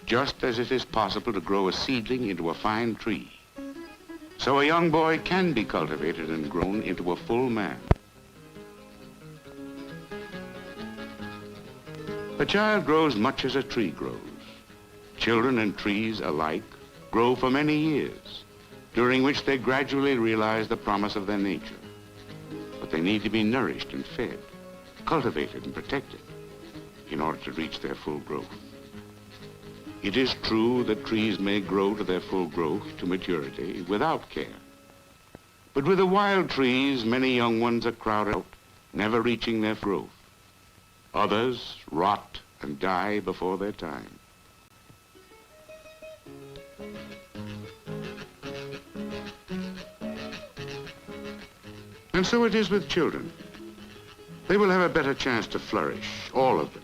just as it is possible to grow a seedling into a fine tree. So a young boy can be cultivated and grown into a full man. A child grows much as a tree grows. Children and trees alike grow for many years, during which they gradually realize the promise of their nature. But they need to be nourished and fed, cultivated and protected in order to reach their full growth. It is true that trees may grow to their full growth, to maturity, without care. But with the wild trees, many young ones are crowded out, never reaching their growth. Others rot and die before their time. And so it is with children. They will have a better chance to flourish, all of them,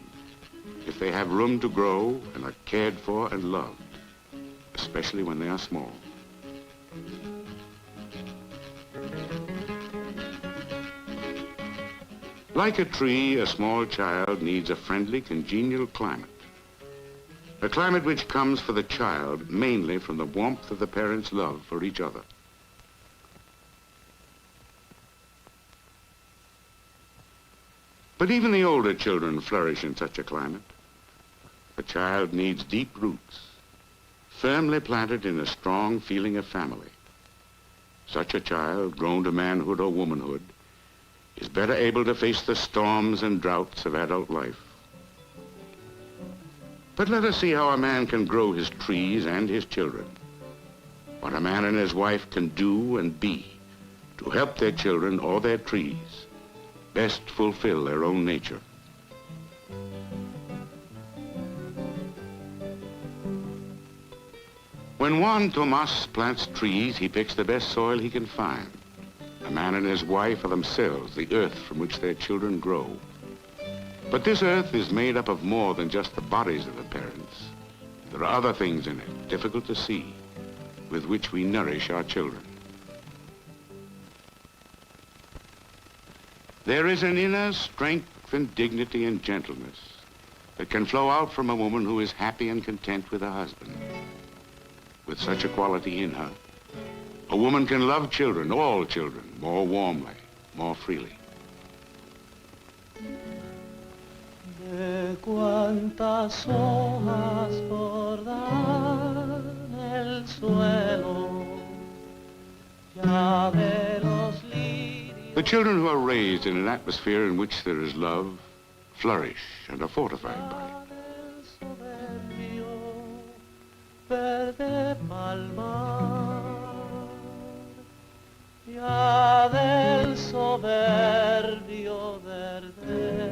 if they have room to grow and are cared for and loved, especially when they are small. Like a tree, a small child needs a friendly, congenial climate. A climate which comes for the child mainly from the warmth of the parents' love for each other. But even the older children flourish in such a climate. A child needs deep roots, firmly planted in a strong feeling of family. Such a child, grown to manhood or womanhood, is better able to face the storms and droughts of adult life. But let us see how a man can grow his trees and his children. What a man and his wife can do and be to help their children or their trees best fulfill their own nature. When Juan Tomas plants trees, he picks the best soil he can find. A man and his wife are themselves the earth from which their children grow. But this earth is made up of more than just the bodies of the parents. There are other things in it, difficult to see, with which we nourish our children. There is an inner strength and dignity and gentleness that can flow out from a woman who is happy and content with her husband. With such a quality in her, a woman can love children, all children, more warmly, more freely. De cuántas hojas bordan el suelo, ya de los lirios. The children who are raised in an atmosphere in which there is love flourish and are fortified by it. Verde palmar, ya del soberbio verde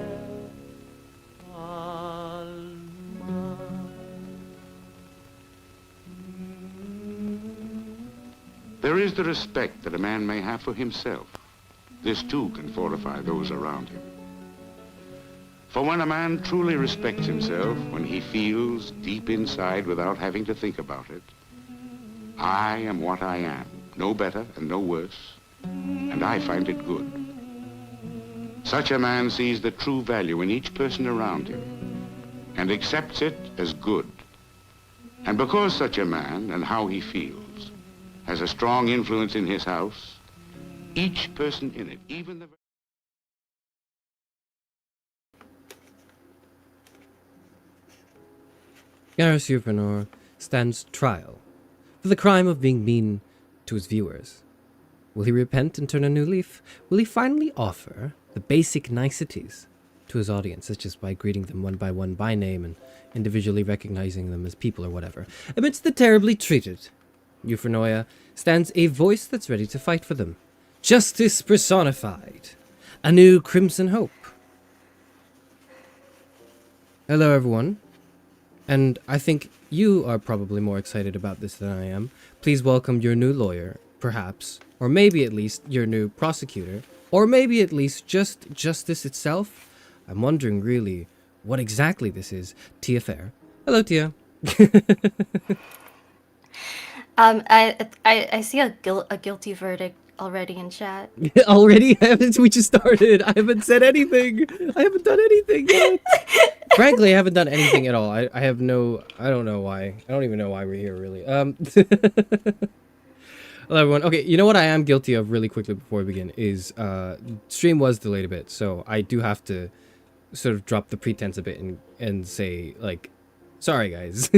palmar. There is the respect that a man may have for himself. This too can fortify those around him. For when a man truly respects himself, when he feels deep inside without having to think about it, I am what I am, no better and no worse, and I find it good. Such a man sees the true value in each person around him and accepts it as good. And because such a man and how he feels has a strong influence in his house, each person in it, even the... Charis Euphranor stands trial for the crime of being mean to his viewers. Will he repent and turn a new leaf? Will he finally offer the basic niceties to his audience, such as by greeting them one by name and individually recognizing them as people or whatever? Amidst the terribly treated, Euphranoia stands a voice that's ready to fight for them. Justice personified. A new crimson hope. Hello, everyone. And I think you are probably more excited about this than I am. Please welcome your new lawyer, perhaps, or maybe at least your new prosecutor, or maybe at least just justice itself. I'm wondering really what exactly this is. Tia Faire. Hello, Tia. I see a guilty verdict already in chat. Already? We just started. I haven't said anything. I haven't done anything yet. Frankly, I haven't done anything at all. I don't know why. I don't even know why we're here, really. Hello, everyone. Okay, you know what I am guilty of really quickly before we begin is, stream was delayed a bit, so I do have to sort of drop the pretense a bit and say, like, sorry, guys.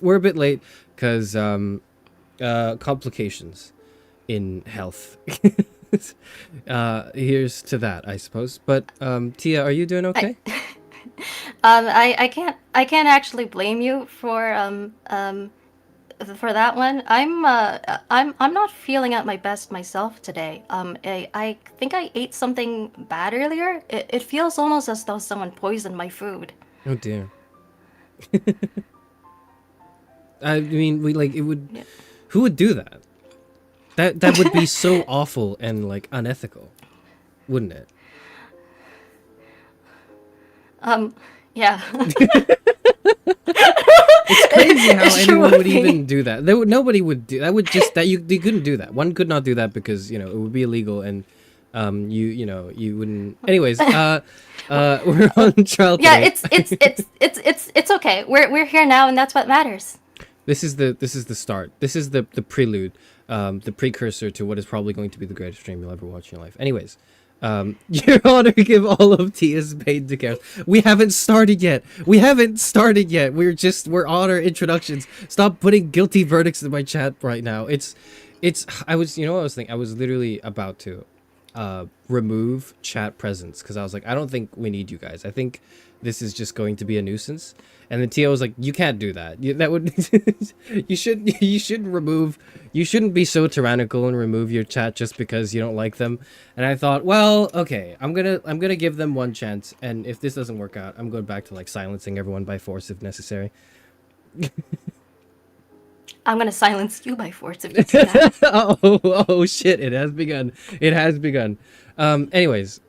We're a bit late because, complications in health. Here's to that, I suppose. But, Tia, are you doing okay? I can't actually blame you for that one. I'm not feeling at my best myself today. I think I ate something bad earlier. It feels almost as though someone poisoned my food. Oh dear. I mean, it would. Yeah. Who would do that? That would be so awful and like unethical, wouldn't it? Yeah. It's crazy how anyone would even do that. Nobody would do that. You couldn't do that. One could not do that because it would be illegal and you wouldn't. Anyways, we're on trial today. Yeah, it's okay. We're here now, and that's what matters. This is the start. This is the prelude, the precursor to what is probably going to be the greatest stream you'll ever watch in your life. Anyways. Your Honor, give all of Tia's paid to Charis. We haven't started yet. We're on our introductions. Stop putting guilty verdicts in my chat right now. I was thinking? I was literally about to remove chat presence because I was like, I don't think we need you guys. I think this is just going to be a nuisance. And then Tia was like, you can't do that. That would you shouldn't be so tyrannical and remove your chat just because you don't like them. And I thought, well, okay, I'm gonna give them one chance, and if this doesn't work out, I'm going back to like silencing everyone by force if necessary. I'm gonna silence you by force if you do that. oh shit, it has begun. Anyways.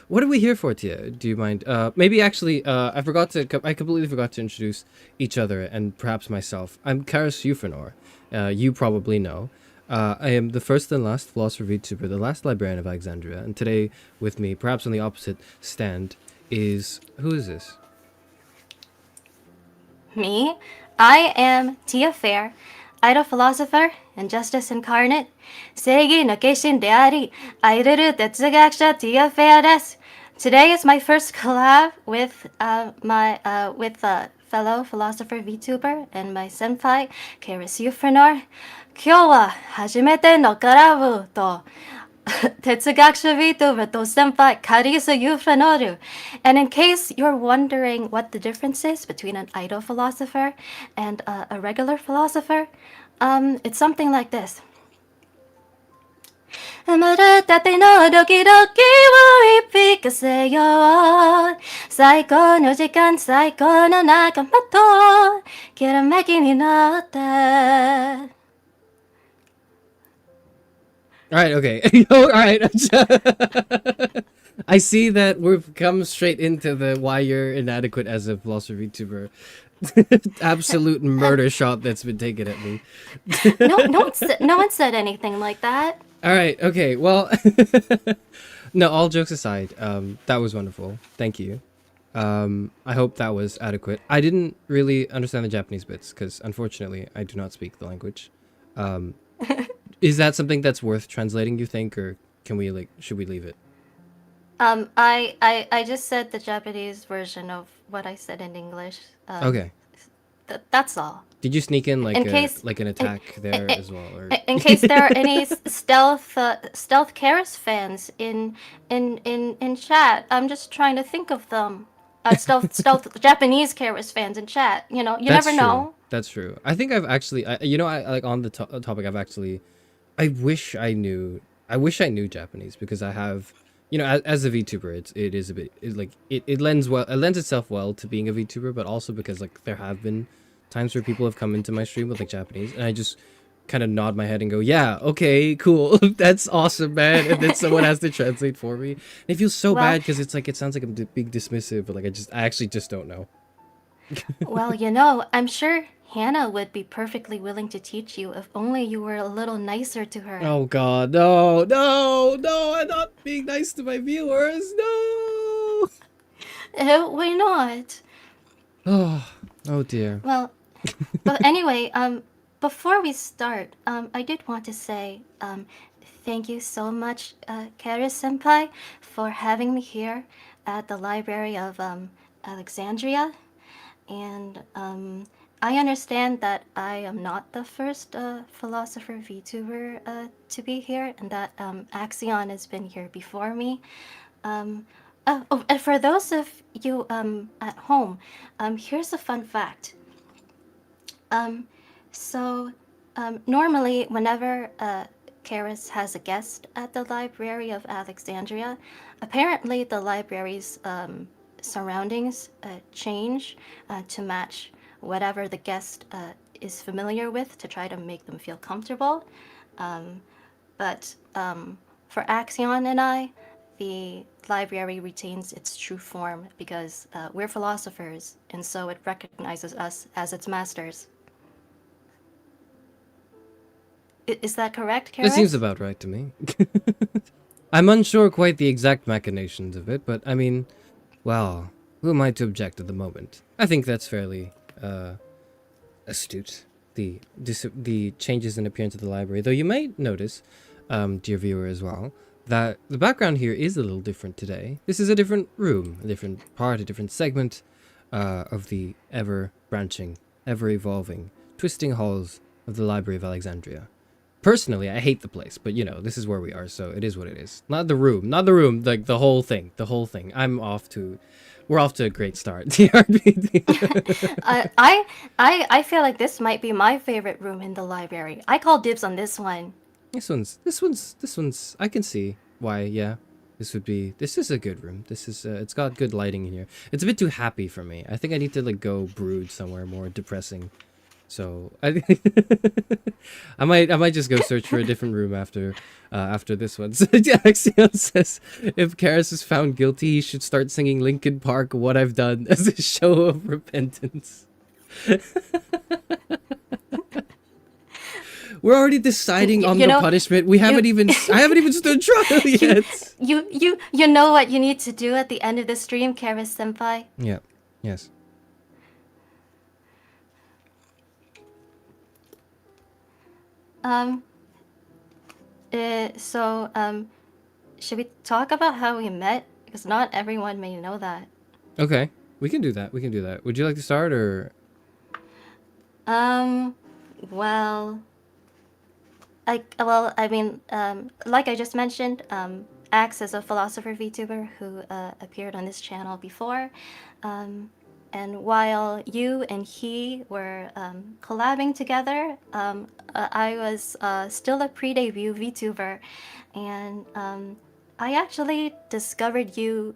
What are we here for, Tia? Do you mind? Maybe actually, I completely forgot to introduce each other and perhaps myself. I'm Charis Euphranor. You probably know. I am the first and last philosopher VTuber, the last librarian of Alexandria, and today with me, perhaps on the opposite stand, is... Who is this? Me? I am Tia Faire, idol philosopher and justice incarnate. 正義の化身であり、アイドル哲学者 Tia Faire です。Today is my first collab with fellow philosopher VTuber and my senpai, Charis Euphranor. 今日は初めてのコラボと哲学者 VTuber と先輩 Charis Euphranor. And in case you're wondering what the difference is between an idol philosopher and a regular philosopher, it's something like this. 生まれたてのドキドキを一匹かせよう最高の時間最高の仲間ときらめきになって Alright, okay. Alright. I see that we've come straight into the why you're inadequate as a philosopher VTuber. Absolute murder shot that's been taken at me. No one said anything like that. All right. Okay. Well, no, all jokes aside, that was wonderful. Thank you. I hope that was adequate. I didn't really understand the Japanese bits because unfortunately I do not speak the language. Is that something that's worth translating, you think, or should we leave it? I just said the Japanese version of what I said in English. Okay. That's all. Did you sneak in like an attack there as well? Or? In case there are any stealth Charis fans in chat, I'm just trying to think of them. Stealth Japanese Charis fans in chat. You never know. That's true. I think I've actually, on the topic, I wish I knew Japanese because I have, as a VTuber, it is a bit, it lends itself well to being a VTuber, but also because there have been times where people have come into my stream with Japanese and I just kind of nod my head and go, yeah, okay, cool. That's awesome, man. And then someone has to translate for me. And it feels so bad because it sounds like I'm being dismissive, but I actually just don't know. Well, I'm sure Hannah would be perfectly willing to teach you if only you were a little nicer to her. Oh God, no, no, no! I'm not being nice to my viewers. No. Why not? Oh dear. Well, but anyway, before we start, I did want to say, thank you so much, Charis Senpai, for having me here at the Library of Alexandria. And I understand that I am not the first philosopher VTuber to be here, and that Axion has been here before me. And for those of you at home, here's a fun fact. So, normally, whenever Charis has a guest at the Library of Alexandria, apparently the library's surroundings change to match whatever the guest is familiar with to try to make them feel comfortable. But for Axion and I, the library retains its true form because we're philosophers, and so it recognizes us as its masters. Is that correct, Charis? That seems about right to me. I'm unsure quite the exact machinations of it, but I mean, well, who am I to object at the moment? I think that's fairly astute. The changes in appearance of the library, though you might notice, dear viewer as well, that the background here is a little different today. This is a different room, a different part, a different segment of the ever-branching, ever-evolving, twisting halls of the Library of Alexandria. Personally, I hate the place, but this is where we are, so it is what it is. Not the room, like the whole thing. We're off to a great start. TRPG. I feel like this might be my favorite room in the library. I call dibs on this one. This one's. I can see why. Yeah, this is a good room. It's got good lighting in here. It's a bit too happy for me. I think I need to go brood somewhere more depressing. So I might just go search for a different room after this one. So Axion says if Charis is found guilty, he should start singing Linkin Park "What I've Done" as a show of repentance. We're already deciding on the punishment. I haven't even stood trial yet. You know what you need to do at the end of the stream, Charis Senpai? Yeah. Yes. Should we talk about how we met? Because not everyone may know that. Okay, we can do that. Would you like to start, or? Well, like I just mentioned, Axe is a philosopher VTuber who appeared on this channel before. And while you and he were collabing together, I was still a pre-debut VTuber, and I actually discovered you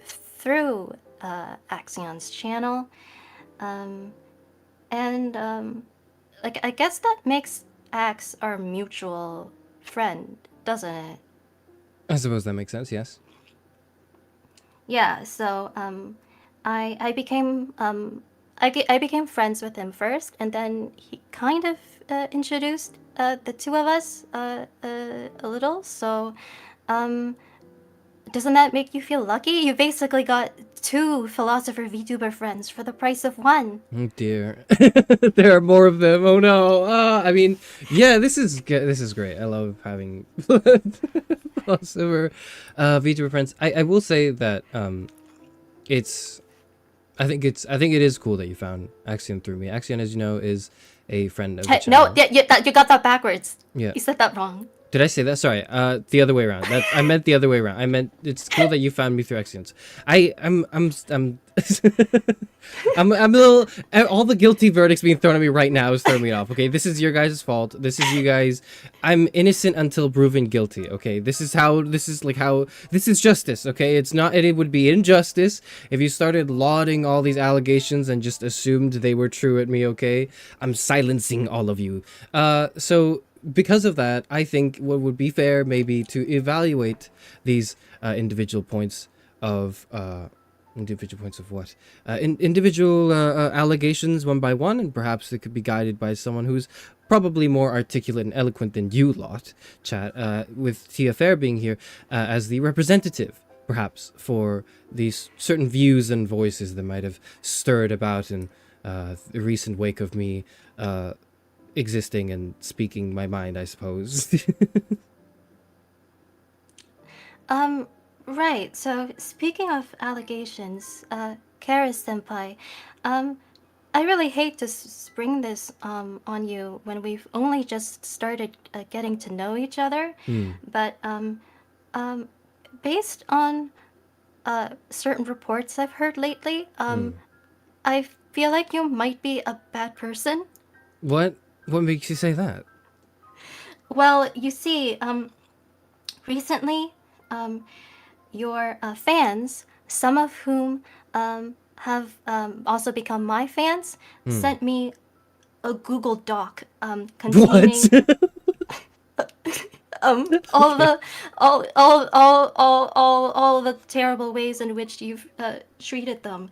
through Axion's channel, and I guess that makes Axe our mutual friend, doesn't it? I suppose that makes sense. Yes. Yeah. So I became I became friends with him first, and then he kind of introduced the two of us a little. So, doesn't that make you feel lucky? You basically got two philosopher VTuber friends for the price of one. Oh dear, there are more of them. Oh no. I mean, yeah, this is great. I love having philosopher VTuber friends. I will say that I think it is cool that you found Axion through me. Axion, as you know, is a friend of the channel. No, you got that backwards. Yeah. You said that wrong. Did I say that? Sorry. The other way around. I meant the other way around. I meant it's cool that you found me through Axion's. I'm I'm a little. All the guilty verdicts being thrown at me right now is throwing me off. Okay, this is your guys' fault. This is you guys. I'm innocent until proven guilty. Okay, this is justice. Okay, it's not. It would be injustice if you started lauding all these allegations and just assumed they were true at me. Okay, I'm silencing all of you. So. Because of that, I think what would be fair maybe to evaluate these individual points of Individual points of what? Individual allegations one by one, and perhaps it could be guided by someone who's probably more articulate and eloquent than you lot, chat, with Tia Faire being here as the representative, perhaps, for these certain views and voices that might have stirred about in the recent wake of me existing and speaking my mind, I suppose. Right. So speaking of allegations, Charis senpai, I really hate to spring this on you when we've only just started getting to know each other. But based on certain reports I've heard lately, I feel like you might be a bad person. What makes you say that? Well, you see, recently, your fans, some of whom have also become my fans, sent me a Google Doc containing all the terrible ways in which you've treated them,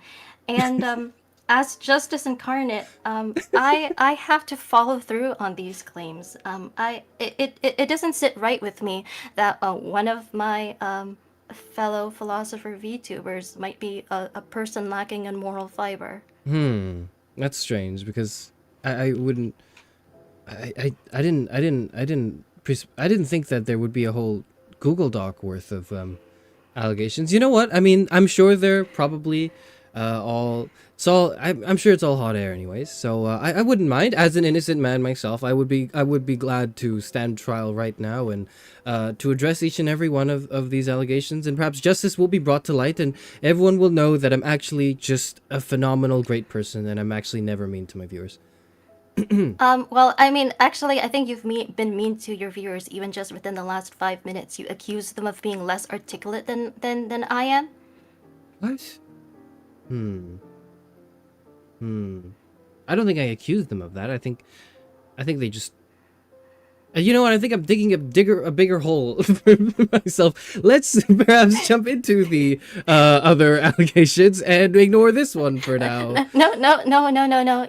and as Justice Incarnate, I have to follow through on these claims. It doesn't sit right with me that one of my fellow philosopher VTubers might be a person lacking in moral fiber. That's strange because I wouldn't. I didn't think that there would be a whole Google Doc worth of allegations. You know what? I mean, I'm sure they're probably I'm sure it's all hot air anyways. So I wouldn't mind. As an innocent man myself, I would be glad to stand trial right now and to address each and every one of these allegations, and perhaps justice will be brought to light, and everyone will know that I'm actually just a phenomenal, great person, and I'm actually never mean to my viewers. Well, I mean, actually, I think you've been mean to your viewers even just within the last 5 minutes. You accused them of being less articulate than I am. What? I don't think I accused them of that. I think they just. You know what? I think I'm digging a bigger hole for myself. Let's perhaps jump into the other allegations and ignore this one for now. No.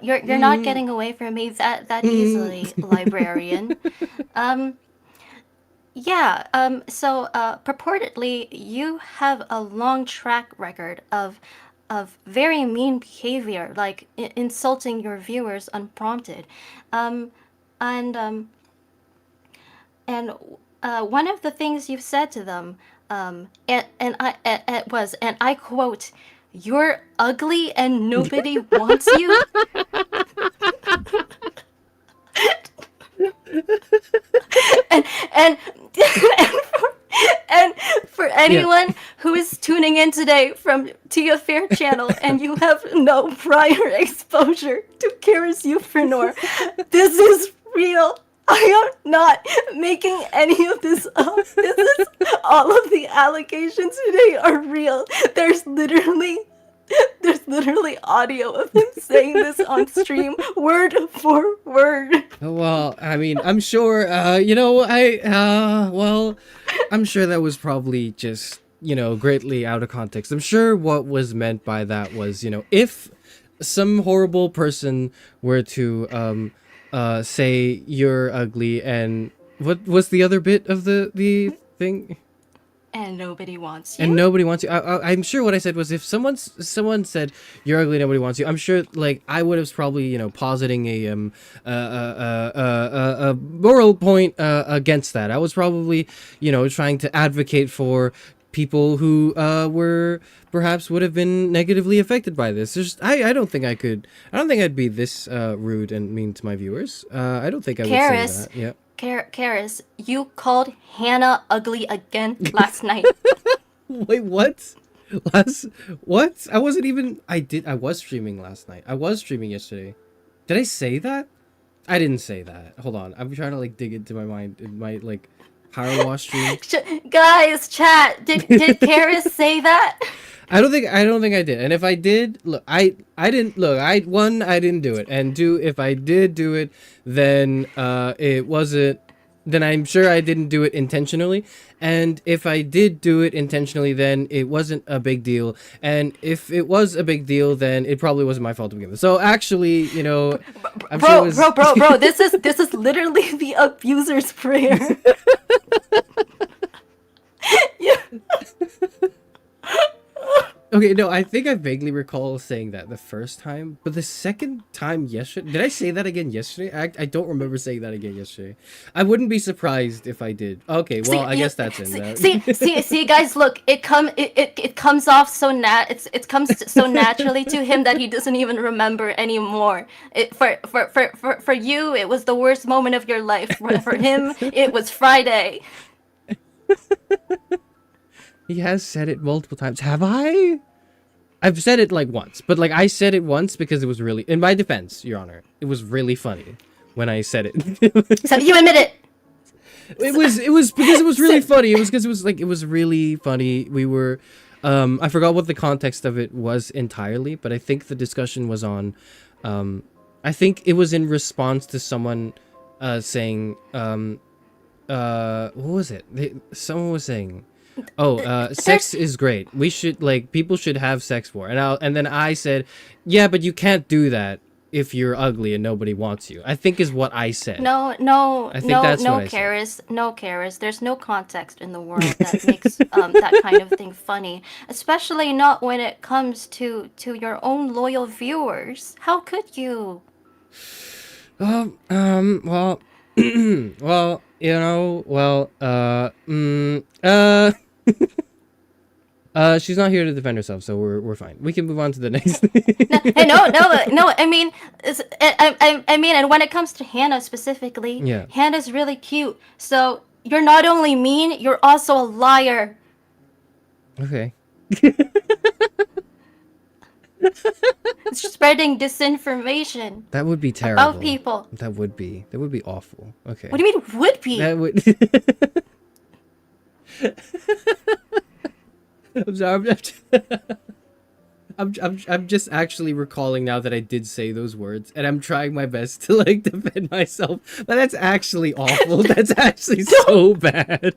You're not getting away from me that easily, librarian. So purportedly you have a long track record of very mean behavior, like insulting your viewers unprompted, and one of the things you've said to them, was, and I quote, "You're ugly and nobody wants you." and for anyone who is tuning in today from Tia Faire channel and you have no prior exposure to Charis Euphranor, this is real. I am not making any of this up. All of the allegations today are real. There's literally audio of him saying this on stream, word for word. Well, I mean, I'm sure, I'm sure that was probably just, greatly out of context. I'm sure what was meant by that was, if some horrible person were to, say you're ugly, and what was the other bit of the thing? And nobody wants you. And nobody wants you. I'm sure what I said was, if someone said you're ugly, nobody wants you. I'm sure, I would have probably, positing a moral point against that. I was probably, trying to advocate for people who would have been negatively affected by this. I don't think I'd be this rude and mean to my viewers. I don't think I would say that. Yeah. Charis, you called Hannah ugly again last night. Wait, what? What? I wasn't even. I was streaming last night. I was streaming yesterday. Did I say that? I didn't say that. Hold on. I'm trying to dig into my mind. In my power wash stream. Guys, chat. Did Charis say that? I don't think I did. And if I did, look, I didn't look. I didn't do it. And two, if I did do it, then it wasn't then I'm sure I didn't do it intentionally. And if I did do it intentionally, then it wasn't a big deal. And if it was a big deal, then it probably wasn't my fault to begin with. So actually, you know, I'm sure it was... bro, this is literally the abuser's prayer. Yeah. Okay, no, I think I vaguely recall saying that the first time, but the second time yesterday, did I say that again yesterday? I don't remember saying that again yesterday. I wouldn't be surprised if I did. Okay, well, I guess that's in that. See, guys, look, it comes off so it comes so naturally to him that he doesn't even remember anymore. For you, it was the worst moment of your life. For him, it was Friday. He has said it multiple times. Have I? I've said it like once, but like I said it once because it was really, in my defense, Your Honor, it was really funny when I said it. So you admit it. It was because it was really funny. It was because it was really funny. We were, I forgot what the context of it was entirely, but I think the discussion was on, I think it was in response to someone, saying, what was it? Someone was saying, sex is great. We should, like, people should have sex more. And then I said, yeah, but you can't do that if you're ugly and nobody wants you. I think is what I said. No, Charis. There's no context in the world that makes that kind of thing funny, especially not when it comes to your own loyal viewers. How could you? Well, well, you know, she's not here to defend herself, so we're fine. We can move on to the next. No. I mean, and when it comes to Hannah specifically, yeah, Hannah's really cute. So you're not only mean, you're also a liar. Okay. Spreading disinformation. That would be terrible. About people. That would be awful. Okay. What do you mean would be? That would. I'm sorry. I'm just actually recalling now that I did say those words, and I'm trying my best to like defend myself. But that's actually awful. That's actually so bad.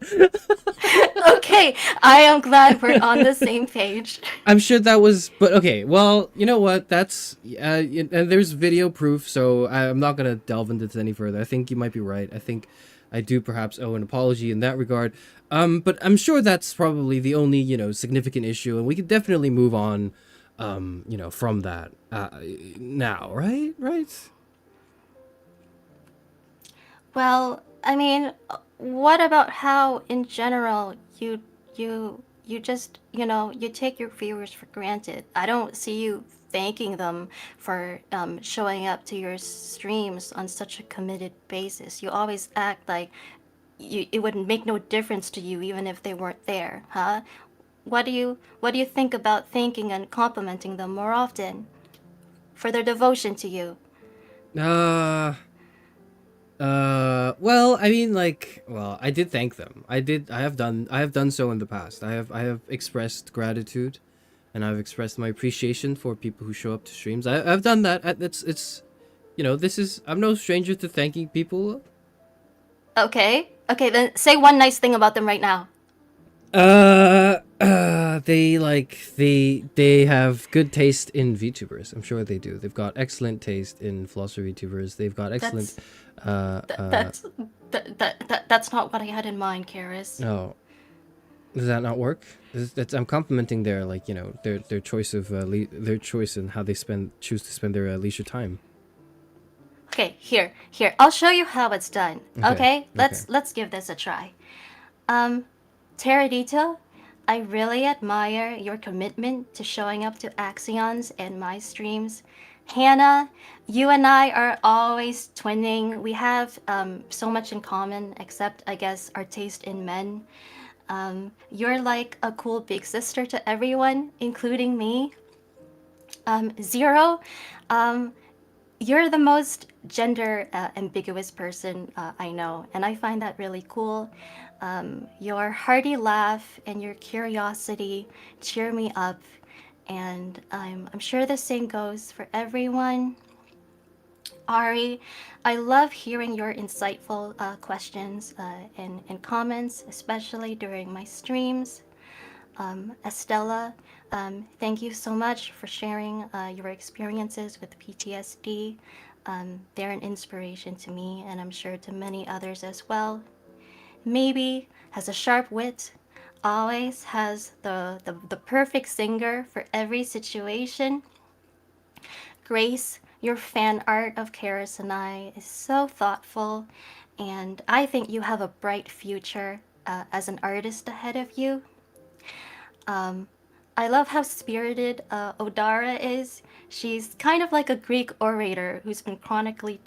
Okay, I am glad we're on the same page. I'm sure that was, but okay. Well, you know what? That's and there's video proof, so I'm not gonna delve into this any further. I think you might be right. I think I do perhaps owe an apology in that regard. But I'm sure that's probably the only, you know, significant issue, and we could definitely move on, you know, from that now, right? Right? Well, I mean, what about how, in general, you just, you know, you take your viewers for granted? I don't see you thanking them for showing up to your streams on such a committed basis. You always act like it wouldn't make no difference to you even if they weren't there, huh? What do you think about thanking and complimenting them more often for their devotion to you? Well, I mean, like, well, I did thank them. I have done so in the past. I have expressed gratitude, and I've expressed my appreciation for people who show up to streams. I've done that. It's, you know, I'm no stranger to thanking people. Okay, then say one nice thing about them right now. They have good taste in VTubers. I'm sure they do. They've got excellent taste in philosophy VTubers. They've got excellent. That's not what I had in mind, Charis. No, does that not work? I'm complimenting their, like, you know, their choice of their choice and how they choose to spend their leisure time. Okay, here. I'll show you how it's done. Okay? Let's give this a try. Teradito, I really admire your commitment to showing up to Axions and my streams. Hannah, you and I are always twinning. We have so much in common, except, I guess, our taste in men. You're like a cool big sister to everyone, including me. Zero, you're the most gender ambiguous person I know, and I find that really cool. Your hearty laugh and your curiosity cheer me up, and I'm sure the same goes for everyone. Ari, I love hearing your insightful questions and comments, especially during my streams. Estella, thank you so much for sharing your experiences with PTSD. They're an inspiration to me, and I'm sure to many others as well. Maybe has a sharp wit, always has the perfect singer for every situation. Grace, your fan art of Charis and I is so thoughtful, and I think you have a bright future as an artist ahead of you. I love how spirited Odara is. She's kind of like a Greek orator who's been chronologically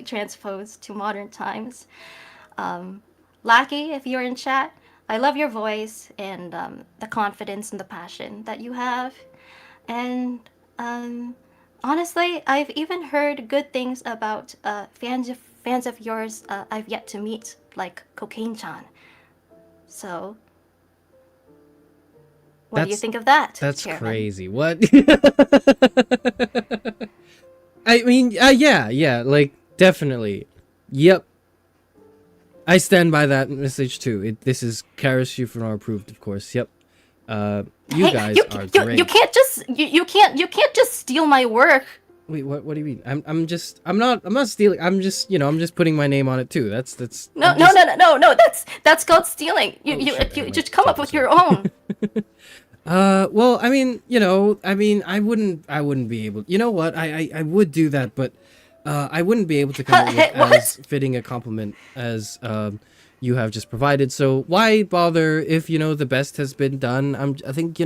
transposed to modern times. Lackey, if you're in chat, I love your voice and the confidence and the passion that you have. And honestly, I've even heard good things about fans of yours I've yet to meet, like Cocaine-chan. So, what do you think of that? That's Chairman? crazy. What? I mean, yeah, like, definitely. Yep. I stand by that message too. This is Charis Euphranor approved, of course. Yep. You guys are great. You can't just steal my work. Wait, what do you mean? I'm not stealing. I'm just putting my name on it too. That's No, that's called stealing. You just come up with your own. Well, I mean, I wouldn't be able. You know what? I would do that, but I wouldn't be able to come up with as fitting a compliment as you have just provided. So why bother if the best has been done? I think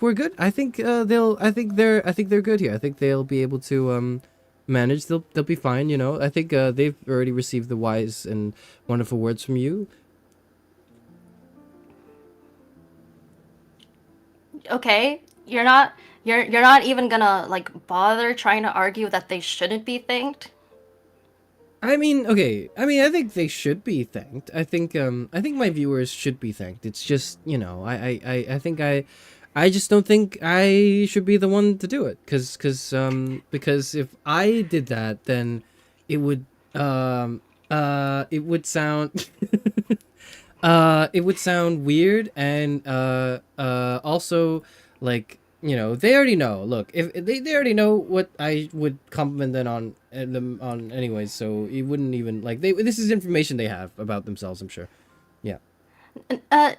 we're good. I think they're good here. I think they'll be able to manage. They'll be fine. I think they've already received the wise and wonderful words from you. Okay, you're not even gonna like bother trying to argue that they shouldn't be thanked. I mean, okay. I mean, I think they should be thanked. I think my viewers should be thanked. It's just, I think I just don't think I should be the one to do it. Because if I did that, then it would sound, it would sound weird. And, also like, they already know. Look, if they already know what I would compliment them on anyways, so it wouldn't even like this is information they have about themselves, I'm sure. Yeah.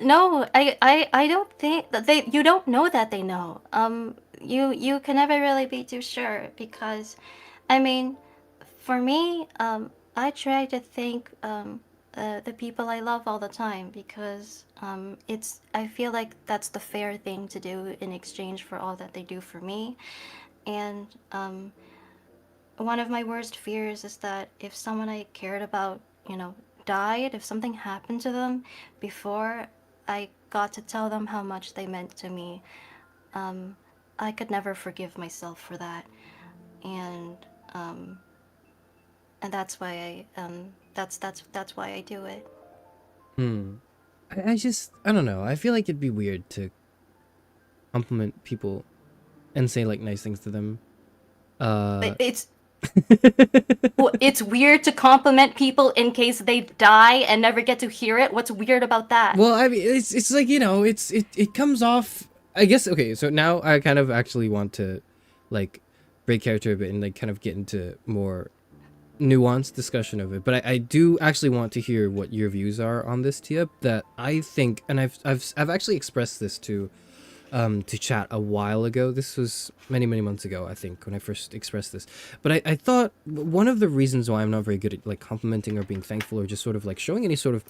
No, I don't think that you don't know that they know. You can never really be too sure because, I mean, for me, I try to thank the people I love all the time because I feel like that's the fair thing to do in exchange for all that they do for me. And one of my worst fears is that if someone I cared about, died, if something happened to them before I got to tell them how much they meant to me, I could never forgive myself for that. And that's why that's why I do it. I don't know. I feel like it'd be weird to compliment people and say like nice things to them. It's weird to compliment people in case they die and never get to hear it. What's weird about that? Well, I mean, it's like it comes off. I guess okay. So now I kind of actually want to like break character a bit and like kind of get into more nuanced discussion of it. But I do actually want to hear what your views are on this, Tia. That I think, and I've actually expressed this to chat a while ago. This was many months ago, I think, when I first expressed this. But I thought one of the reasons why I'm not very good at like complimenting or being thankful or just sort of like showing any sort of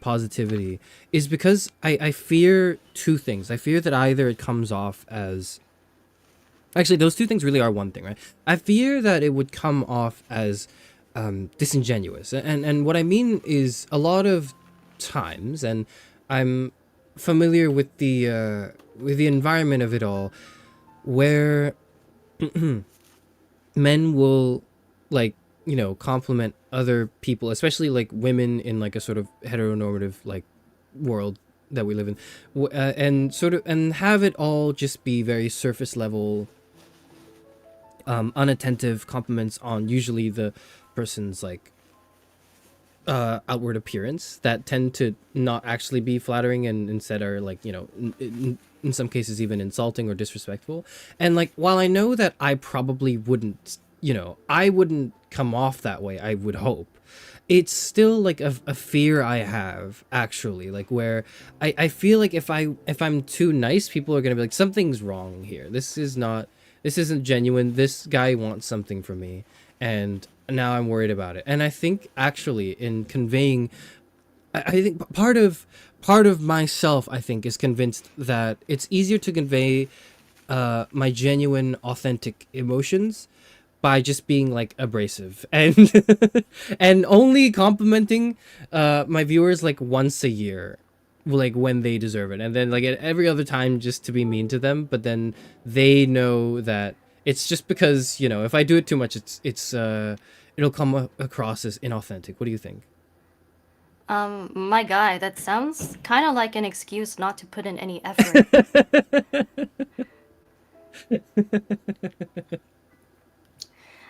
positivity is because I fear two things. I fear that either it comes off as actually those two things really are one thing, right? I fear that it would come off as disingenuous, and what I mean is a lot of times, and I'm familiar with the environment of it all, where men will like compliment other people, especially like women in like a sort of heteronormative like world that we live in, and have it all just be very surface level unattentive compliments on usually the person's like outward appearance that tend to not actually be flattering and instead are like, you know, in some cases even insulting or disrespectful. And like, while I know that I probably wouldn't, you know, I wouldn't come off that way, I would hope, it's still like a fear I have, actually, like where I feel like if I'm too nice, people are gonna be like, something's wrong here, this isn't genuine, this guy wants something from me, and now I'm worried about it. And I think actually in conveying, I think part of myself, I think, is convinced that it's easier to convey my genuine, authentic emotions by just being like abrasive and and only complimenting my viewers like once a year, like when they deserve it, and then like at every other time just to be mean to them. But then they know that it's just because, you know, if I do it too much, it's it'll come across as inauthentic. What do you think? My guy, that sounds kind of like an excuse not to put in any effort.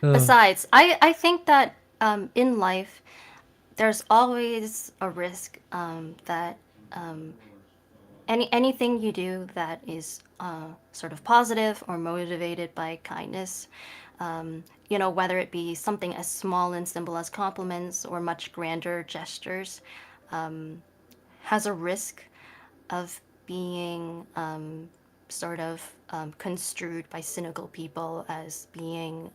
Besides, I think that in life, there's always a risk that anything you do that is sort of positive or motivated by kindness, you know, whether it be something as small and simple as compliments or much grander gestures, has a risk of being sort of construed by cynical people as being,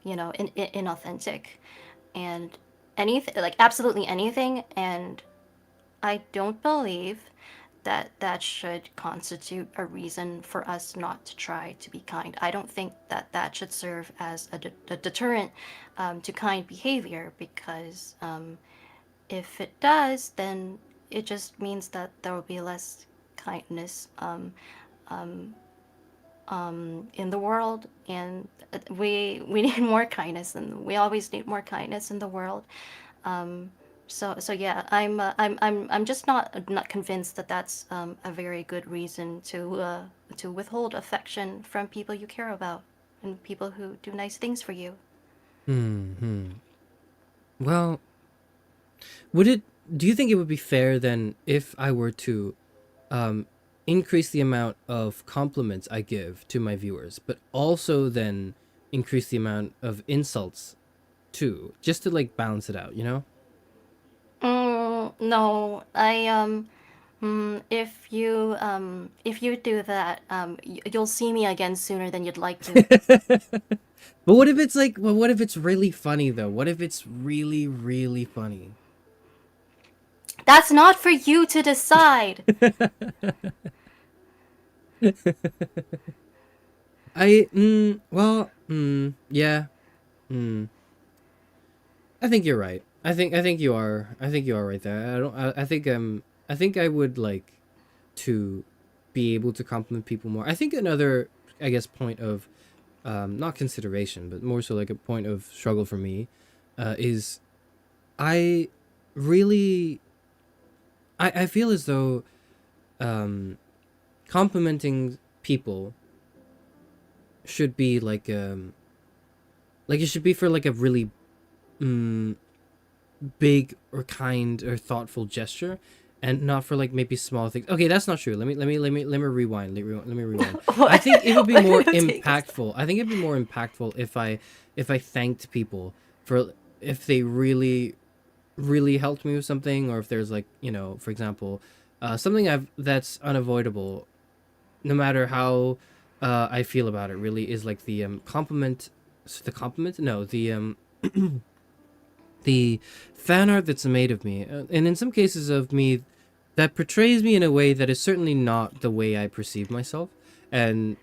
you know, inauthentic, and anything, like absolutely anything. And I don't believe that that should constitute a reason for us not to try to be kind. I don't think that that should serve as a deterrent to kind behavior, because if it does, then it just means that there will be less kindness in the world, and we need more kindness, and we always need more kindness in the world. So yeah, I'm just not convinced that that's a very good reason to withhold affection from people you care about and people who do nice things for you. Well, do you think it would be fair then if I were to increase the amount of compliments I give to my viewers, but also then increase the amount of insults too, just to like balance it out, you know? No, if you do that, you'll see me again sooner than you'd like to. But what if it's like, well, what if it's really funny though? What if it's really, really funny? That's not for you to decide. Yeah. I think you're right. I think you are. I think you are right there. I think I would like to be able to compliment people more. I think another, I guess, point of not consideration, but more so like a point of struggle for me, is I really I feel as though complimenting people should be like it should be for like a really big or kind or thoughtful gesture, and not for like maybe small things. Okay, that's not true. Let me rewind. Let me rewind. I think it would be more impactful. I think it'd be more impactful if I thanked people for, if they really helped me with something, or if there's like, you know, for example, something that's unavoidable, no matter how I feel about it, really is like the the fan art that's made of me, and in some cases of me that portrays me in a way that is certainly not the way I perceive myself, and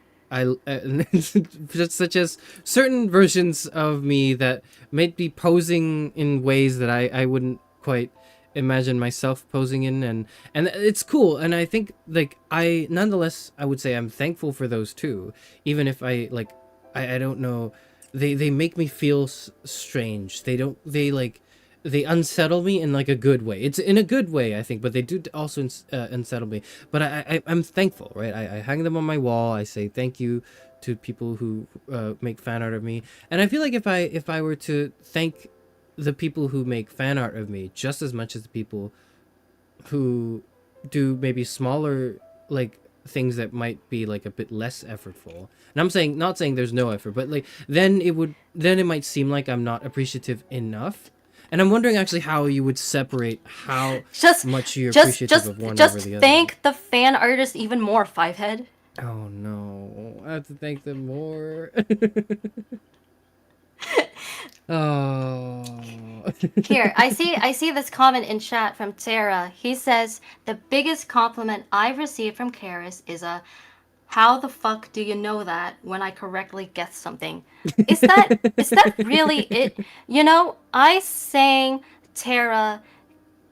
such as certain versions of me that may be posing in ways that I wouldn't quite imagine myself posing in, and it's cool, and I think like nonetheless I would say I'm thankful for those too, even if I don't know, they make me feel strange. They they unsettle me in like a good way. It's in a good way, I think, but they do also unsettle me. But I'm thankful, right? I hang them on my wall. I say thank you to people who make fan art of me, and I feel like if I were to thank the people who make fan art of me just as much as the people who do maybe smaller like things that might be like a bit less effortful, and I'm saying, not saying there's no effort, but like then it might seem like I'm not appreciative enough. And I'm wondering actually how you would separate how much you're appreciative of one over the other. Just thank the fan artist even more, Fivehead. Oh no, I have to thank them more. Oh. Here, I see this comment in chat from Tara. He says, the biggest compliment I've received from Charis is a, how the fuck do you know that when I correctly guess something? Is that really it? You know, I sang Tara,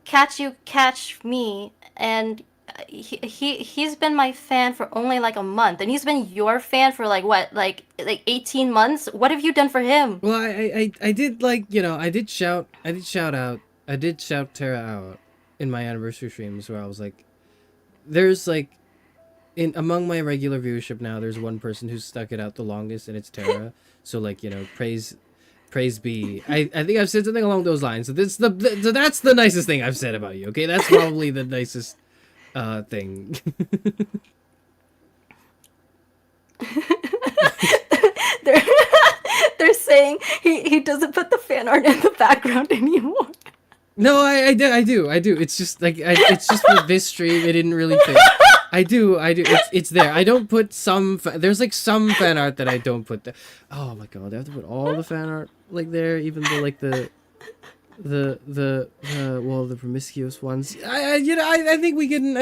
Catch You, Catch Me, and he's been my fan for only like a month, and he's been your fan for like what, like 18 months. What have you done for him? Well, I did, like, you know, I did shout Tara out in my anniversary streams where I was like, there's like, in among my regular viewership now, there's one person who's stuck it out the longest, and it's Tara. So like, you know, praise be. I think I've said something along those lines. So that's the nicest thing I've said about you. Okay, that's probably the nicest thing. They're saying he doesn't put the fan art in the background anymore. No, I do. It's just like it's just for this stream. It didn't really fit. I do. It's there. I don't put some. There's like some fan art that I don't put there. Oh my god, I have to put all the fan art like there, even the like the promiscuous ones. I think we can.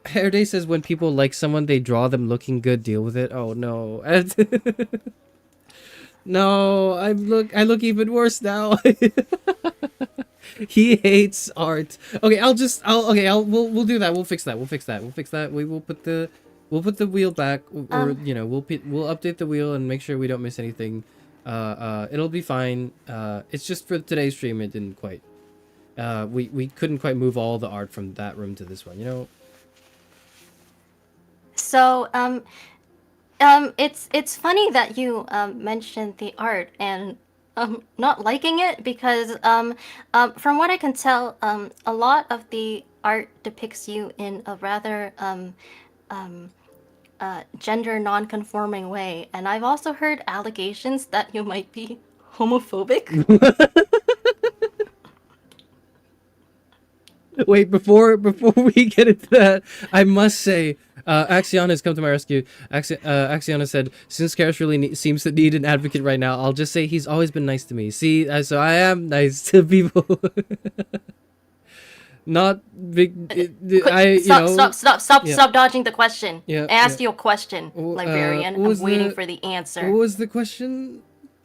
Hairday says when people like someone, they draw them looking good. Deal with it. Oh no. No, I look even worse now. He hates art. Okay, we'll do that. We'll fix that. We will put the wheel back, or you know, we'll update the wheel and make sure we don't miss anything. It'll be fine. It's just for today's stream it didn't quite. We couldn't quite move all the art from that room to this one, you know. So it's funny that you mentioned the art and not liking it, because from what I can tell, a lot of the art depicts you in a rather gender non-conforming way, and I've also heard allegations that you might be homophobic. Wait, before we get into that, I must say, Axiana has come to my rescue. Axiana said, since Charis really seems to need an advocate right now, I'll just say he's always been nice to me. See, so I am nice to people. Not big. Stop dodging the question. Yeah, I asked you a question, Librarian. I'm waiting for the answer. What was the question?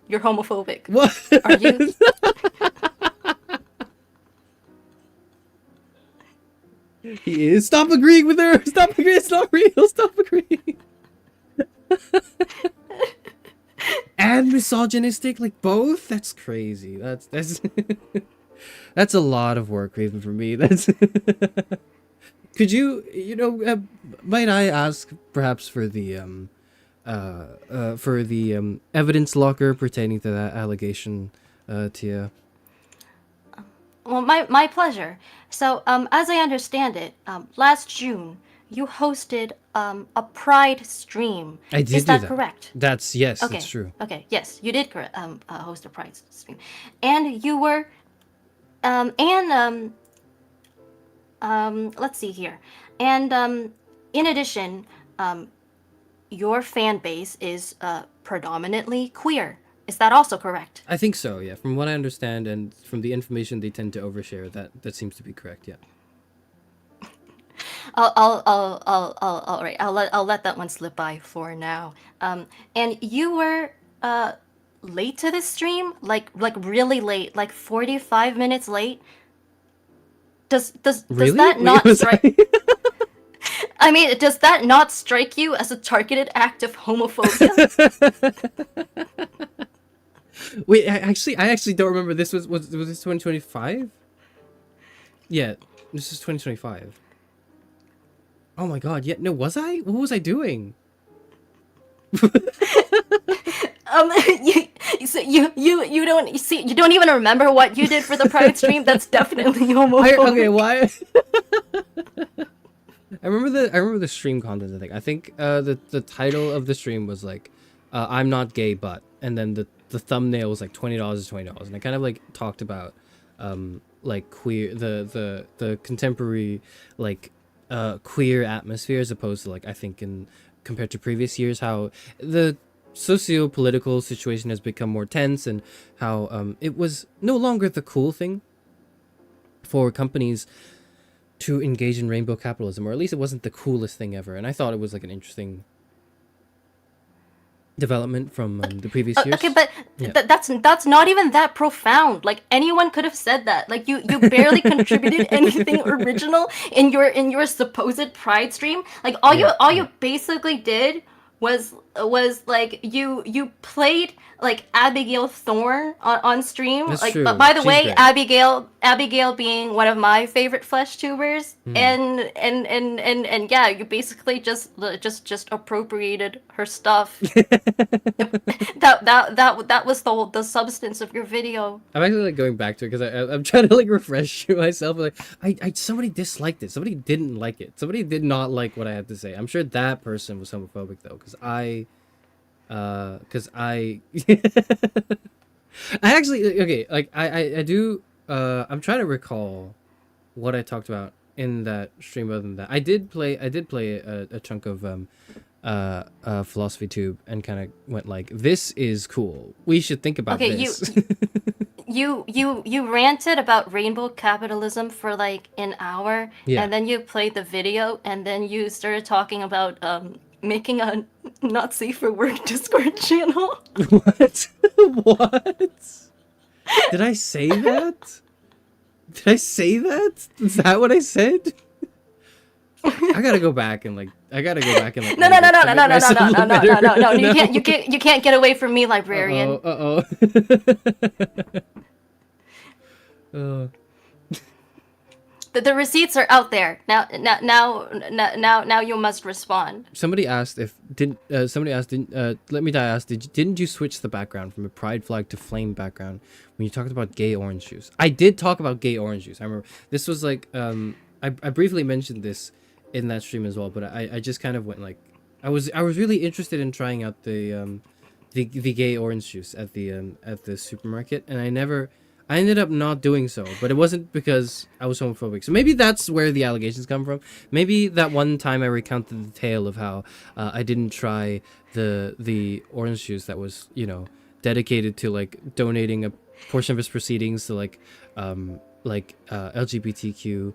You're homophobic. What? Are you? He is. Stop agreeing with her. Stop agreeing. It's not real. Stop agreeing. And misogynistic, like both. That's crazy. That's that's a lot of work, even for me. That's. Could you might I ask perhaps for the evidence locker pertaining to that allegation, Tia? Well, my pleasure. So, as I understand it, last June you hosted a Pride stream. I did. Is that correct? Yes, okay. That's true. Okay, yes, you did host a Pride stream, and you were, let's see here, and in addition, your fan base is predominantly queer. Is that also correct? I think so, yeah. From what I understand and from the information they tend to overshare, that seems to be correct, yeah. All right. I'll let that one slip by for now. And you were late to this stream, like really late, like 45 minutes late. Does really? That not strike? I mean, does that not strike you as a targeted act of homophobia? Wait, I actually don't remember. This was this 2025? Yeah, this is 2025. Oh my god, yeah, no, was I? What was I doing? You don't see, you don't even remember what you did for the Pride stream. That's definitely homophobic. Okay, why? I remember the stream content. I think the title of the stream was like, I'm not gay, but, and then the thumbnail was like $20 is $20, and I kind of like talked about like queer the contemporary like queer atmosphere, as opposed to like, I think in compared to previous years, how the socio-political situation has become more tense, and how it was no longer the cool thing for companies to engage in rainbow capitalism, or at least it wasn't the coolest thing ever. And I thought it was like an interesting development from the previous years. Okay, but Yeah. that's not even that profound. Like, anyone could have said that. Like, you barely contributed anything original in your supposed Pride stream. Like, all you basically did was like you played like Abigail Thorne on stream. That's like, true. But by the She's way, great. Abigail being one of my favorite flesh tubers, and yeah, you basically just appropriated her stuff. that was the substance of your video. I'm actually like going back to it because I'm trying to like refresh myself. Like, I somebody disliked it. Somebody didn't like it. Somebody did not like what I had to say. I'm sure that person was homophobic though, because I I actually, okay, like I do I'm trying to recall what I talked about in that stream. Other than that, I did play a chunk of philosophy tube, and kind of went like, this is cool, we should think about this. You ranted about rainbow capitalism for like an hour, Yeah. and then you played the video, and then you started talking about making a not safe for work Discord channel. What? What? Did I say that? Did I say that? Is that what I said? I gotta go back and like. No. edit You it. can't get away from me, librarian. Uh-oh. Uh, The receipts are out there. Now you must respond. Somebody asked, didn't you switch the background from a pride flag to flame background when you talked about gay orange juice? I did talk about gay orange juice. I remember this was like, I briefly mentioned this in that stream as well, but I just kind of went like, I was really interested in trying out the gay orange juice at the supermarket, and I ended up not doing so, but it wasn't because I was homophobic. So maybe that's where the allegations come from. Maybe that one time I recounted the tale of how I didn't try the orange juice that was, dedicated to like donating a portion of his proceedings to like LGBTQ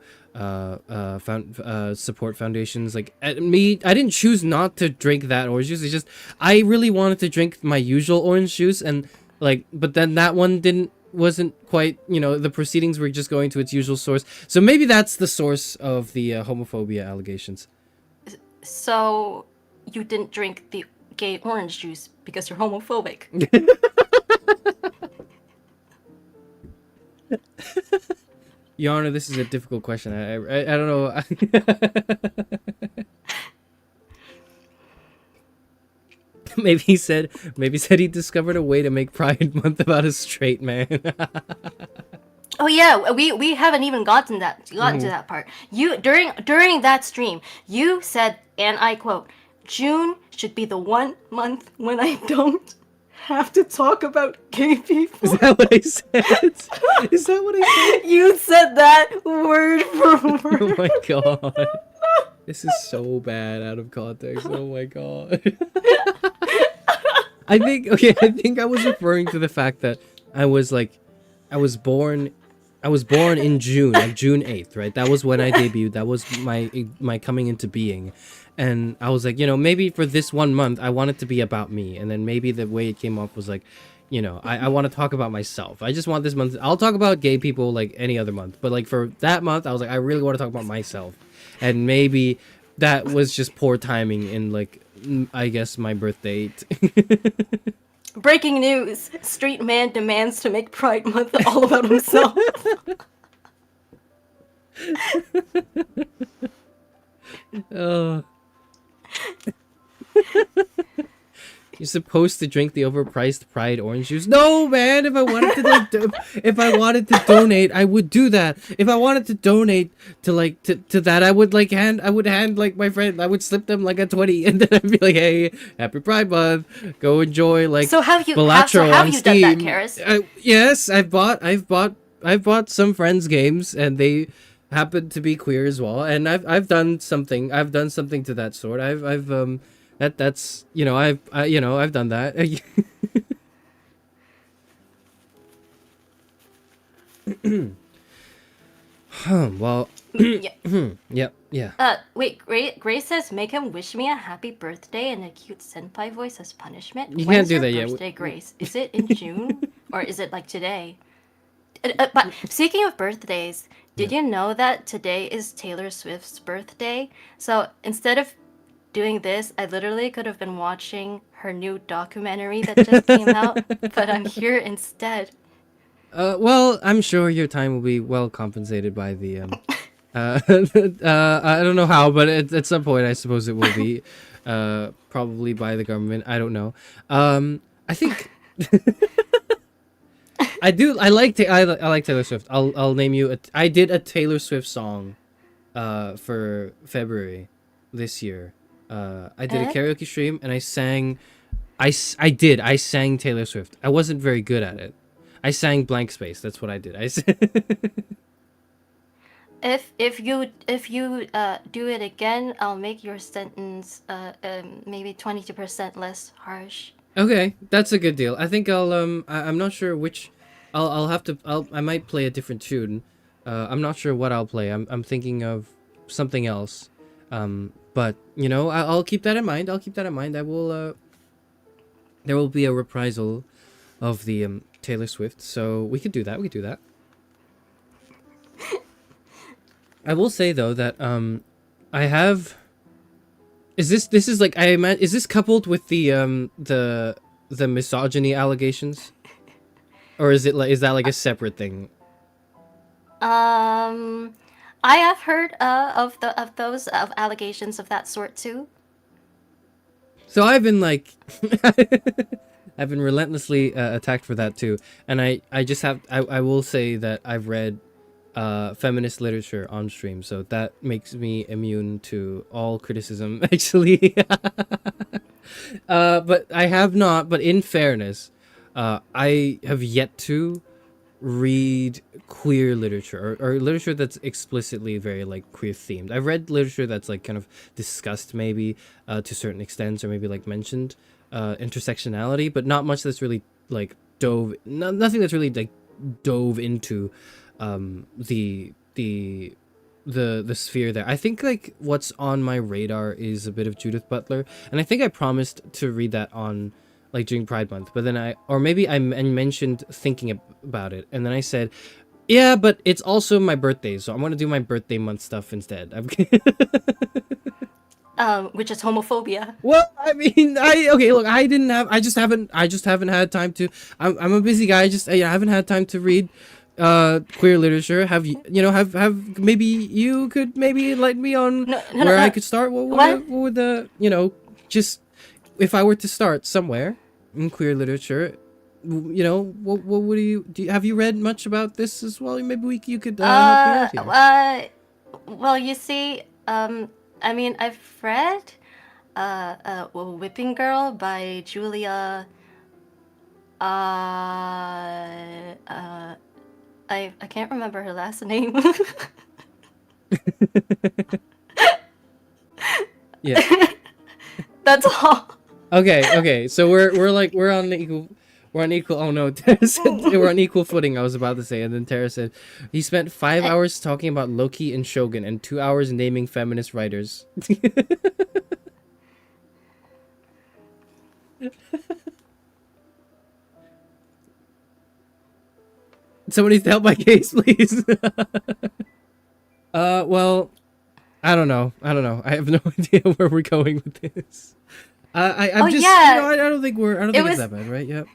support foundations. Like, I didn't choose not to drink that orange juice. It's just I really wanted to drink my usual orange juice, and like, but then that one wasn't quite, the proceedings were just going to its usual source. So maybe that's the source of the homophobia allegations. So you didn't drink the gay orange juice because you're homophobic. Your Honor, this is a difficult question. I don't know. Maybe he said he discovered a way to make Pride Month about a straight man. Oh yeah, we haven't even gotten to that part. You during that stream, you said, and I quote, "June should be the 1 month when I don't have to talk about gay people." Is that what I said? Is that what I said? You said that word for word. Oh my god. This is so bad out of context. Oh my god. I think I was referring to the fact that I was born in June, like June 8th, right? That was when I debuted. That was my coming into being. And I was like, maybe for this 1 month, I want it to be about me. And then maybe the way it came off was like, I want to talk about myself. I just want this month. I'll talk about gay people like any other month. But like for that month, I was like, I really want to talk about myself. And maybe that was just poor timing in like, I guess, my birth date. Breaking news. Street man demands to make Pride Month all about himself. Oh. You're supposed to drink the overpriced Pride orange juice. No, man. If I wanted to, like, if I wanted to donate, I would do that. If I wanted to donate to like to that, I would hand like my friend. I would slip them like a 20, and then I'd be like, "Hey, happy Pride Month. Go enjoy like." So have you Balatro have on you done that, Steam." Charis? Yes, I've bought some friends' games, and they happen to be queer as well. And I've done something. I've done something to that sort. That's I've done that. Well, yeah. Wait, Grace says make him wish me a happy birthday in a cute senpai voice as punishment. You When can't is do your that yet. birthday, Grace? Is it in June or is it like today? But speaking of birthdays, did you know that today is Taylor Swift's birthday? So instead of doing this, I literally could have been watching her new documentary that just came out, but I'm here instead. Well, I'm sure your time will be well compensated by the I don't know how, but at some point I suppose it will be probably by the government. I don't know. I think I like Taylor Swift. I'll name you I did a Taylor Swift song for February this year. I did a karaoke stream and I sang Taylor Swift. I wasn't very good at it. I sang Blank Space. That's what I did. If you do it again, I'll make your sentence maybe 22% less harsh. Okay, that's a good deal. I think I'm not sure which. I might play a different tune. I'm not sure what I'll play. I'm thinking of something else. But I'll keep that in mind. I will. There will be a reprisal of the Taylor Swift, so we could do that. I will say though that I have. Is this like is this coupled with the misogyny allegations, or is that like a separate thing? I have heard of those allegations of that sort too. So I've been like, I've been relentlessly attacked for that too, and I will say that I've read feminist literature on stream, so that makes me immune to all criticism actually. But I have not. But in fairness, I have yet to read queer literature or literature that's explicitly very like queer themed. I've read literature that's like kind of discussed maybe to certain extents or maybe like mentioned intersectionality, but not much that's really like nothing that's really like dove into the sphere there. I think like what's on my radar is a bit of Judith Butler, and I think I promised to read that on like during Pride Month, but then I mentioned thinking about it, and then I said, yeah, but it's also my birthday, so I'm gonna do my birthday month stuff instead. Which is homophobia. Well, I mean, look, I just haven't had time to. I'm a busy guy. I haven't had time to read queer literature. Have you have maybe you could maybe enlighten me on where I could start? What would the just if I were to start somewhere in queer literature, what would you have you read much about this as well? Maybe you could help me out here. Well, you see, I mean, I've read Whipping Girl by Julia. I can't remember her last name. Yeah. That's all. Okay. So we're on equal. Oh no, Tara said we're on equal footing. I was about to say, and then Tara said he spent 5 hours talking about Loki and Shogun and 2 hours naming feminist writers. Somebody help my case, please. Well, I don't know. I have no idea where we're going with this. I'm just, yeah. I don't think it's was- that bad, right? Yep.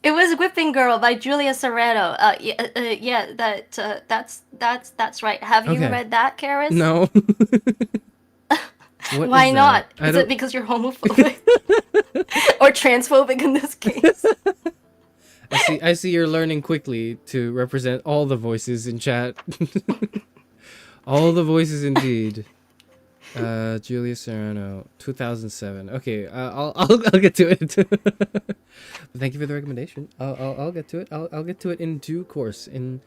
It was Whipping Girl by Julia Serrano. Yeah, that's right. Have you Okay. read that, Karis? No. What Why is not? that? Is it because you're homophobic or transphobic in this case? I see you're learning quickly to represent all the voices in chat. All the voices indeed. Julia Serrano, 2007. Okay, I'll get to it. Thank you for the recommendation. I'll get to it. I'll get to it in due course. In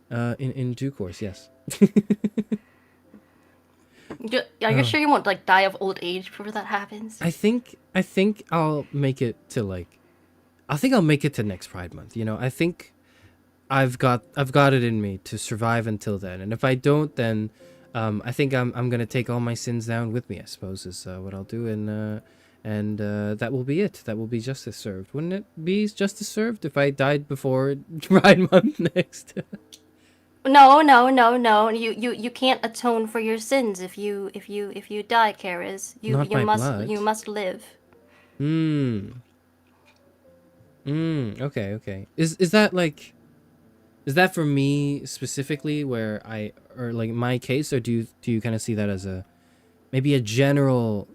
due course, yes. Are you sure you won't like die of old age before that happens? I think I'll make it to I'll make it to next Pride Month. You know, I think I've got it in me to survive until then. And if I don't, then I think I'm gonna take all my sins down with me, I suppose, is what I'll do, and that will be it. That will be justice served. Wouldn't it be justice served if I died before Pride Month next? No. You can't atone for your sins if you die, Karis. Not by blood. You must live. Okay. Is that for me specifically, where or like my case, or do you kind of see that as maybe a general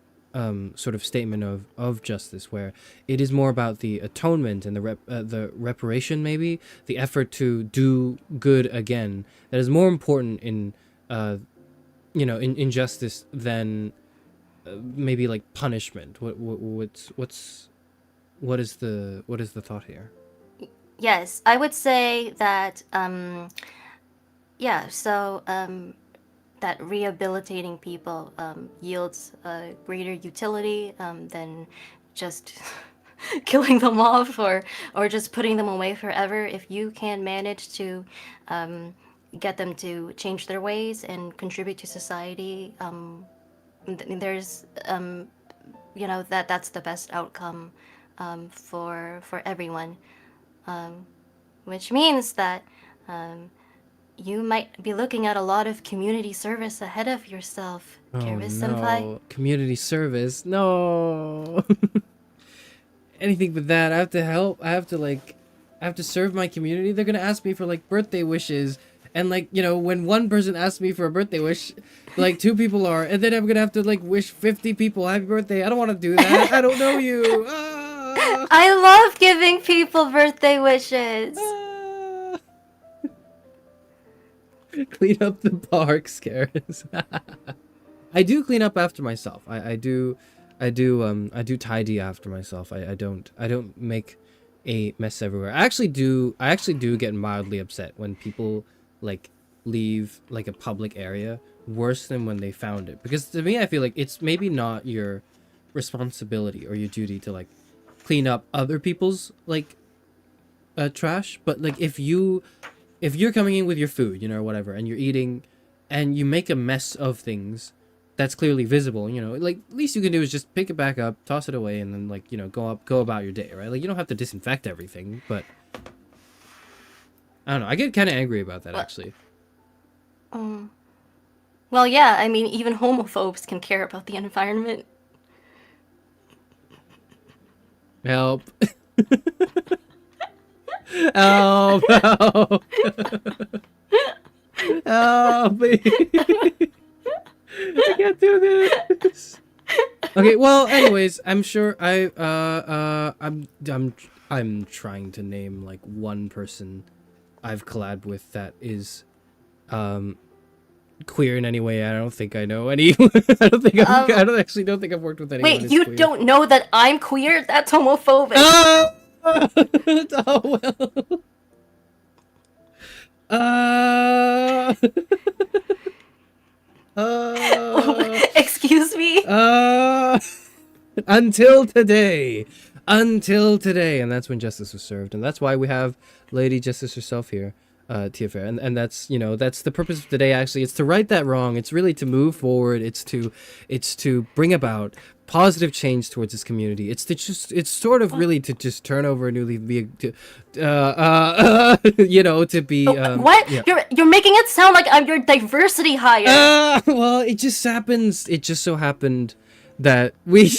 sort of statement of justice, where it is more about the atonement and the reparation, maybe the effort to do good again, that is more important in in justice than maybe like punishment. What is the thought here? Yes, I would say that that rehabilitating people yields greater utility than just killing them off or just putting them away forever. If you can manage to get them to change their ways and contribute to society, there's that's the best outcome for everyone. Which means that you might be looking at a lot of community service ahead of yourself, Charis Senpai. Community service? No. Anything but that. I have to help. I have to serve my community. They're gonna ask me for like birthday wishes, and like, when one person asks me for a birthday wish, like 2 people are, and then I'm gonna have to like wish 50 people happy birthday. I don't want to do that. I don't know you. I love giving people birthday wishes. Clean up the parks, Karis. I do clean up after myself. I do tidy after myself. I don't make a mess everywhere. I actually do get mildly upset when people like leave like a public area worse than when they found it, because to me I feel like it's maybe not your responsibility or your duty to like clean up other people's like trash, but like if you're coming in with your food, or whatever, and you're eating and you make a mess of things that's clearly visible, like least you can do is just pick it back up, toss it away, and then like, go about your day, right? Like you don't have to disinfect everything, but I don't know, I get kind of angry about that actually. Well, yeah, I mean, even homophobes can care about the environment. Help. Help. Help me. I can't do this. Okay, well, anyways, I'm sure I'm trying to name like one person I've collabed with that is queer in any way. I don't think I know any. I don't think I don't think I've worked with anyone. Wait, you don't know that I'm queer? That's homophobic. Oh well. Excuse me? Until today, and that's when justice was served, and that's why we have Lady Justice herself here, Tia Faire, and that's that's the purpose of today. Actually, it's to right that wrong. It's really to move forward. It's to bring about positive change towards this community. It's sort of really to just turn over a new leaf, to be what? Yeah. You're making it sound like I'm your diversity hire. Well, it just so happened that we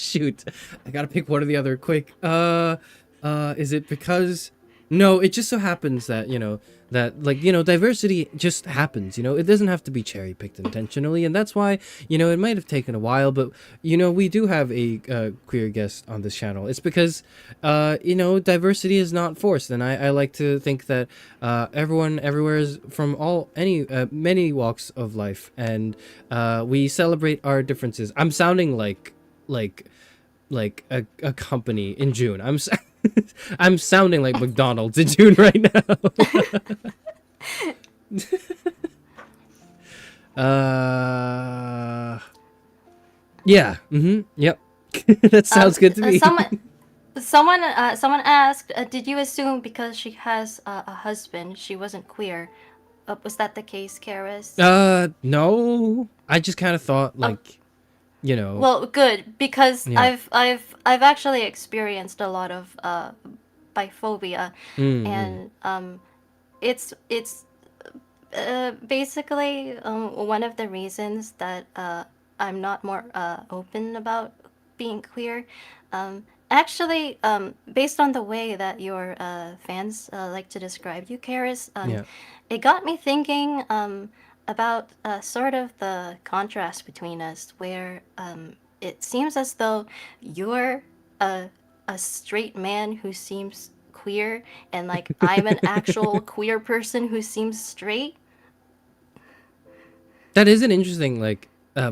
Shoot, I gotta pick one or the other quick. Is it because? No, it just so happens that diversity just happens. It doesn't have to be cherry picked intentionally, and that's why it might have taken a while. But we do have a queer guest on this channel. It's because diversity is not forced, and I like to think that everyone everywhere is from many walks of life, and we celebrate our differences. I'm sounding like a company in June. I'm sounding like McDonald's in June right now. Yeah. Yep. That sounds good to me. Someone asked, did you assume because she has a husband, she wasn't queer? Was that the case, Charis? No. I just kind of thought Well, good, because Yeah. I've actually experienced a lot of biphobia, and it's basically one of the reasons that I'm not more open about being queer. Actually, based on the way that your fans like to describe you, Karis, Yeah. it got me thinking about sort of the contrast between us, where it seems as though you're a straight man who seems queer, and like I'm an actual queer person who seems straight. That is an interesting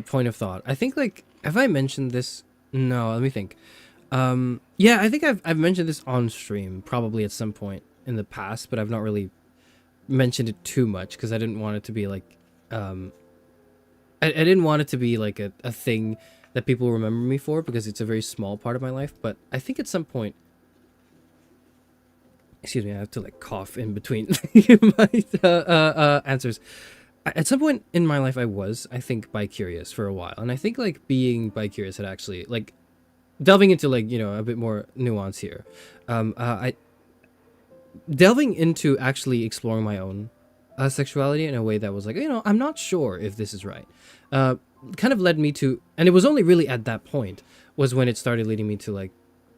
point of thought. I think have I mentioned this? No, let me think. Yeah, I think I've mentioned this on stream probably at some point in the past, but I've not really mentioned it too much because I didn't want it to be I didn't want it to be like a thing that people remember me for, because it's a very small part of my life. But I think at some point, excuse me, I have to cough in between my answers. At some point in my life, I think, bi-curious for a while, and I think being bi-curious had actually delving into a bit more nuance here. I delving into actually exploring my own sexuality in a way that was I'm not sure if this is right. Kind of led me to, and it was only really at that point was when it started leading me to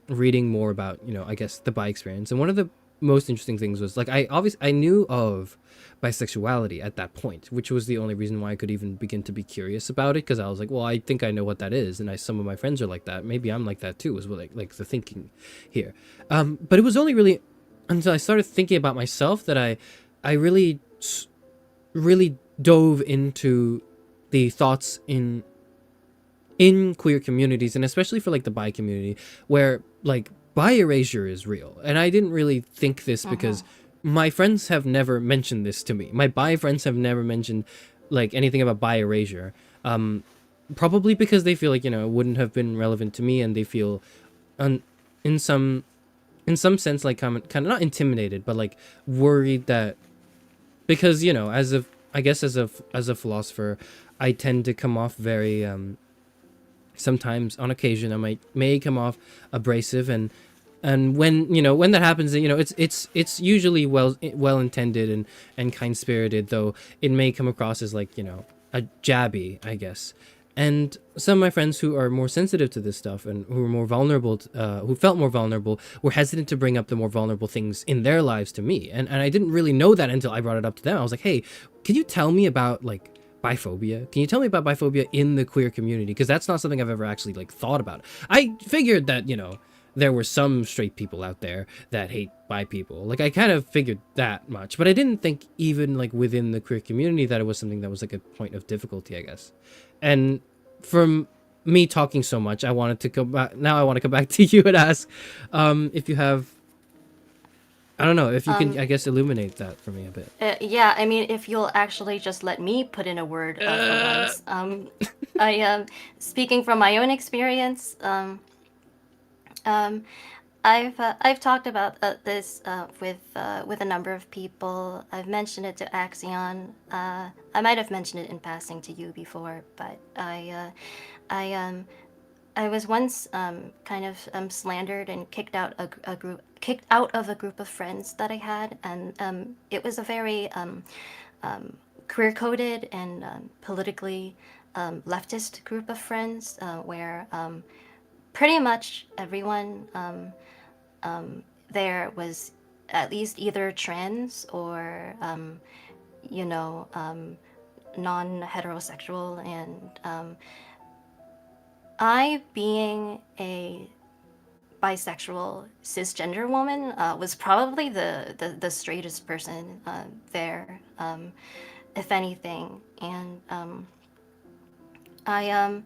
reading more about I guess the bi experience. And one of the most interesting things was I knew of bisexuality at that point, which was the only reason why I could even begin to be curious about it, because I was well, I think I know what that is, and some of my friends are like that, maybe I'm like that too, is what the thinking here. But it was only really until I started thinking about myself that I really dove into the thoughts in queer communities, and especially for the bi community, where bi erasure is real. And I didn't really think this because my friends have never mentioned this to me. My bi friends have never mentioned anything about bi erasure. Probably because they feel it wouldn't have been relevant to me, and they feel in some sense kind of not intimidated, but worried that, because as a philosopher, I tend to come off very sometimes on occasion I may come off abrasive, and when when that happens, it's usually well intended and kind spirited, though it may come across as a jabby, I guess. And some of my friends who are more sensitive to this stuff and who are more vulnerable, who felt more vulnerable, were hesitant to bring up the more vulnerable things in their lives to me. And I didn't really know that until I brought it up to them. I was like, hey, can you tell me about biphobia? Can you tell me about biphobia in the queer community? Because that's not something I've ever actually thought about. I figured that, there were some straight people out there that hate bi people. I kind of figured that much, but I didn't think even within the queer community that it was something that was a point of difficulty, I guess. And from me talking so much, I wanted to come back. Now I want to come back to you and ask if you have, I don't know, if you can, I guess, illuminate that for me a bit. Yeah, I mean, if you'll actually just let me put in a word for once. I speaking from my own experience, I've talked about this with a number of people. I've mentioned it to Axion. I might have mentioned it in passing to you before, but I was once kind of slandered and kicked out of a group of friends that I had, and it was a very career coded and politically leftist group of friends, where pretty much everyone there was at least either trans or you know, non-heterosexual, and I, being a bisexual cisgender woman, was probably the straightest person there, if anything. And I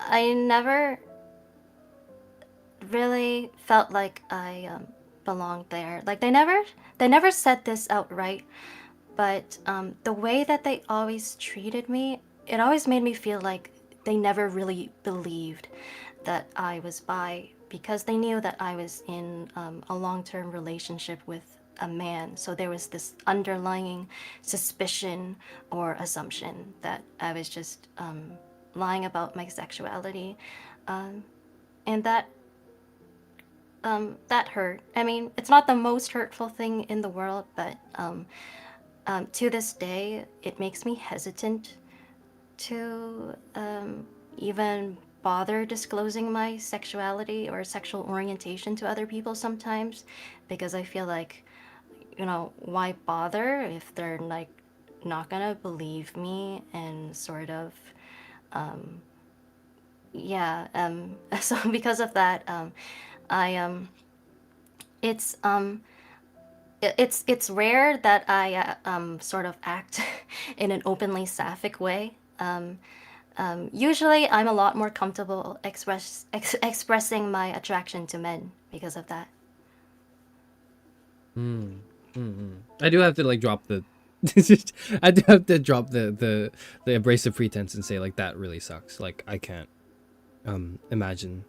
I never really felt like I belonged there. Like they never said this outright, but the way that they always treated me, it always made me feel like they never really believed that I was bi, because they knew that I was in a long-term relationship with a man. So there was this underlying suspicion or assumption that I was just lying about my sexuality, and that hurt. I mean, it's not the most hurtful thing in the world, but to this day, it makes me hesitant to even bother disclosing my sexuality or sexual orientation to other people sometimes, because I feel like, you know, why bother if they're like not gonna believe me, and sort of yeah. So because of that, I it's it's rare that I sort of act in an openly sapphic way. Usually, I'm a lot more comfortable expressing my attraction to men because of that. I do have to like drop the I do have to drop the abrasive pretense and say like that really sucks. Like I can't imagine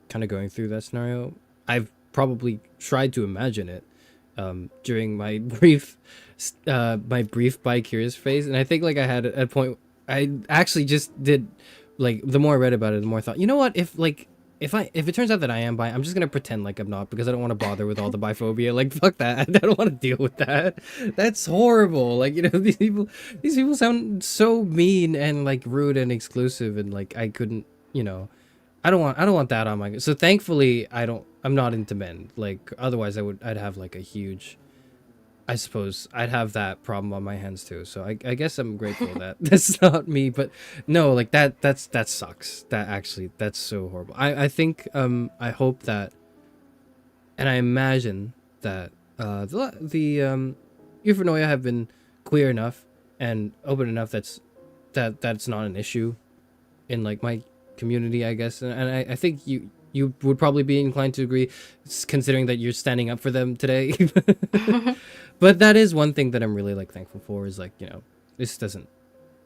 kind of going through that scenario. I've probably tried to imagine it during my brief bi-curious phase, and I think like I had a point. I actually just did, like, the more I read about it, the more I thought, you know what, if it turns out that I am bi, I'm just gonna pretend like I'm not, because I don't want to bother with all the biphobia. Like, fuck that. I don't want to deal with that. That's horrible. Like, you know, these people sound so mean and like rude and exclusive, and like I couldn't, you know, I don't want that on my. So thankfully I'm not into men. Like otherwise I'd have like a huge, I suppose I'd have that problem on my hands too. So I guess I'm grateful that that's not me. But no, like that sucks. That's so horrible. I think I hope that, and I imagine that the Euphranoia have been queer enough and open enough that's not an issue in like my community, I guess. And I think you would probably be inclined to agree, considering that you're standing up for them today. But that is one thing that I'm really like thankful for, is like, you know, this doesn't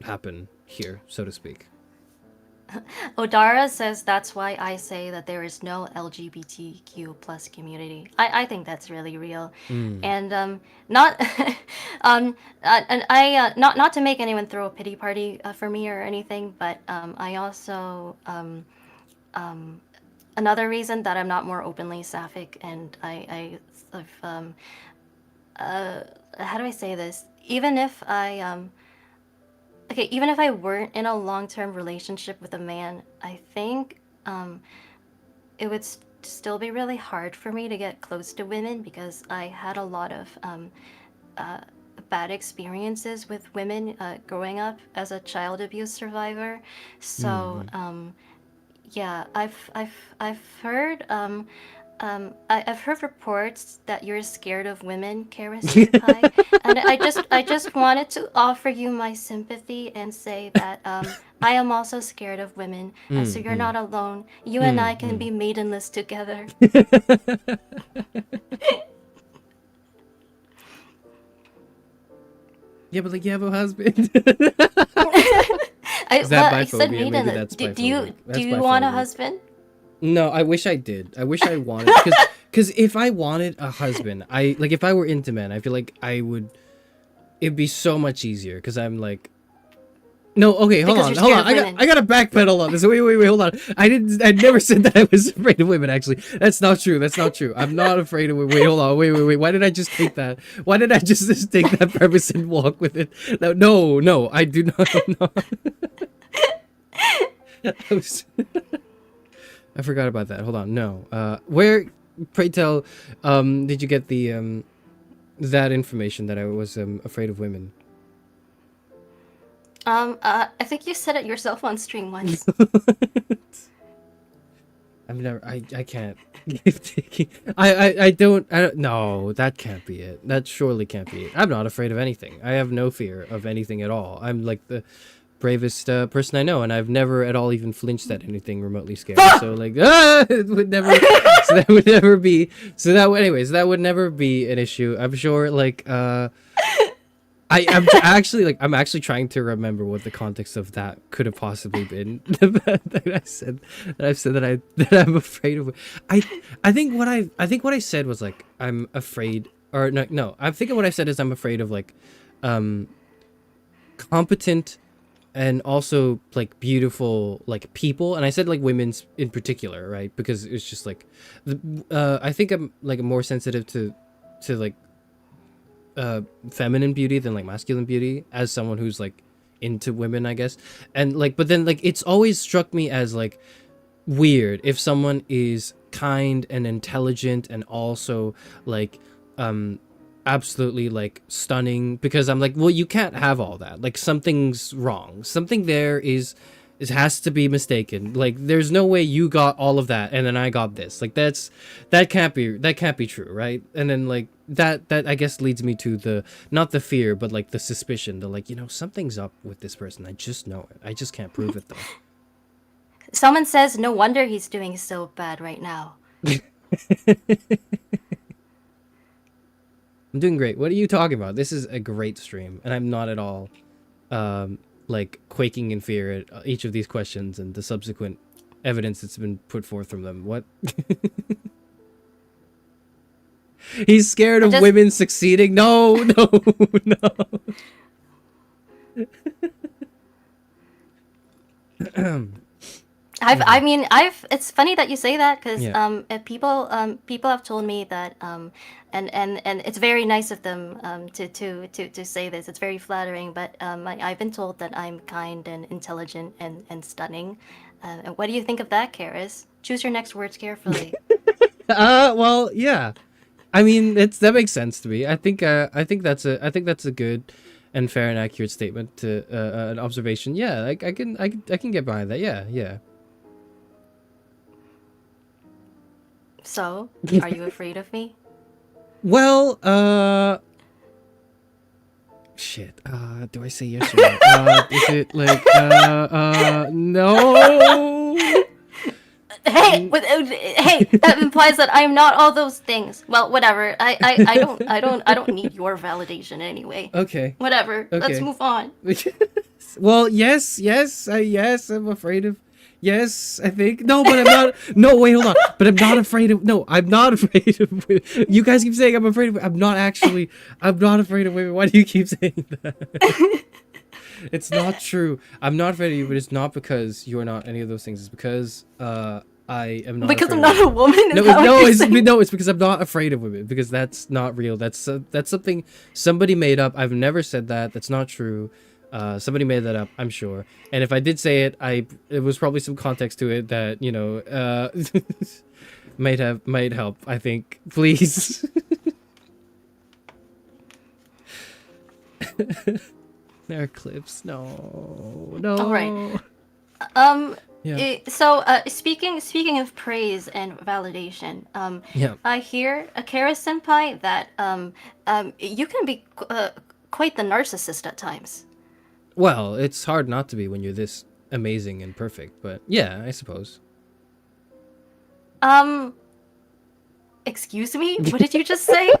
happen here, so to speak. Odara says that's why I say that there is no LGBTQ plus community. I think that's really real, and not and I not to make anyone throw a pity party for me or anything, but I also another reason that I'm not more openly sapphic, and I've how do I say this? Even if I okay, even if I weren't in a long-term relationship with a man, I think it would still be really hard for me to get close to women, because I had a lot of bad experiences with women growing up as a child abuse survivor. So yeah, I've heard I've heard reports that you're scared of women, Charis Senpai, and I just wanted to offer you my sympathy and say that I am also scared of women, and so you're not alone. You and I can be maidenless together. Yeah, but like you have a husband. Is that I said biphobia? Maybe maidenless. that's Do biphobia. you want a husband? No, I wish I did. I wish I wanted, because if I wanted a husband, if I were into men, I feel like it'd be so much easier, because I'm like, no, okay, hold on. I gotta backpedal on this. Wait, hold on. I never said that I was afraid of women, actually. That's not true. I'm not afraid of women. Wait, hold on. Wait. Why did I just take that? Why did I just take that premise and walk with it? No, I do not. I forgot about that. Hold on. No. Where, pray tell, did you get the that information that I was afraid of women? I think you said it yourself on stream once. I can't keep taking. I don't. No, that can't be it. That surely can't be it. I'm not afraid of anything. I have no fear of anything at all. I'm like the bravest person I know, and I've never at all even flinched at anything remotely scary. So like, it would never. So that would never be. So that anyways, that would never be an issue. I'm sure. Like, I'm actually trying to remember what the context of that could have possibly been. that I've said that I'm afraid of. I think what I said was like I'm afraid, or no. I'm thinking what I said is I'm afraid of like competent and also like beautiful like people, and I said like women's in particular, right? Because it's just like I think I'm like more sensitive to like feminine beauty than like masculine beauty as someone who's like into women, I guess. And like, but then like it's always struck me as like weird if someone is kind and intelligent and also like absolutely like stunning, because I'm like, well, you can't have all that. Like something's wrong. Something there is it has to be mistaken. Like there's no way you got all of that and then I got this. Like that can't be true, right? And then like that I guess leads me to the not the fear but like the suspicion, the like, you know, something's up with this person. I just know it. I just can't prove it though. Someone says, no wonder he's doing so bad right now. I'm doing great. What are you talking about? This is a great stream and I'm not at all like quaking in fear at each of these questions and the subsequent evidence that's been put forth from them. What? He's scared of women succeeding. No. It's funny that you say that because people have told me that and it's very nice of them to say this. It's very flattering, but I've been told that I'm kind and intelligent and stunning. And what do you think of that, Charis? Choose your next words carefully. Well, yeah. I mean, that makes sense to me. I think that's a good and fair and accurate statement to an observation. Yeah, like I can get behind that. Yeah. So, are you afraid of me? Well, shit. Do I say yes or no? Is it like no? Hey, that implies that I am not all those things. Well, whatever. I don't need your validation anyway. Okay. Whatever. Okay. Let's move on. Well, yes, I'm afraid of. Yes, I think. No, but I'm not. No, wait, hold on. But I'm not afraid of. No, I'm not afraid of women. You guys keep saying I'm afraid of. I'm not actually. I'm not afraid of women. Why do you keep saying that? It's not true. I'm not afraid of you, but it's not because you are not any of those things. It's because I am not. Because I'm not a woman. It's because I'm not afraid of women. Because that's not real. That's something somebody made up. I've never said that. That's not true. Somebody made that up, I'm sure. And if I did say it, it was probably some context to it that, you know, might help, I think. Please. There are clips. No. All right. Yeah. So speaking of praise and validation, I hear Charis senpai that you can be quite the narcissist at times. Well, it's hard not to be when you're this amazing and perfect, but yeah, I suppose. Excuse me? What did you just say?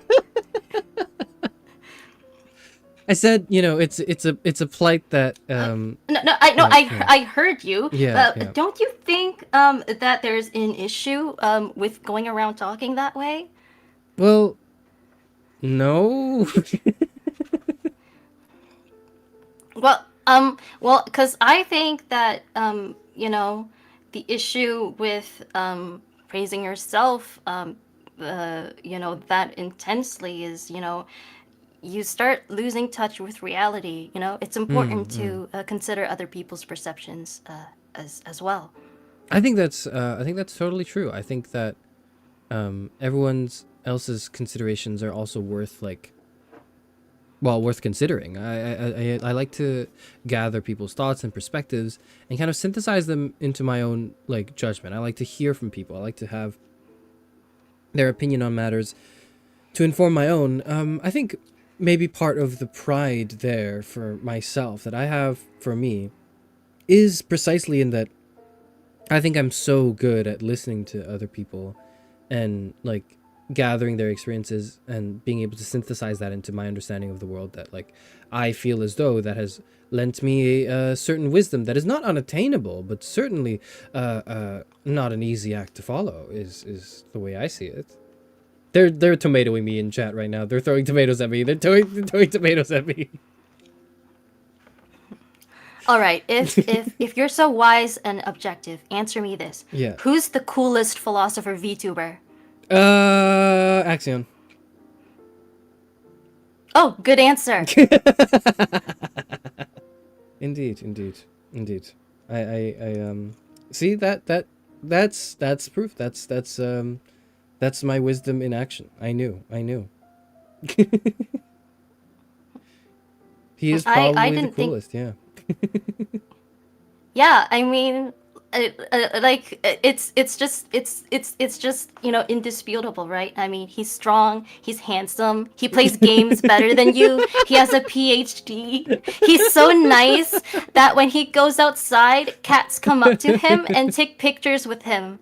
I said, you know, it's a plight that I heard you. Yeah. Don't you think that there's an issue with going around talking that way? Well, no. Well, because I think that you know, the issue with praising yourself, you know, that intensely is, you know, you start losing touch with reality. You know, it's important to consider other people's perceptions as well. I think that's totally true. I think that everyone else's considerations are also worth worth considering. I like to gather people's thoughts and perspectives and kind of synthesize them into my own judgment. I like to hear from people. I like to have their opinion on matters to inform my own. I think maybe part of the pride there for myself that I have for me is precisely in that I think I'm so good at listening to other people and gathering their experiences and being able to synthesize that into my understanding of the world that I feel as though that has lent me a certain wisdom that is not unattainable, but certainly not an easy act to follow is the way I see it. They're tomatoing me in chat right now. They're throwing tomatoes at me. They're throwing tomatoes at me. All right, if you're so wise and objective, answer me this. Yeah. Who's the coolest philosopher VTuber? Axion. Oh, good answer. Indeed. I see that's proof. That's my wisdom in action. I knew. He is probably the coolest, yeah. Yeah, I mean, it's just indisputable, right? I mean, he's strong, he's handsome, he plays games better than you, he has a PhD, he's so nice that when he goes outside, cats come up to him and take pictures with him.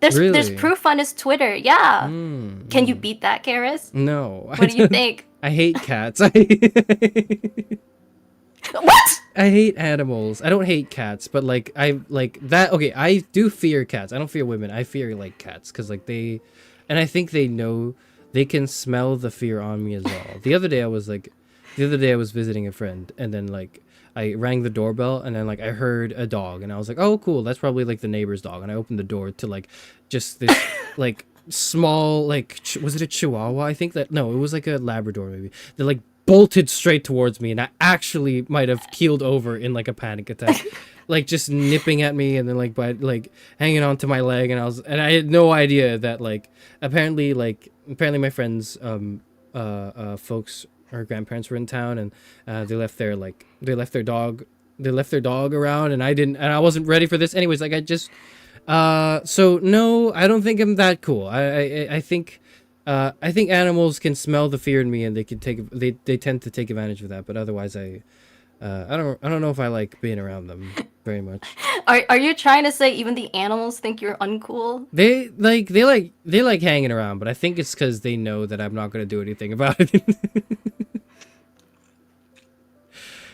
There's proof on his Twitter. Yeah. Can you beat that, Charis? No. What do you think? I hate cats. What? I hate animals. I don't hate cats, but I that. Okay, I do fear cats. I don't fear women. I fear cats because they, and I think they know, they can smell the fear on me as well. The other day I was visiting a friend, and then I rang the doorbell, and then I heard a dog, and I was like, oh cool, that's probably the neighbor's dog, and I opened the door to just this small was it a Chihuahua? I think that no, it was a Labrador maybe. They bolted straight towards me, and I actually might have keeled over in a panic attack, just nipping at me, and then by hanging onto my leg, and I had no idea that apparently my friends folks or grandparents were in town, and they left their dog around, and I wasn't ready for this. Anyways, so no, I don't think I'm that cool. I think animals can smell the fear in me, and they tend to take advantage of that. But otherwise, I don't know if I like being around them very much. Are you trying to say even the animals think you're uncool? They like hanging around, but I think it's because they know that I'm not gonna do anything about it.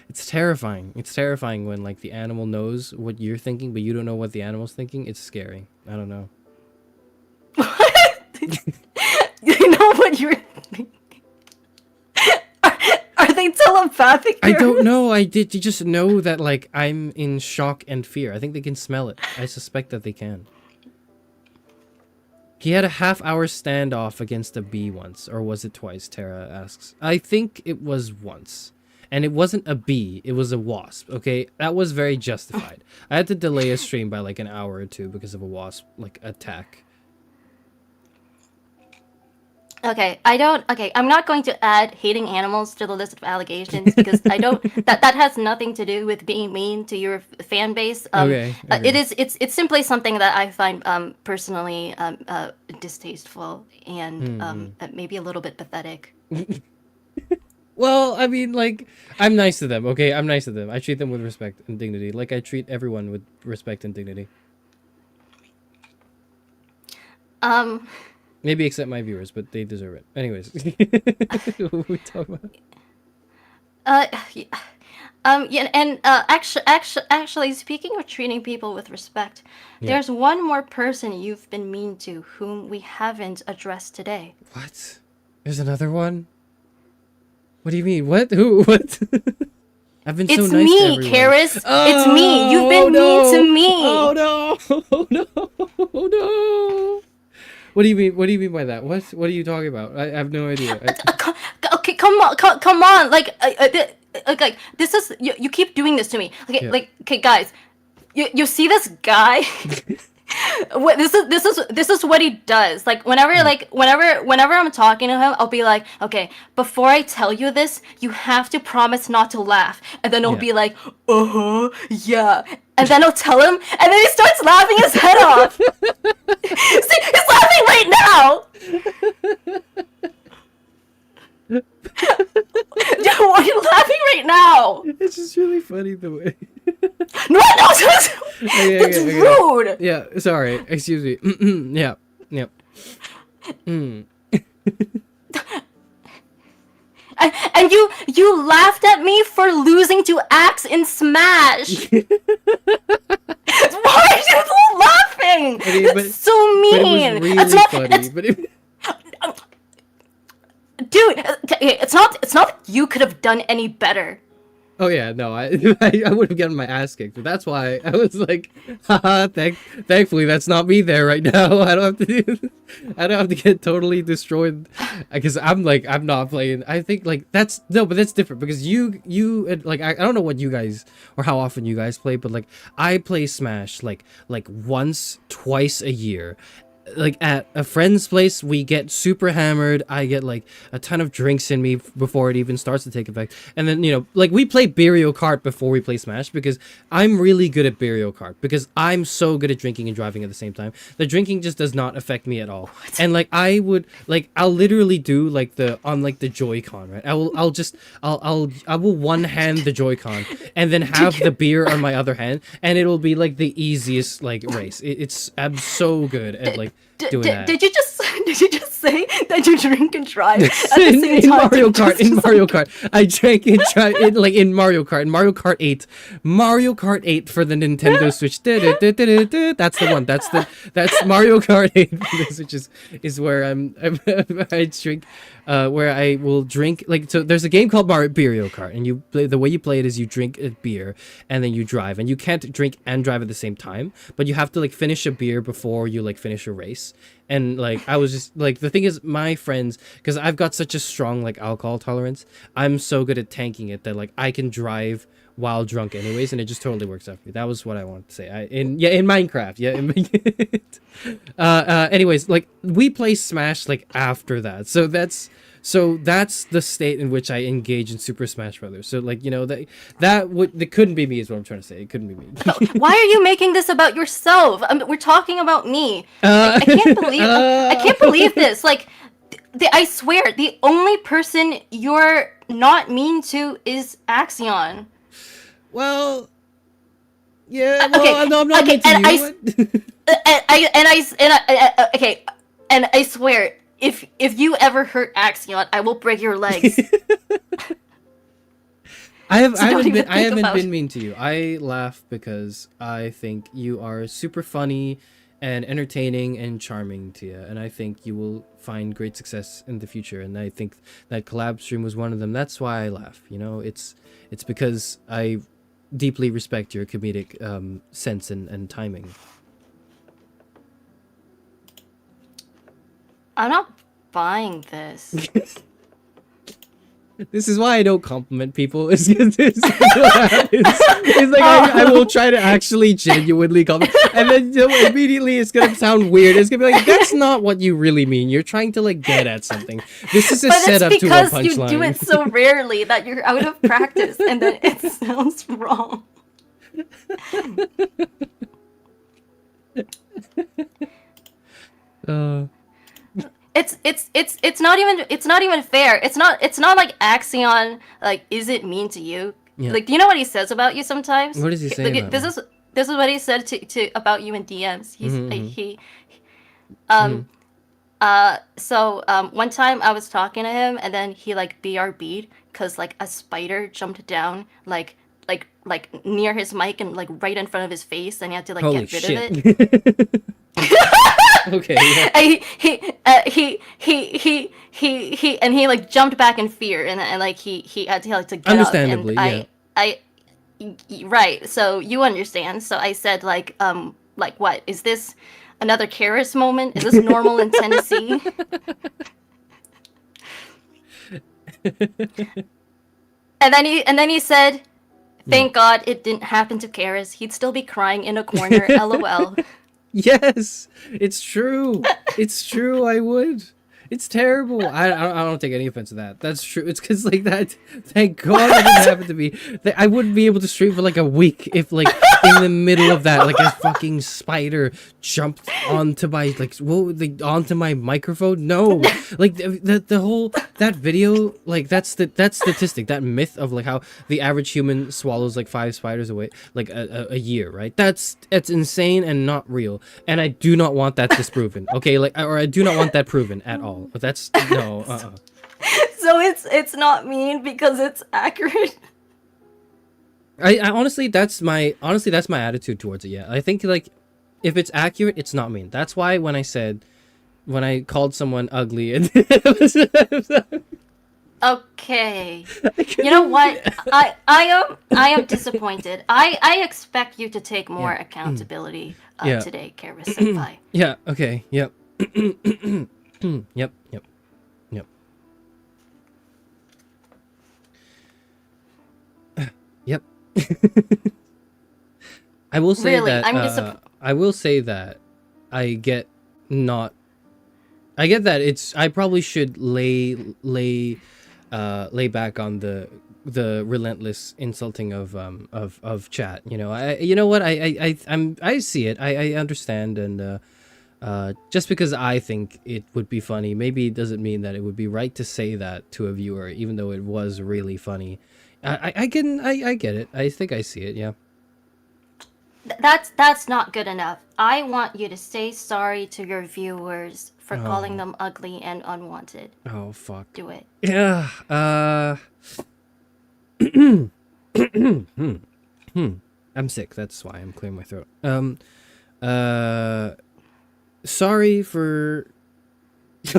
It's terrifying. It's terrifying when the animal knows what you're thinking, but you don't know what the animal's thinking. It's scary. I don't know. You know what you're thinking? Are they telepathic? I don't know. You just know that I'm in shock and fear. I think they can smell it. I suspect that they can. He had a half-hour standoff against a bee once, or was it twice? Tara asks. I think it was once. And it wasn't a bee, it was a wasp, okay? That was very justified. I had to delay a stream by an hour or two because of a wasp, attack. Okay, I'm not going to add hating animals to the list of allegations because I don't, that has nothing to do with being mean to your fan base. Okay. It's simply something that I find personally distasteful and maybe a little bit pathetic. Well, I mean, I'm nice to them, okay? I'm nice to them. I treat them with respect and dignity. I treat everyone with respect and dignity. Maybe except my viewers, but they deserve it. Anyways. What were we talking about? Yeah, and actually, speaking of treating people with respect, there's one more person you've been mean to whom we haven't addressed today. What? There's another one? What do you mean? What? Who? What? I've been so nice to everyone. It's me, Charis. It's me. You've been mean to me. Oh no! Oh no! Oh no! What do you mean? What do you mean by that? What are you talking about? I have no idea. Okay, come on. This is you keep doing this to me. Okay, okay, guys. You see this guy? This is what he does. Like whenever I'm talking to him, I'll be like, okay, before I tell you this, you have to promise not to laugh. And then he'll be like, yeah. And then I'll tell him, and then he starts laughing his head off. See, he's laughing right now. Why are you laughing right now? It's just really funny the way. No, that's rude. Yeah, sorry. Excuse me. Yeah. Yep. And you laughed at me for losing to Axe in Smash. Why are you laughing? That's so mean. But it was really funny. But dude, it's not that you could have done any better. Oh yeah, no, I would have gotten my ass kicked, but that's why I was like, haha, thankfully that's not me there right now. I don't have to get totally destroyed, because I'm not playing. I think like but that's different, because you like I don't know what you guys or how often you guys play, but like I play Smash like once, twice a year. Like at a friend's place, we get super hammered. I get like a ton of drinks in me before it even starts to take effect. And then, you know, like we play Mario Kart before we play Smash, because I'm really good at Mario Kart, because I'm so good at drinking and driving at the same time. The drinking just does not affect me at all. What? And like I'll literally do like the Joy-Con, right? I will one hand the Joy-Con and then have the beer on my other hand, and it'll be like the easiest like race. I'm so good at like doing that. Did you just say that you drink and drive at the same in time? Mario Kart, in Mario Kart, I drank and drive like in Mario Kart, Mario Kart 8 for the Nintendo Switch. That's the one. That's Mario Kart 8 for the Switch is where I drink. Where I will drink, like, so there's a game called Mario Kart, and the way you play it is you drink a beer and then you drive, and you can't drink and drive at the same time, but you have to like finish a beer before you like finish a race. And like I was just like, the thing is, my friends, because I've got such a strong like alcohol tolerance, I'm so good at tanking it that like I can drive while drunk anyways, and it just totally works out for me. That was what I wanted to say. In Minecraft, anyways, like we play Smash like after that, so that's the state in which I engage in Super Smash Brothers. So like, you know, that couldn't be me, is what I'm trying to say. It couldn't be me. Why are you making this about yourself? we're talking about me. I can't believe this. Like, I swear, the only person you're not mean to is Axion. Well, yeah. Well, no, I'm not mean to you. And I swear, if you ever hurt Axion, I will break your legs. I haven't been mean to you. I laugh because I think you are super funny and entertaining and charming, Tia, and I think you will find great success in the future. And I think that collab stream was one of them. That's why I laugh. You know, it's because I deeply respect your comedic sense and timing. I'm not buying this. This is why I don't compliment people. It's like I will try to actually genuinely compliment, and then, you know, immediately it's gonna sound weird. It's gonna be like, that's not what you really mean. You're trying to like get at something. This is a setup to a punchline. But it's because you do it so rarely that you're out of practice, and then it sounds wrong. It's not even fair. It's not like Axion like is it mean to you? Yeah. Like, do you know what he says about you sometimes? What does he say? Like, this is what he said to about you in DMs. So one time I was talking to him, and then he like BRB'd because like a spider jumped down like near his mic and like right in front of his face, and he had to like get rid of it. Okay. Yeah. He like jumped back in fear, and like he had to like to get understandably, up. And yeah. Right. So you understand. So I said like what is this? Another Charis moment? Is this normal in Tennessee? And then he said, "Thank God it didn't happen to Charis. He'd still be crying in a corner. LOL." Yes, it's true. It's true. I would. It's terrible. I don't take any offense to that. That's true. It's because like that. Thank God it didn't happen to me. I wouldn't be able to stream for like a week if like in the middle of that like a fucking spider jumped onto my onto my microphone. No, like the whole that video like that statistic, that myth of like how the average human swallows like 5 spiders away like a year, right? That's insane and not real, and I do not want that disproven. Okay, like or I do not want that proven at all. But that's no. So it's not mean because it's accurate. I honestly that's my attitude towards it. Yeah, I think like if it's accurate, it's not mean. That's why when I called someone ugly and Okay. You know what? I am disappointed. I expect you to take more accountability today, Charis Senpai. Yeah. Okay. Yep. Yep. Yep. I will say Really, that I will say that I get that it's I probably should lay back on the relentless insulting of chat. You know, I see it. I understand, and just because I think it would be funny, maybe it doesn't mean that it would be right to say that to a viewer, even though it was really funny. I get it. I think I see it. Yeah. That's not good enough. I want you to say sorry to your viewers for calling them ugly and unwanted. Oh fuck. Do it. Yeah. I'm sick. That's why I'm clearing my throat. Sorry for.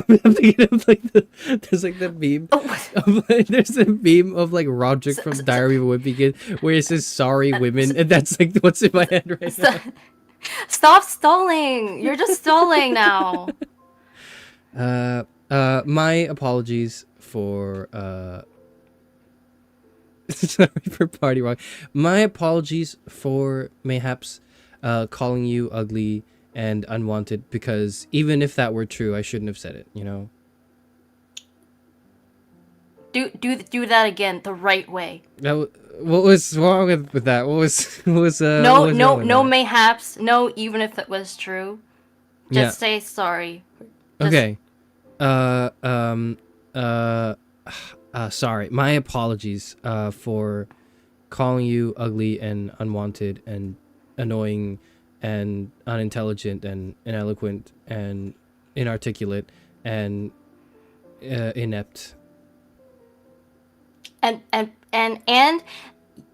I'm thinking of like there's like the meme. There's a meme of like Roderick from Diary of a Wimpy Kid where it says "Sorry, women," and that's like what's in my head right now. Stop stalling! You're just stalling now. My apologies for sorry for party rock. My apologies for mayhaps calling you ugly and unwanted, because even if that were true, I shouldn't have said it, you know. Do that again the right way. What was wrong with that? What was no mayhaps, no, even if it was true. Just say sorry. Okay. Sorry. My apologies for calling you ugly and unwanted and annoying and unintelligent and ineloquent and inarticulate and inept. And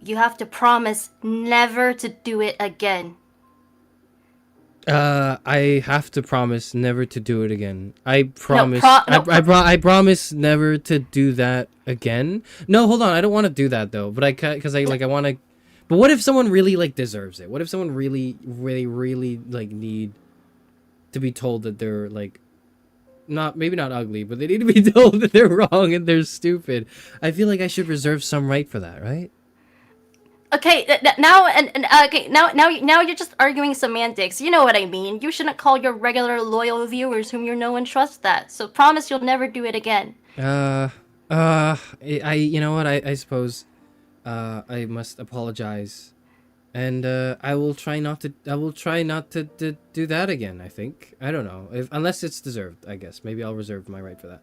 you have to promise never to do it again. I have to promise never to do it again. I promise. I promise never to do that again. No, hold on. I don't want to do that though. But because I want to. But what if someone really like deserves it? What if someone really like need to be told that they're like maybe not ugly, but they need to be told that they're wrong and they're stupid? I feel like I should reserve some right for that, right? Okay, now you're just arguing semantics. You know what I mean. You shouldn't call your regular loyal viewers whom you know and trust that. So promise you'll never do it again. You know what? I suppose I must apologize, and I will try not to do that again. I think. I don't know, unless it's deserved. I guess maybe I'll reserve my right for that.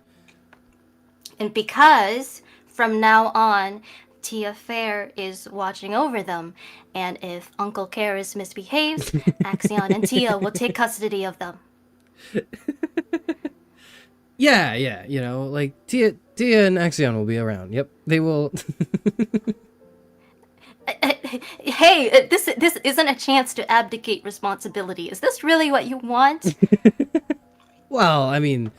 And because from now on, Tia Faire is watching over them, and if Uncle Charis misbehaves, Axion and Tia will take custody of them. Yeah, you know, like Tia and Axion will be around. Yep, they will. Hey, this isn't a chance to abdicate responsibility. Is this really what you want? Well, I mean,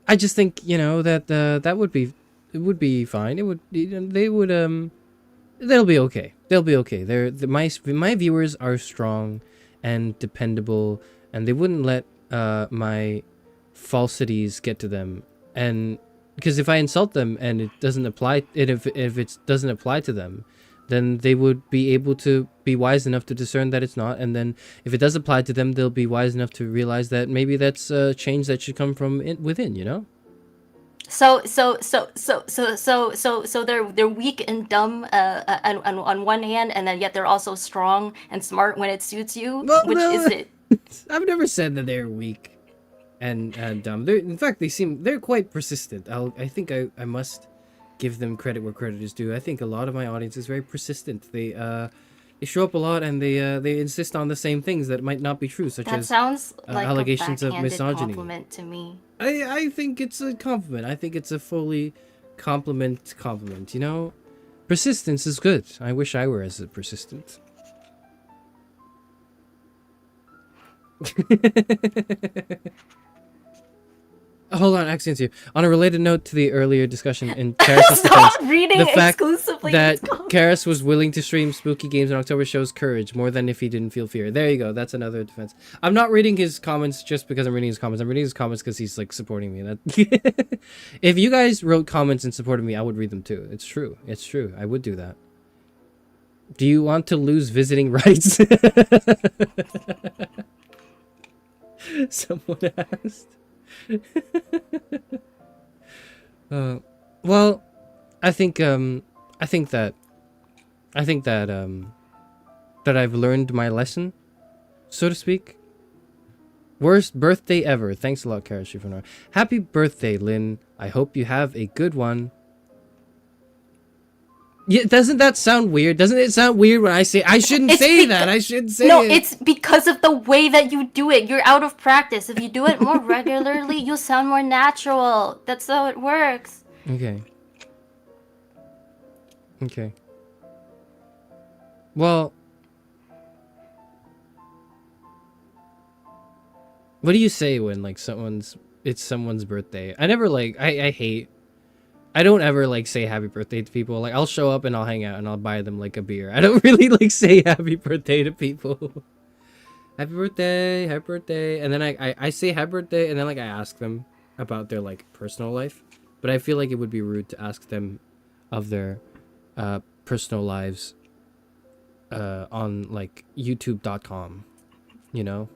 I just think, you know, that that would be fine. They'll be okay. They'll be okay. My viewers are strong and dependable, and they wouldn't let my falsities get to them. And because if I insult them and it doesn't apply, if it doesn't apply to them, then they would be able to be wise enough to discern that it's not. And then if it does apply to them, they'll be wise enough to realize that maybe that's a change that should come from within, you know? So they're weak and dumb on one hand, and then yet they're also strong and smart when it suits you. Which is it? I've never said that they're weak and dumb. In fact, they're quite persistent. I think I must give them credit where credit is due. I think a lot of my audience is very persistent. They show up a lot and they insist on the same things that might not be true, such as sounds like allegations a of misogyny. compliment to me. I think it's a compliment. I think it's a fully compliment, you know? Persistence is good. I wish I were as persistent. Hold on, accents here. On a related note to the earlier discussion in Charis' defense, reading the fact exclusively that Charis was willing to stream spooky games in October shows courage more than if he didn't feel fear. There you go. That's another defense. I'm not reading his comments just because I'm reading his comments. I'm reading his comments because he's like supporting me. If you guys wrote comments and supported me, I would read them too. It's true. It's true. I would do that. Do you want to lose visiting rights? Someone asked. Well, I think that I've learned my lesson, so to speak. Worst birthday ever. Thanks a lot, Charis Euphranor. Happy birthday, Lynn. I hope you have a good one. Yeah, doesn't that sound weird? Doesn't it sound weird when I say I shouldn't say that? I shouldn't say it. No, it's because of the way that you do it. You're out of practice. If you do it more regularly, you'll sound more natural. That's how it works. Okay. Okay. Well, what do you say when like it's someone's birthday? I never I don't ever like say happy birthday to people. Like I'll show up and I'll hang out and I'll buy them like a beer. I don't really like say happy birthday to people. Happy birthday, and then I say happy birthday and then like I ask them about their like personal life. But I feel like it would be rude to ask them of their personal lives on like youtube.com, you know?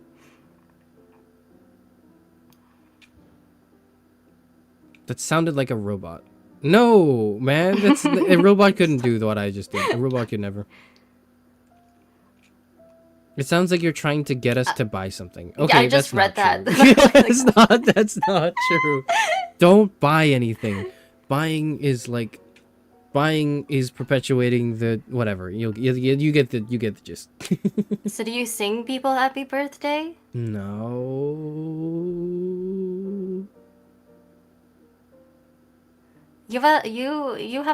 That sounded like a robot. No, man, a robot couldn't do what I just did. A robot could never. It sounds like you're trying to get us to buy something. Okay, I just read that. That's not true. Don't buy anything. Buying is perpetuating the whatever. You get the gist. So do you sing people happy birthday? No. You have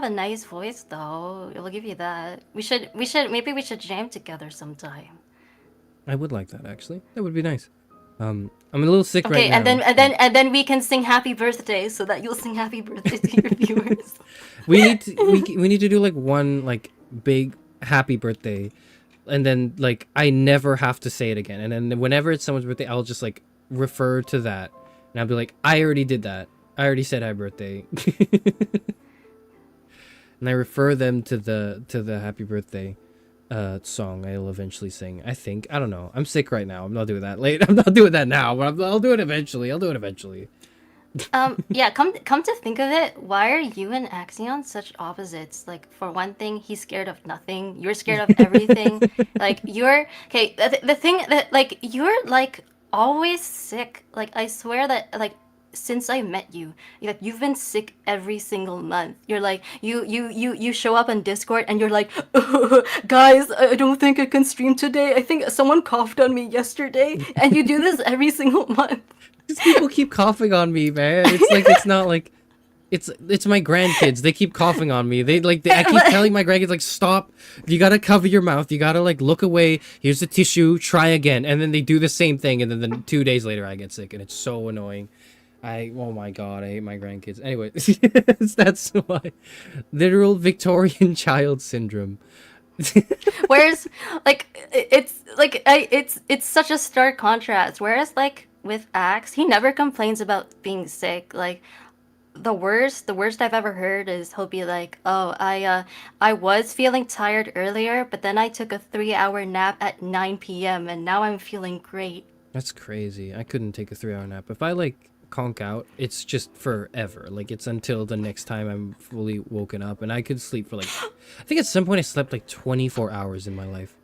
a nice voice though. I'll give you that. Maybe we should jam together sometime. I would like that actually. That would be nice. I'm a little sick right Okay, now. and then we can sing happy birthday so that you'll sing happy birthday to your viewers. we need to do like one like big happy birthday, and then like I never have to say it again. And then whenever it's someone's birthday, I'll just like refer to that, and I'll be like, I already did that. I already said happy birthday. And I refer them to the happy birthday song I'll eventually sing. I think. I don't know. I'm sick right now. I'm not doing that late. I'm not doing that now, but I'll do it eventually. Yeah, come to think of it, why are you and Axion such opposites? Like for one thing, he's scared of nothing. You're scared of everything. Like you're okay. The thing that like you're like always sick. Like I swear that like since I met you, like you've been sick every single month. You're like you show up on Discord and you're like, guys, I don't think I can stream today. I think someone coughed on me yesterday, and you do this every single month. These people keep coughing on me, man. It's like it's not like it's my grandkids. They keep coughing on me. I keep telling my grandkids like stop. You gotta cover your mouth. You gotta like look away. Here's the tissue. Try again. And then they do the same thing. And then 2 days later I get sick, and it's so annoying. Oh my god, I hate my grandkids. Anyway, that's why. Literal Victorian child syndrome. Whereas, it's such a stark contrast. Whereas, like with Axe, he never complains about being sick. Like the worst I've ever heard is he'll be like, "Oh, I was feeling tired earlier, but then I took a 3-hour nap at 9 p.m. and now I'm feeling great." That's crazy. I couldn't take a 3-hour nap. If I like conk out, it's just forever. Like it's until the next time I'm fully woken up, and I could sleep for like, I think at some point I slept like 24 hours in my life.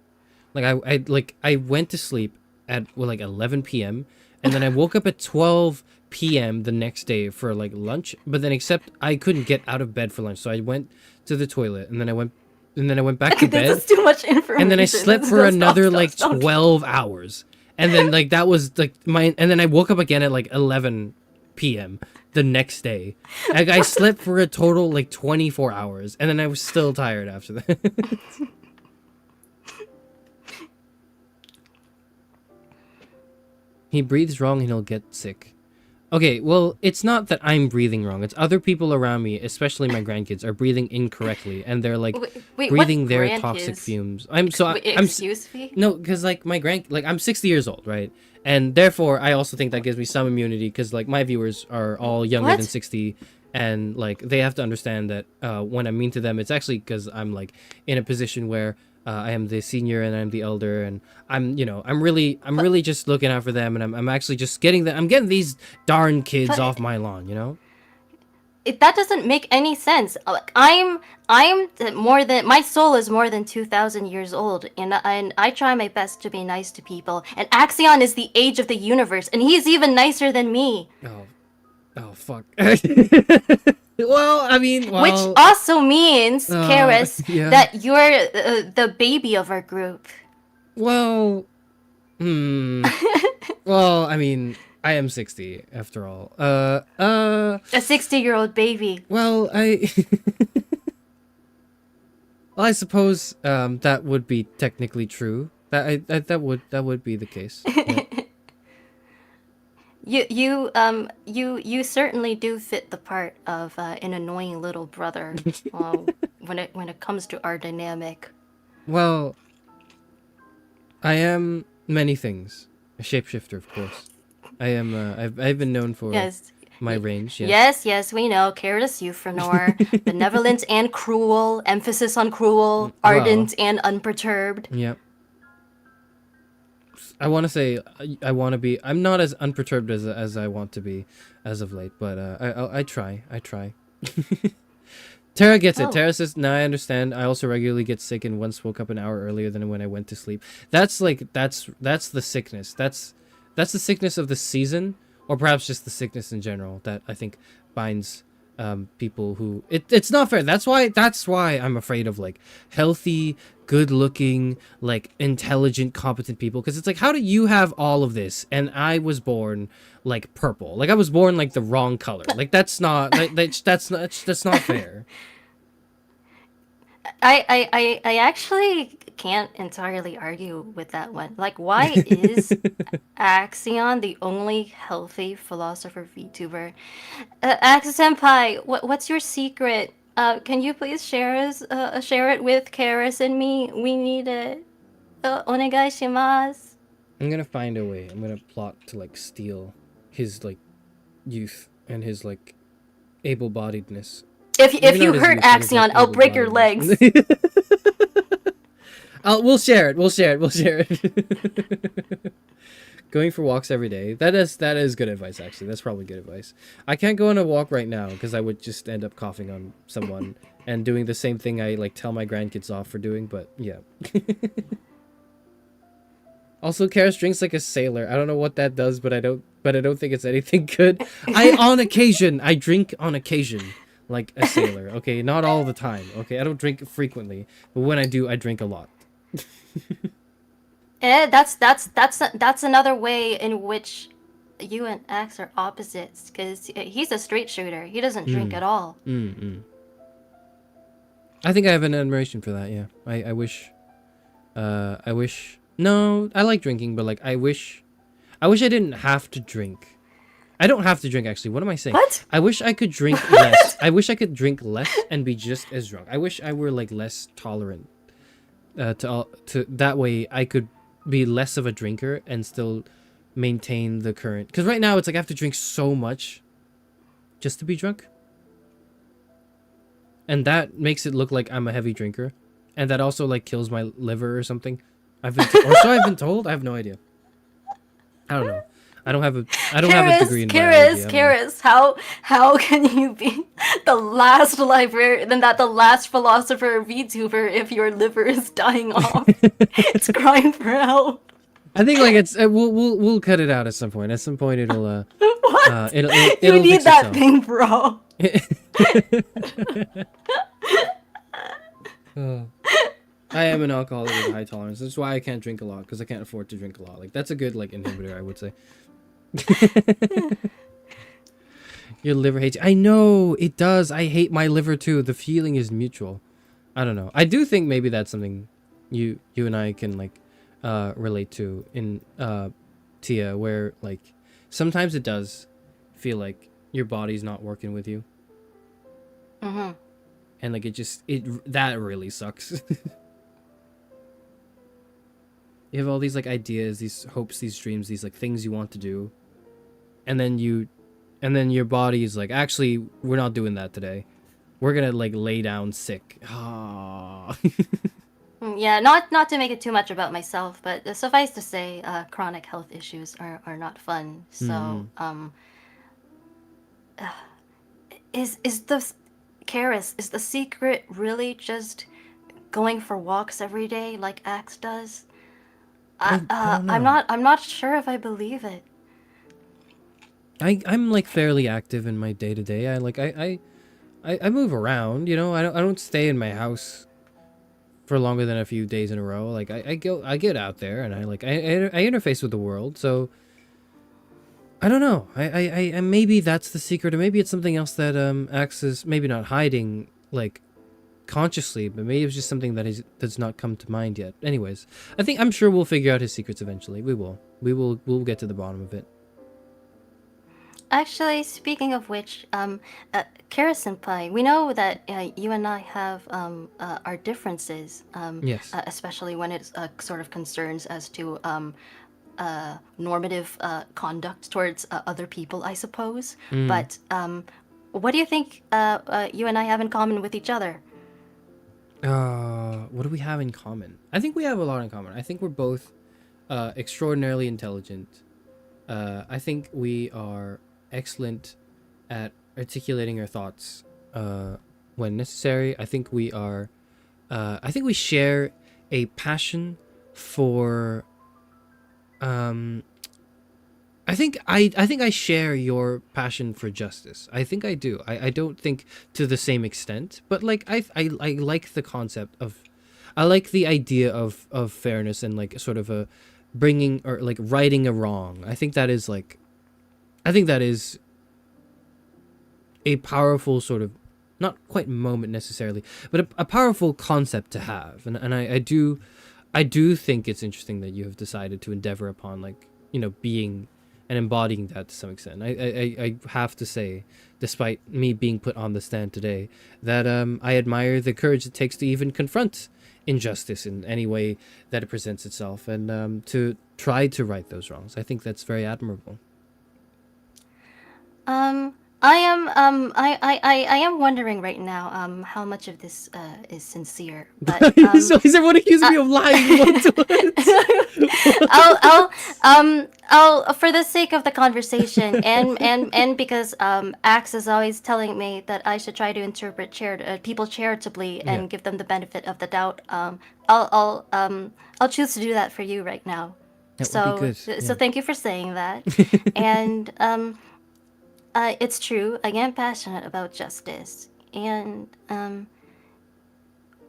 Like I went to sleep at like 11 p.m. and then I woke up at 12 p.m. the next day for like lunch. But then except I couldn't get out of bed for lunch, so I went to the toilet and then I went back to bed. This is too much information. And then I slept for another like 12 hours. And then like that was like and then I woke up again at like 11 p.m. the next day. Like I slept for a total like 24 hours and then I was still tired after that. He breathes wrong and he'll get sick. Okay, well, it's not that I'm breathing wrong. It's other people around me, especially my grandkids, are breathing incorrectly, and they're like breathing their toxic fumes. Excuse me? No, because like I'm 60 years old, right? And therefore, I also think that gives me some immunity because like my viewers are all younger than 60, and like they have to understand that when I'm mean to them, it's actually because I'm like in a position where I am the senior and I'm the elder, and I'm really just looking out for them, and I'm actually just getting these darn kids off my lawn, you know? That doesn't make any sense. Like I'm more than, my soul is more than 2,000 years old, and I try my best to be nice to people. And Axion is the age of the universe, and he's even nicer than me. Oh fuck. Well, I mean, which also means, Charis, yeah. that you're the baby of our group. Well, well, I mean, I am 60 after all. A 60-year-old baby. Well, well, I suppose that would be technically true. That would be the case. Yeah. You certainly do fit the part of an annoying little brother when it comes to our dynamic. Well, I am many things. A shapeshifter, of course. I am. I've been known for my range. Yes, we know. Charis Euphranor, benevolent and cruel. Emphasis on cruel. Ardent and unperturbed. Yep. I want to say I want to be. I'm not as unperturbed as I want to be as of late, but I try. Tara gets it. Tara says, "Now I understand. I also regularly get sick and once woke up an hour earlier than when I went to sleep." That's the sickness. That's the sickness of the season, or perhaps just the sickness in general that I think binds people who it's not fair. That's why I'm afraid of like healthy, good-looking, like intelligent, competent people, because it's like, how do you have all of this and I was born like purple? Like I was born like the wrong color. Like that's not that's not fair. I actually can't entirely argue with that one. Like, why is Axion the only healthy philosopher VTuber? Axi-senpai, what's your secret? Can you please share it with Charis and me? We need it. Onegaishimasu. I'm gonna find a way. I'm gonna plot to like steal his like youth and his like able-bodiedness. If you hurt Axion, I'll break your legs. We'll share it. Going for walks every day. That is good advice, actually. That's probably good advice. I can't go on a walk right now because I would just end up coughing on someone and doing the same thing I like tell my grandkids off for doing, but yeah. Also, Charis drinks like a sailor. I don't know what that does, but I don't think it's anything good. I drink on occasion. Like a sailor, okay? Not all the time, okay? I don't drink frequently, but when I do, I drink a lot. That's another way in which you and Axe are opposites, because he's a straight shooter. He doesn't drink at all. I think I have an admiration for that, yeah. I wish... No, I like drinking, but like, I wish I didn't have to drink. I don't have to drink, actually. What am I saying? What? I wish I could drink less. I wish I could drink less and be just as drunk. I wish I were, like, less tolerant. To that way, I could be less of a drinker and still maintain the current... Because right now, it's like I have to drink so much just to be drunk. and that makes it look like I'm a heavy drinker, and that also like kills my liver or something. Or so I've been told. I have no idea. I don't know. I don't have a degree in biology. Charis, how can you be the last librarian, the last philosopher VTuber if your liver is dying off? It's crying for help. I think like it's we'll cut it out at some point. At some point it'll What? it'll You need fix that itself. thing, bro. Oh. I am an alcoholic with high tolerance. That's why I can't drink a lot, because I can't afford to drink a lot. Like that's a good like inhibitor, I would say. Your liver hates you. I know it does. I hate my liver too. The feeling is mutual. I don't know. I do think maybe that's something you and I can like relate to in Tia, where like sometimes it does feel like your body's not working with you. Mm-hmm. And like that really sucks. You have all these like ideas, these hopes, these dreams, these like things you want to do, and then your body is like, actually, we're not doing that today. We're gonna like lay down sick. Ah. Yeah, not to make it too much about myself, but suffice to say, chronic health issues are not fun. So, is the Charis, is the secret really just going for walks every day like Axe does? I don't know. I'm not sure if I believe it. I'm like fairly active in my day to day. I move around, you know. I don't stay in my house for longer than a few days in a row. Like I get out there and I interface with the world. So I don't know. I maybe that's the secret, or maybe it's something else that Axe is maybe not hiding like consciously, but maybe it's just something that's not come to mind yet. Anyways, I'm sure we'll figure out his secrets eventually. We'll get to the bottom of it. Actually, speaking of which, Charis Senpai, we know that you and I have our differences. Yes. Especially when it sort of concerns as to normative conduct towards other people, I suppose. But what do you think you and I have in common with each other? What do we have in common? I think we have a lot in common. I think we're both extraordinarily intelligent. I think we are excellent at articulating our thoughts when necessary. I think we share a passion for I think I share your passion for justice. I think I do. I don't think to the same extent, but like I like the concept of, I like the idea of fairness and like sort of a bringing or like righting a wrong. I think that is a powerful sort of, not quite moment necessarily, but a powerful concept to have. And I do think it's interesting that you have decided to endeavor upon like, you know, being and embodying that to some extent. I have to say, despite me being put on the stand today, that I admire the courage it takes to even confront injustice in any way that it presents itself, and to try to right those wrongs. I think that's very admirable. I am wondering right now how much of this is sincere. But So is everyone accusing me of lying once? I'll for the sake of the conversation and because Axe is always telling me that I should try to interpret people charitably and Yeah. give them the benefit of the doubt. I'll choose to do that for you right now. That would be good, So yeah. thank you for saying that. And it's true. I am passionate about justice, and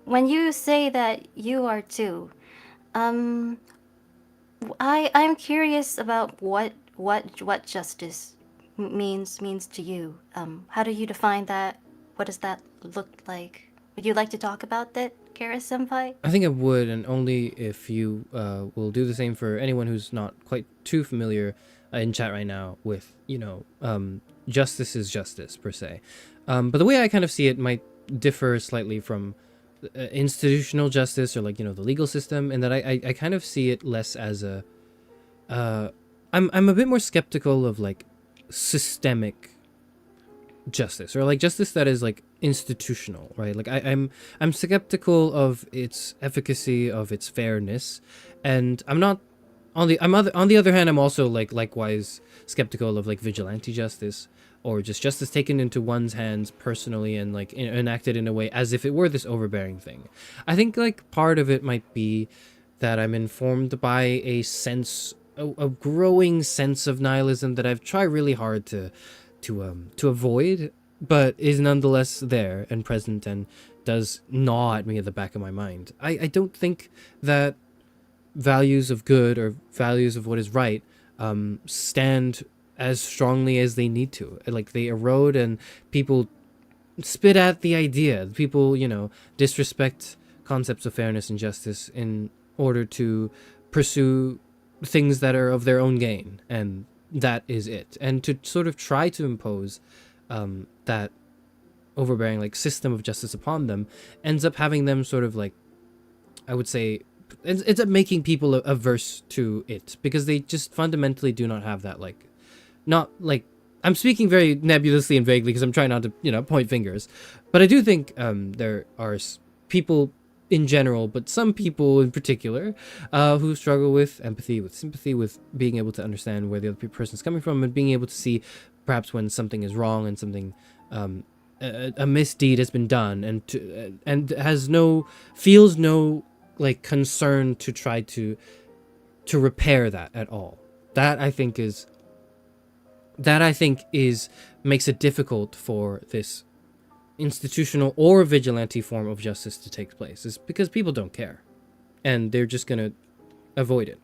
when you say that you are too, I'm curious about what justice means to you. How do you define that? What does that look like? Would you like to talk about that, Charis Senpai? I think I would, and only if you will do the same for anyone who's not quite too familiar in chat right now with, you know, justice is justice per se. But the way I kind of see it might differ slightly from institutional justice or like, you know, the legal system, and that I kind of see it less as a I'm a bit more skeptical of like systemic justice, or like justice that is like institutional, right? Like I'm skeptical of its efficacy, of its fairness, and I'm not on the on the other hand, I'm also like likewise skeptical of like vigilante justice, or just justice taken into one's hands personally and like enacted in a way as if it were this overbearing thing. I think like part of it might be that I'm informed by a sense, a growing sense of nihilism that I've tried really hard to avoid, but is nonetheless there and present and does gnaw at me at the back of my mind. I don't think that values of good or values of what is right stand as strongly as they need to. Like they erode and people spit at the idea. People, disrespect concepts of fairness and justice in order to pursue things that are of their own gain, and that is it. And to sort of try to impose that overbearing like system of justice upon them ends up having them sort of like, I would say, ends up making people averse to it, because they just fundamentally do not have that like, not like, I'm speaking very nebulously and vaguely because I'm trying not to point fingers, but I do think there are people in general, but some people in particular who struggle with empathy, with sympathy, with being able to understand where the other person's coming from, and being able to see perhaps when something is wrong and something a misdeed has been done, and feels no like concern to try to repair that at all. That I think makes it difficult for this institutional or vigilante form of justice to take place, is because people don't care and they're just gonna avoid it.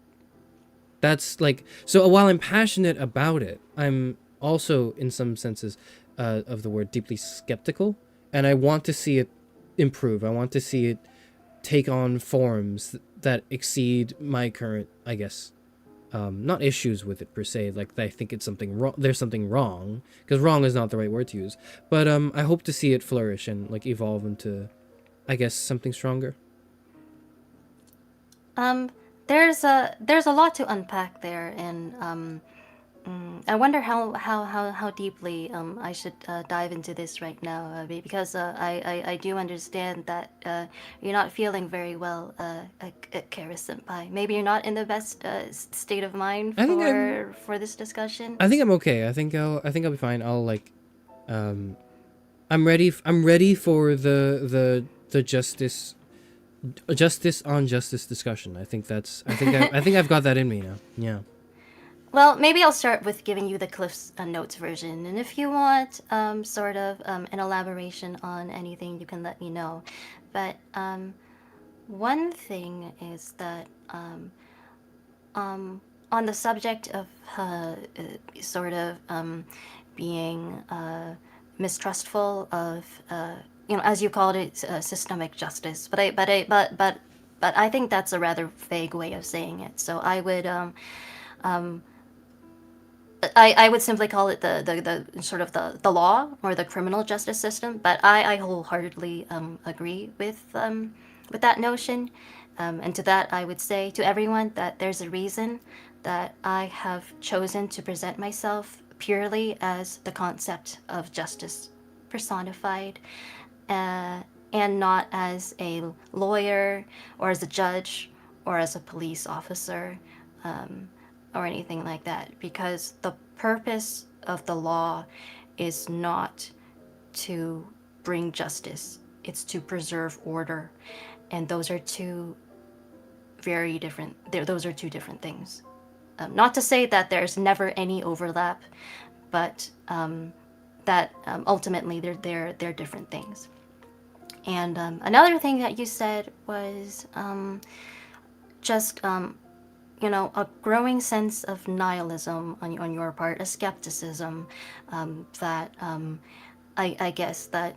That's like, so while I'm passionate about it, I'm also in some senses of the word deeply skeptical, and I want to see it improve. I want to see it take on forms that exceed my current, I guess, not issues with it per se, like I think it's something wrong, there's something wrong, because wrong is not the right word to use, but I hope to see it flourish and like evolve into, I guess, something stronger. There's a lot to unpack there, and I wonder how deeply I should dive into this right now, because I do understand that you're not feeling very well, Charis Senpai. Maybe you're not in the best state of mind I think for this discussion. I think I'm okay. I think I'll be fine. I'll like, I'm ready for the justice on justice discussion. I think I've got that in me now. Yeah. Well, maybe I'll start with giving you the Cliff's Notes version, and if you want sort of an elaboration on anything, you can let me know. But one thing is that on the subject of sort of being mistrustful of as you called it, systemic justice, but I think that's a rather vague way of saying it. So I would I would simply call it the sort of the law or the criminal justice system, but I wholeheartedly agree with that notion, and to that I would say to everyone that there's a reason that I have chosen to present myself purely as the concept of justice personified, and not as a lawyer or as a judge or as a police officer. Or anything like that, because the purpose of the law is not to bring justice, it's to preserve order, and those are two different things. Not to say that there's never any overlap, but that ultimately they're different things. And another thing that you said was just a growing sense of nihilism on your part, a skepticism that I guess that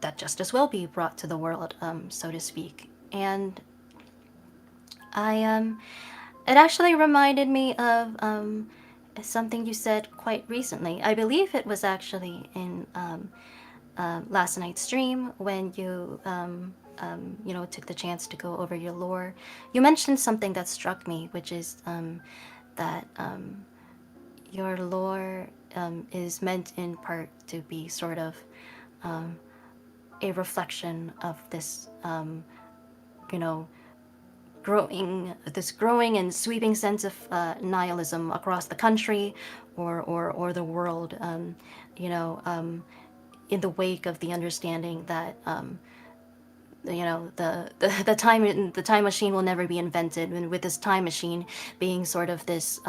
that justice will be brought to the world, so to speak. And it actually reminded me of something you said quite recently. I believe it was actually in last night's stream when you took the chance to go over your lore. You mentioned something that struck me, which is that your lore is meant in part to be sort of a reflection of this, you know, growing and sweeping sense of nihilism across the country or the world, you know, in the wake of the understanding that you know the time machine will never be invented, and with this time machine being sort of this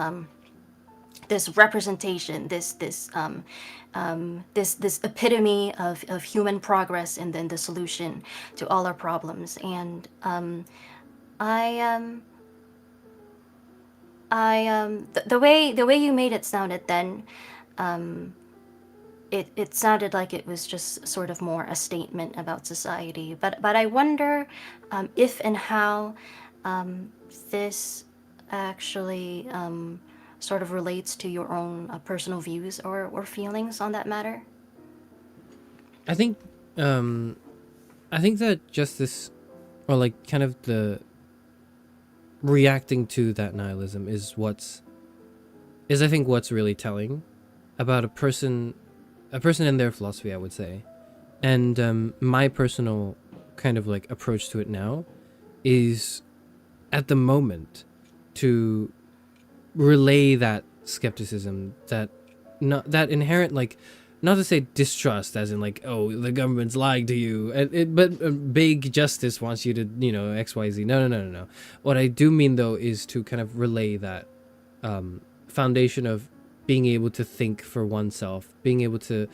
this representation, this epitome of human progress and then the solution to all our problems. And I the way you made it sounded then, it sounded like it was just sort of more a statement about society. But I wonder if and how this actually sort of relates to your own personal views or feelings on that matter. I think that justice, or like kind of the reacting to that nihilism is I think what's really telling about a person and their philosophy, I would say. And my personal kind of like approach to it now is at the moment to relay that skepticism, that inherent, like, not to say distrust as in like, oh, the government's lying to you, but big justice wants you to, you know, XYZ. No. What I do mean though is to kind of relay that foundation of being able to think for oneself, being able to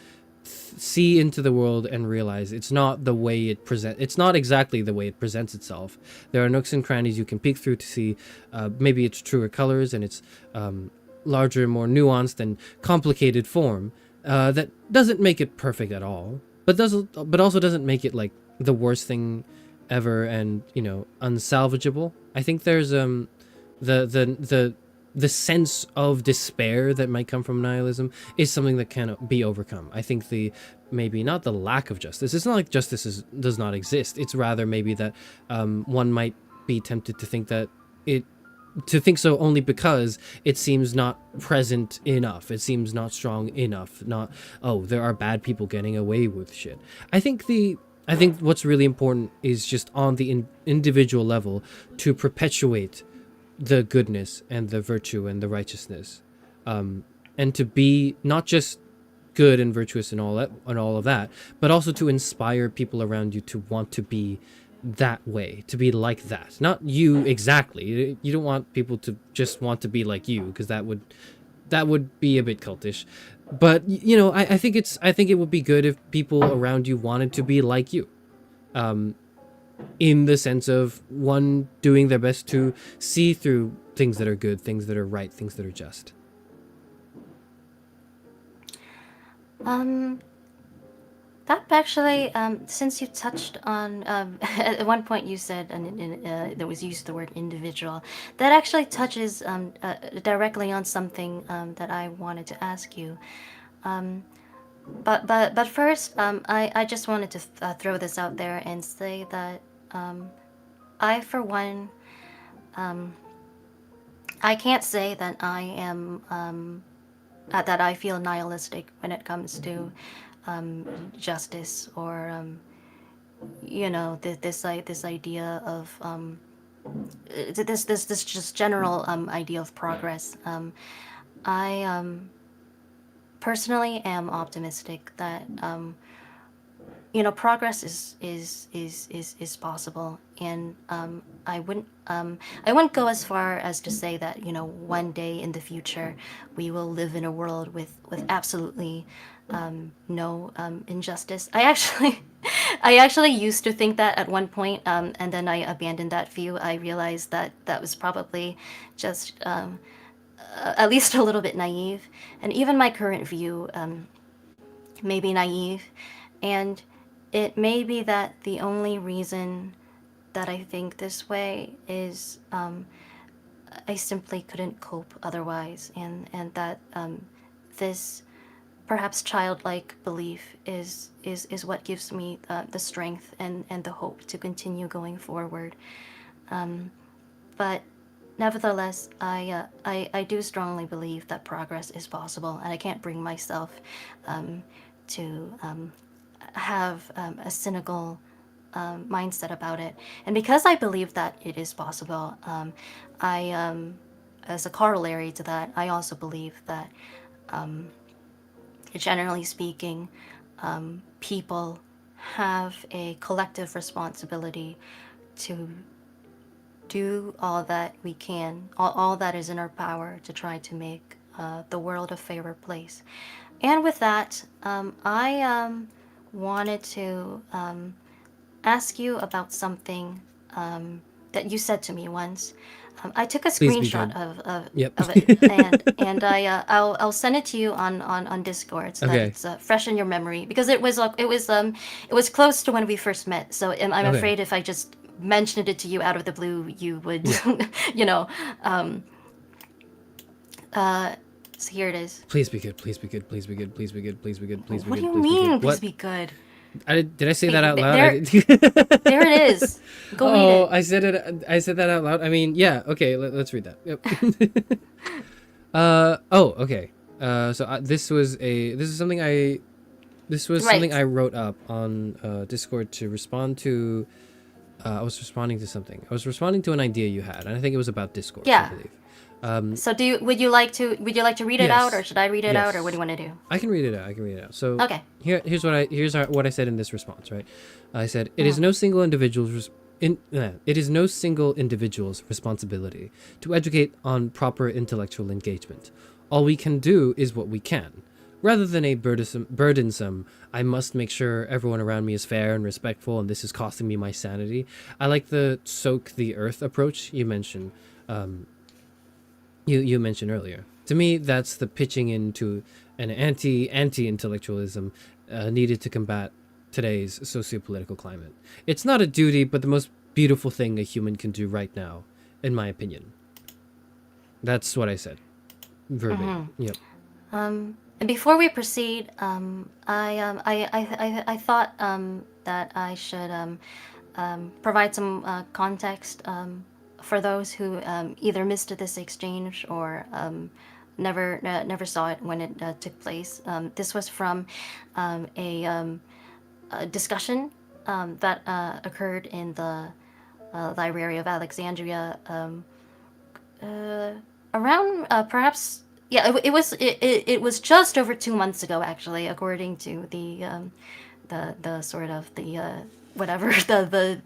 see into the world and realize it's not exactly the way it presents itself. There are nooks and crannies you can peek through to see maybe its truer colors and its larger, more nuanced and complicated form. That doesn't make it perfect at all, but also doesn't make it like the worst thing ever and, you know, unsalvageable. I think there's the sense of despair that might come from nihilism is something that cannot be overcome. I think maybe not the lack of justice. It's not like justice does not exist. It's rather maybe that one might be tempted to think so only because it seems not present enough. It seems not strong enough. Not, oh, there are bad people getting away with shit. I think what's really important is just on the individual level to perpetuate the goodness and the virtue and the righteousness, and to be not just good and virtuous and all of that, but also to inspire people around you to want to be that way, to be like that. Not you exactly. You don't want people to just want to be like you, because that would be a bit cultish. But you know, I think it would be good if people around you wanted to be like you. In the sense of one doing their best to see through things that are good, things that are right, things that are just. That actually, since you touched on, at one point you said, and there was used the word individual, that actually touches directly on something that I wanted to ask you. But first, I just wanted to throw this out there and say that I, for one, I can't say that I am that I feel nihilistic when it comes to justice or you know, this idea of this just general idea of progress. I personally am optimistic that you know, progress is possible, and I wouldn't go as far as to say that, you know, one day in the future we will live in a world with absolutely no injustice. I actually used to think that at one point, and then I abandoned that view. I realized that that was probably just at least a little bit naive, and even my current view may be naive, and it may be that the only reason that I think this way is I simply couldn't cope otherwise, and that this perhaps childlike belief is what gives me the strength and the hope to continue going forward. But nevertheless, I do strongly believe that progress is possible, and I can't bring myself to have a cynical mindset about it. And because I believe that it is possible, as a corollary to that, I also believe that, generally speaking, people have a collective responsibility to do all that we can, all that is in our power to try to make the world a fairer place. And with that, I wanted to ask you about something that you said to me once. I took a Please be screenshot good. of Yep. it, and I'll send it to you on Discord so that Okay. it's fresh in your memory, because it was close to when we first met. So I'm Okay. afraid if I just mentioned it to you out of the blue, you would, Yeah. you know. So here it is. Please be good. Please be good. Please be good. Please be good. Please be good. Please be What good. do you Please be mean? good. Please What? be good. Did I say that out Wait, loud? there it is. Go read Oh, it. I said that out loud. I mean, yeah. Okay, let's read that. Yep. Okay. This was something Right. I wrote up on Discord to respond to. I was responding to something. I was responding to an idea you had, and I think it was about discourse, I Yeah. believe. So would you like to read it out, or Yes. should I read it out, or what do Yes. you want to do? I can read it out. I can read it out. So Okay. here's what I said in this response. Right, I said it is no single individual's it is no single individual's responsibility to educate on proper intellectual engagement. All we can do is what we can. Rather than a burdensome, I must make sure everyone around me is fair and respectful, and this is costing me my sanity. I like the soak the earth approach you mentioned. You mentioned earlier. To me, that's the pitching into an anti-intellectualism needed to combat today's sociopolitical climate. It's not a duty, but the most beautiful thing a human can do right now, in my opinion. That's what I said, verbatim. Yep. And before we proceed, I thought that I should provide some context for those who either missed this exchange or never saw it when it took place. This was from a discussion that occurred in the Library of Alexandria around perhaps, yeah, it was just over 2 months ago, actually, according to the sort of the whatever the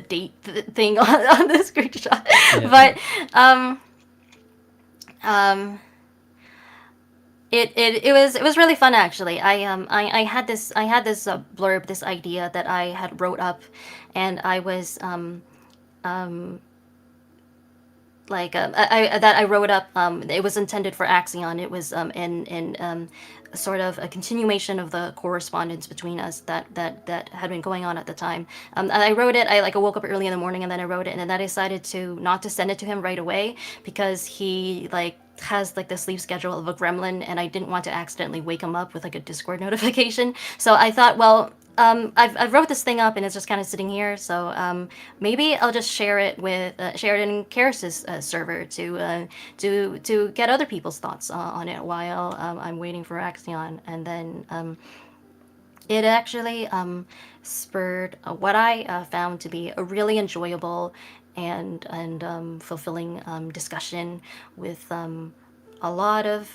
date thing on the screenshot. Yeah. But um it was really fun, actually. I had this blurb, this idea that I had wrote up, and I was that I wrote up. It was intended for Axion. It was in sort of a continuation of the correspondence between us that had been going on at the time. I wrote it. I woke up early in the morning, and then I wrote it, and then I decided to not to send it to him right away, because he has the sleep schedule of a gremlin, and I didn't want to accidentally wake him up with a Discord notification. So I thought, well, I've wrote this thing up, and it's just kind of sitting here. So maybe I'll just share it in Charis's server to get other people's thoughts on it while I'm waiting for Axion. And then it actually spurred what I found to be a really enjoyable and fulfilling discussion with a lot of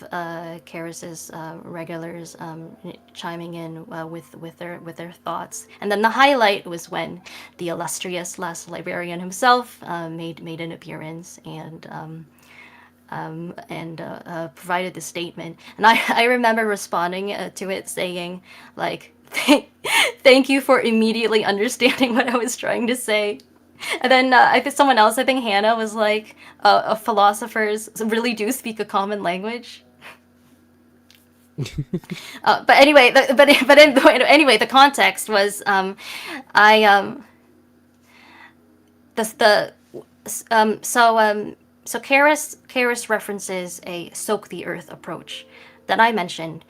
Charis's regulars chiming in with their thoughts. And then the highlight was when the illustrious last librarian himself made an appearance and provided the statement. And I remember responding to it saying, thank you for immediately understanding what I was trying to say. And then I think someone else, I think Hannah, was like, philosophers really do speak a common language. But anyway, anyway, the context was so Charis references a soak the earth approach that I mentioned.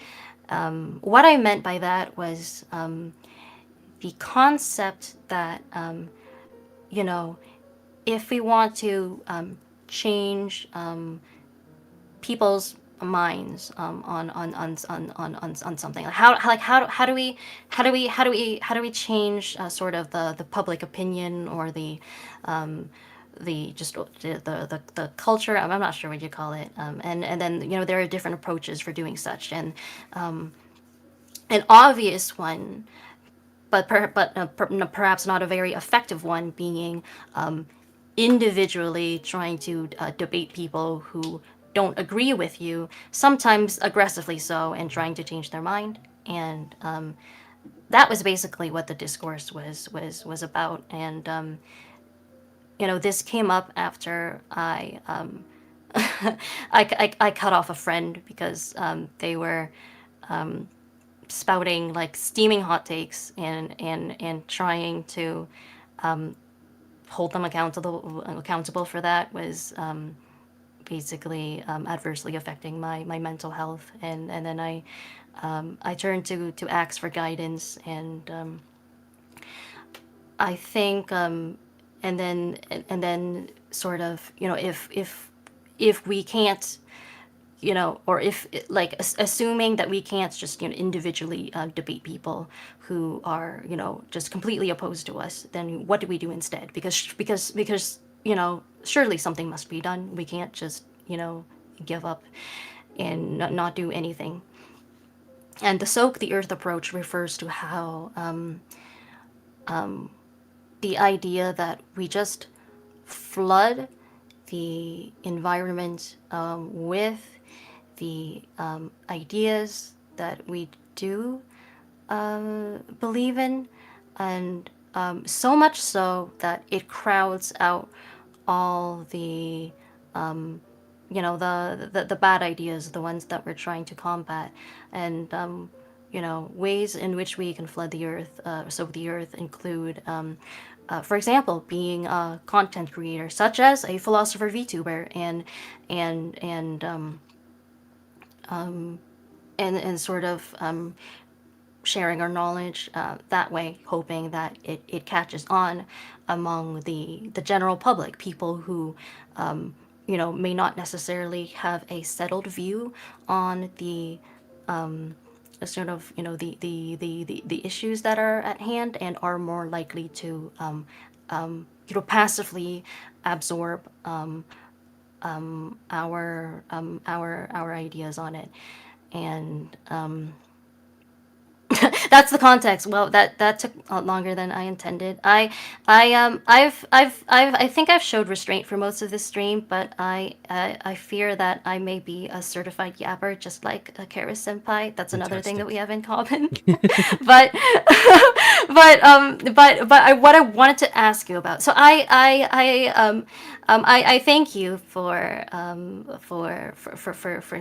What I meant by that was the concept that if we want to change people's minds on something. How do we change sort of the public opinion or the just the culture. I'm not sure what you call it. And then there are different approaches for doing such, and an obvious one, but perhaps not a very effective one, being individually trying to debate people who don't agree with you, sometimes aggressively so, and trying to change their mind. And that was basically what the discourse was about. And this came up after I I cut off a friend because they were spouting like steaming hot takes and trying to hold them accountable for that was basically adversely affecting my mental health. And then I turned to Axe for guidance, and I think and then sort of if we can't, or if like assuming that we can't just individually debate people who are just completely opposed to us, then what do we do instead? Because surely something must be done. We can't just give up and not do anything. And the soak the earth approach refers to how the idea that we just flood the environment with the ideas that we do believe in, and so much so that it crowds out all the the bad ideas, the ones that we're trying to combat. And ways in which we can flood the earth, soak the earth, include for example, being a content creator, such as a philosopher VTuber, and sort of sharing our knowledge that way, hoping that it catches on among the general public, people who may not necessarily have a settled view on the sort of the issues that are at hand, and are more likely to passively absorb our ideas on it. And that's the context. Well, that took longer than I intended. I think I've showed restraint for most of this stream, but I fear that I may be a certified yapper, just like Charis Senpai. That's another thing that we have in common. but what I wanted to ask you about. So I thank you for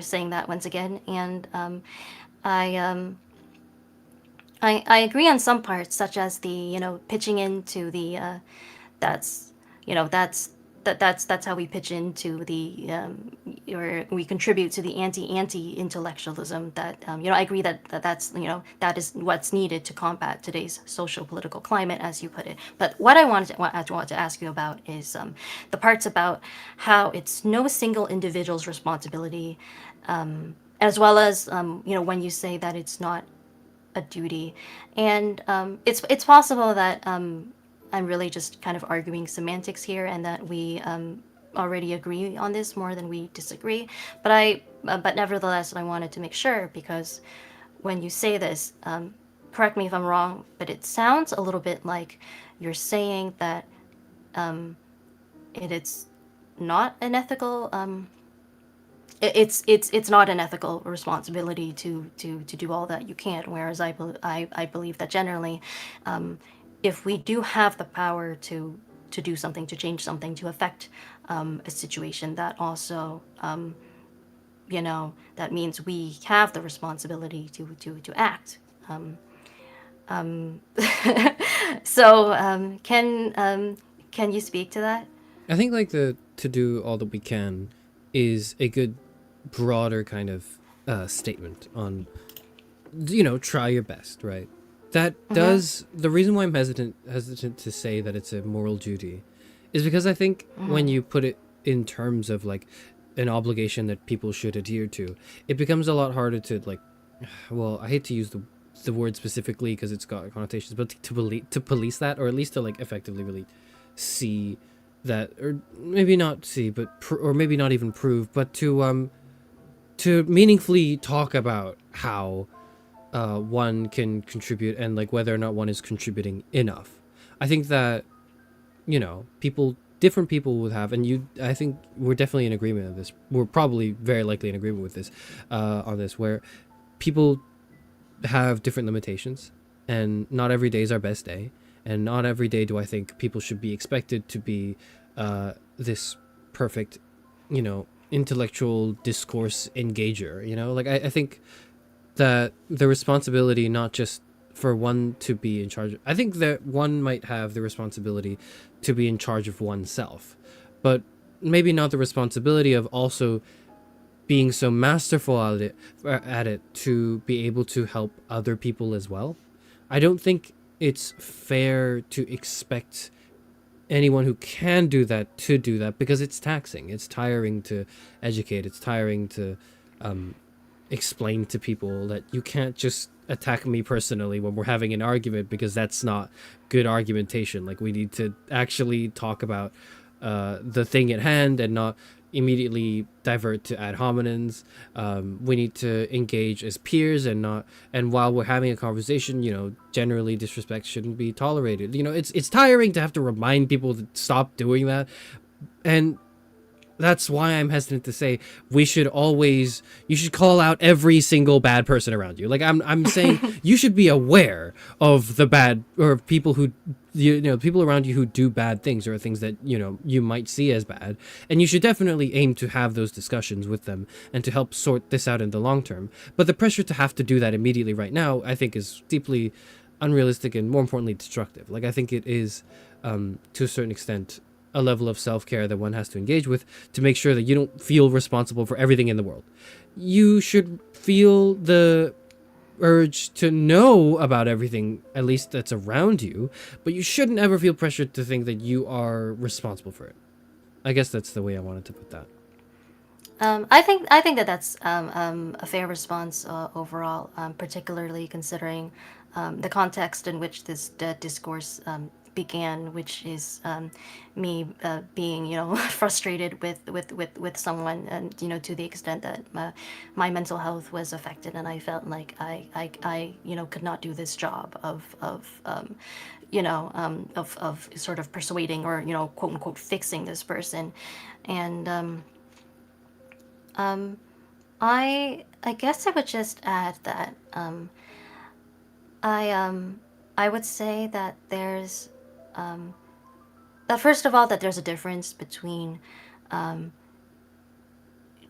saying that once again, and I agree on some parts, such as the pitching into the that's that's how we pitch into the or we contribute to the anti-intellectualism that I agree that's that is what's needed to combat today's social political climate, as you put it. But what I want to ask you about is the parts about how it's no single individual's responsibility, as well as when you say that it's not a duty. And it's possible that I'm really just kind of arguing semantics here, and that we already agree on this more than we disagree. But nevertheless, I wanted to make sure, because when you say this, correct me if I'm wrong, but it sounds a little bit like you're saying that it's not an ethical it's not an ethical responsibility to do all that you can. Whereas I believe that generally, if we do have the power to do something, to change something, to affect a situation, that also that means we have the responsibility to act. So can you speak to that? I think like the to do all that we can is a good broader kind of statement on try your best, right? That does the reason why I'm hesitant to say that it's a moral duty is because I think when you put it in terms of like an obligation that people should adhere to, it becomes a lot harder to like, well, I hate to use the word specifically because it's got connotations, but to police that, or at least to like effectively really see that, or maybe not see, but or maybe not even prove, but to meaningfully talk about how one can contribute and like whether or not one is contributing enough. I think that, you know, different people would have, and I think we're definitely in agreement on this. We're probably very likely in agreement with this on this, where people have different limitations, and not every day is our best day, and not every day do I think people should be expected to be this perfect, you know, intellectual discourse engager. You know, like I think that the responsibility not just for one to be in charge. I think that one might have the responsibility to be in charge of oneself, but maybe not the responsibility of also being so masterful at it to be able to help other people as well. I don't think it's fair to expect anyone who can do that to do that, because it's taxing. It's tiring to educate. It's tiring to explain to people that you can't just attack me personally when we're having an argument, because that's not good argumentation. Like, we need to actually talk about the thing at hand and not immediately divert to ad hominems. We need to engage as peers and while we're having a conversation, you know, generally disrespect shouldn't be tolerated. You know, it's tiring to have to remind people to stop doing that. And that's why I'm hesitant to say you should call out every single bad person around you. Like, I'm saying you should be aware of the bad, or people who, you know, people around you who do bad things, or things that, you know, you might see as bad. And you should definitely aim to have those discussions with them and to help sort this out in the long term. But the pressure to have to do that immediately right now, I think, is deeply unrealistic and, more importantly, destructive. Like, I think it is, to a certain extent, a level of self-care that one has to engage with to make sure that you don't feel responsible for everything in the world. You should feel the urge to know about everything, at least that's around you, but you shouldn't ever feel pressured to think that you are responsible for it. I guess that's the way I wanted to put that. I think that that's a fair response overall, particularly considering the context in which this discourse began, which is me being, you know, frustrated with someone, and, you know, to the extent that my mental health was affected, and I felt like I you know, could not do this job of you know, of sort of persuading, or, you know, quote unquote fixing this person. And I guess I would just add that I would say that there's first of all, that there's a difference between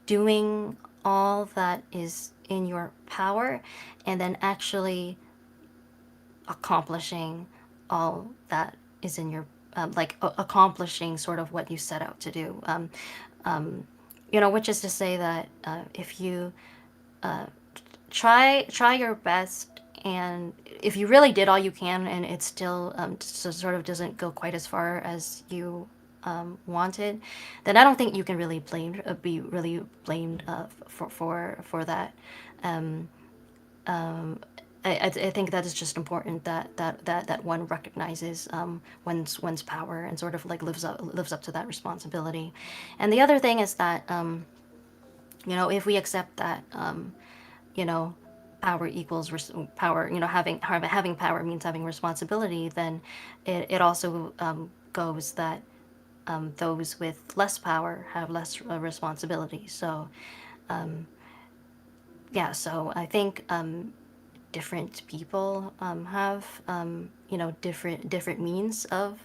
doing all that is in your power and then actually accomplishing all that is in your accomplishing sort of what you set out to do. You know, which is to say that if you try your best, and if you really did all you can, and it still sort of doesn't go quite as far as you wanted, then I don't think you can really be really blamed for that. I think that is just important that one recognizes one's power and sort of like lives up to that responsibility. And the other thing is that you know, if we accept that you know, power equals power, you know, having power means having responsibility, then it also goes that those with less power have less responsibility. So yeah, so I think different people have you know, different means of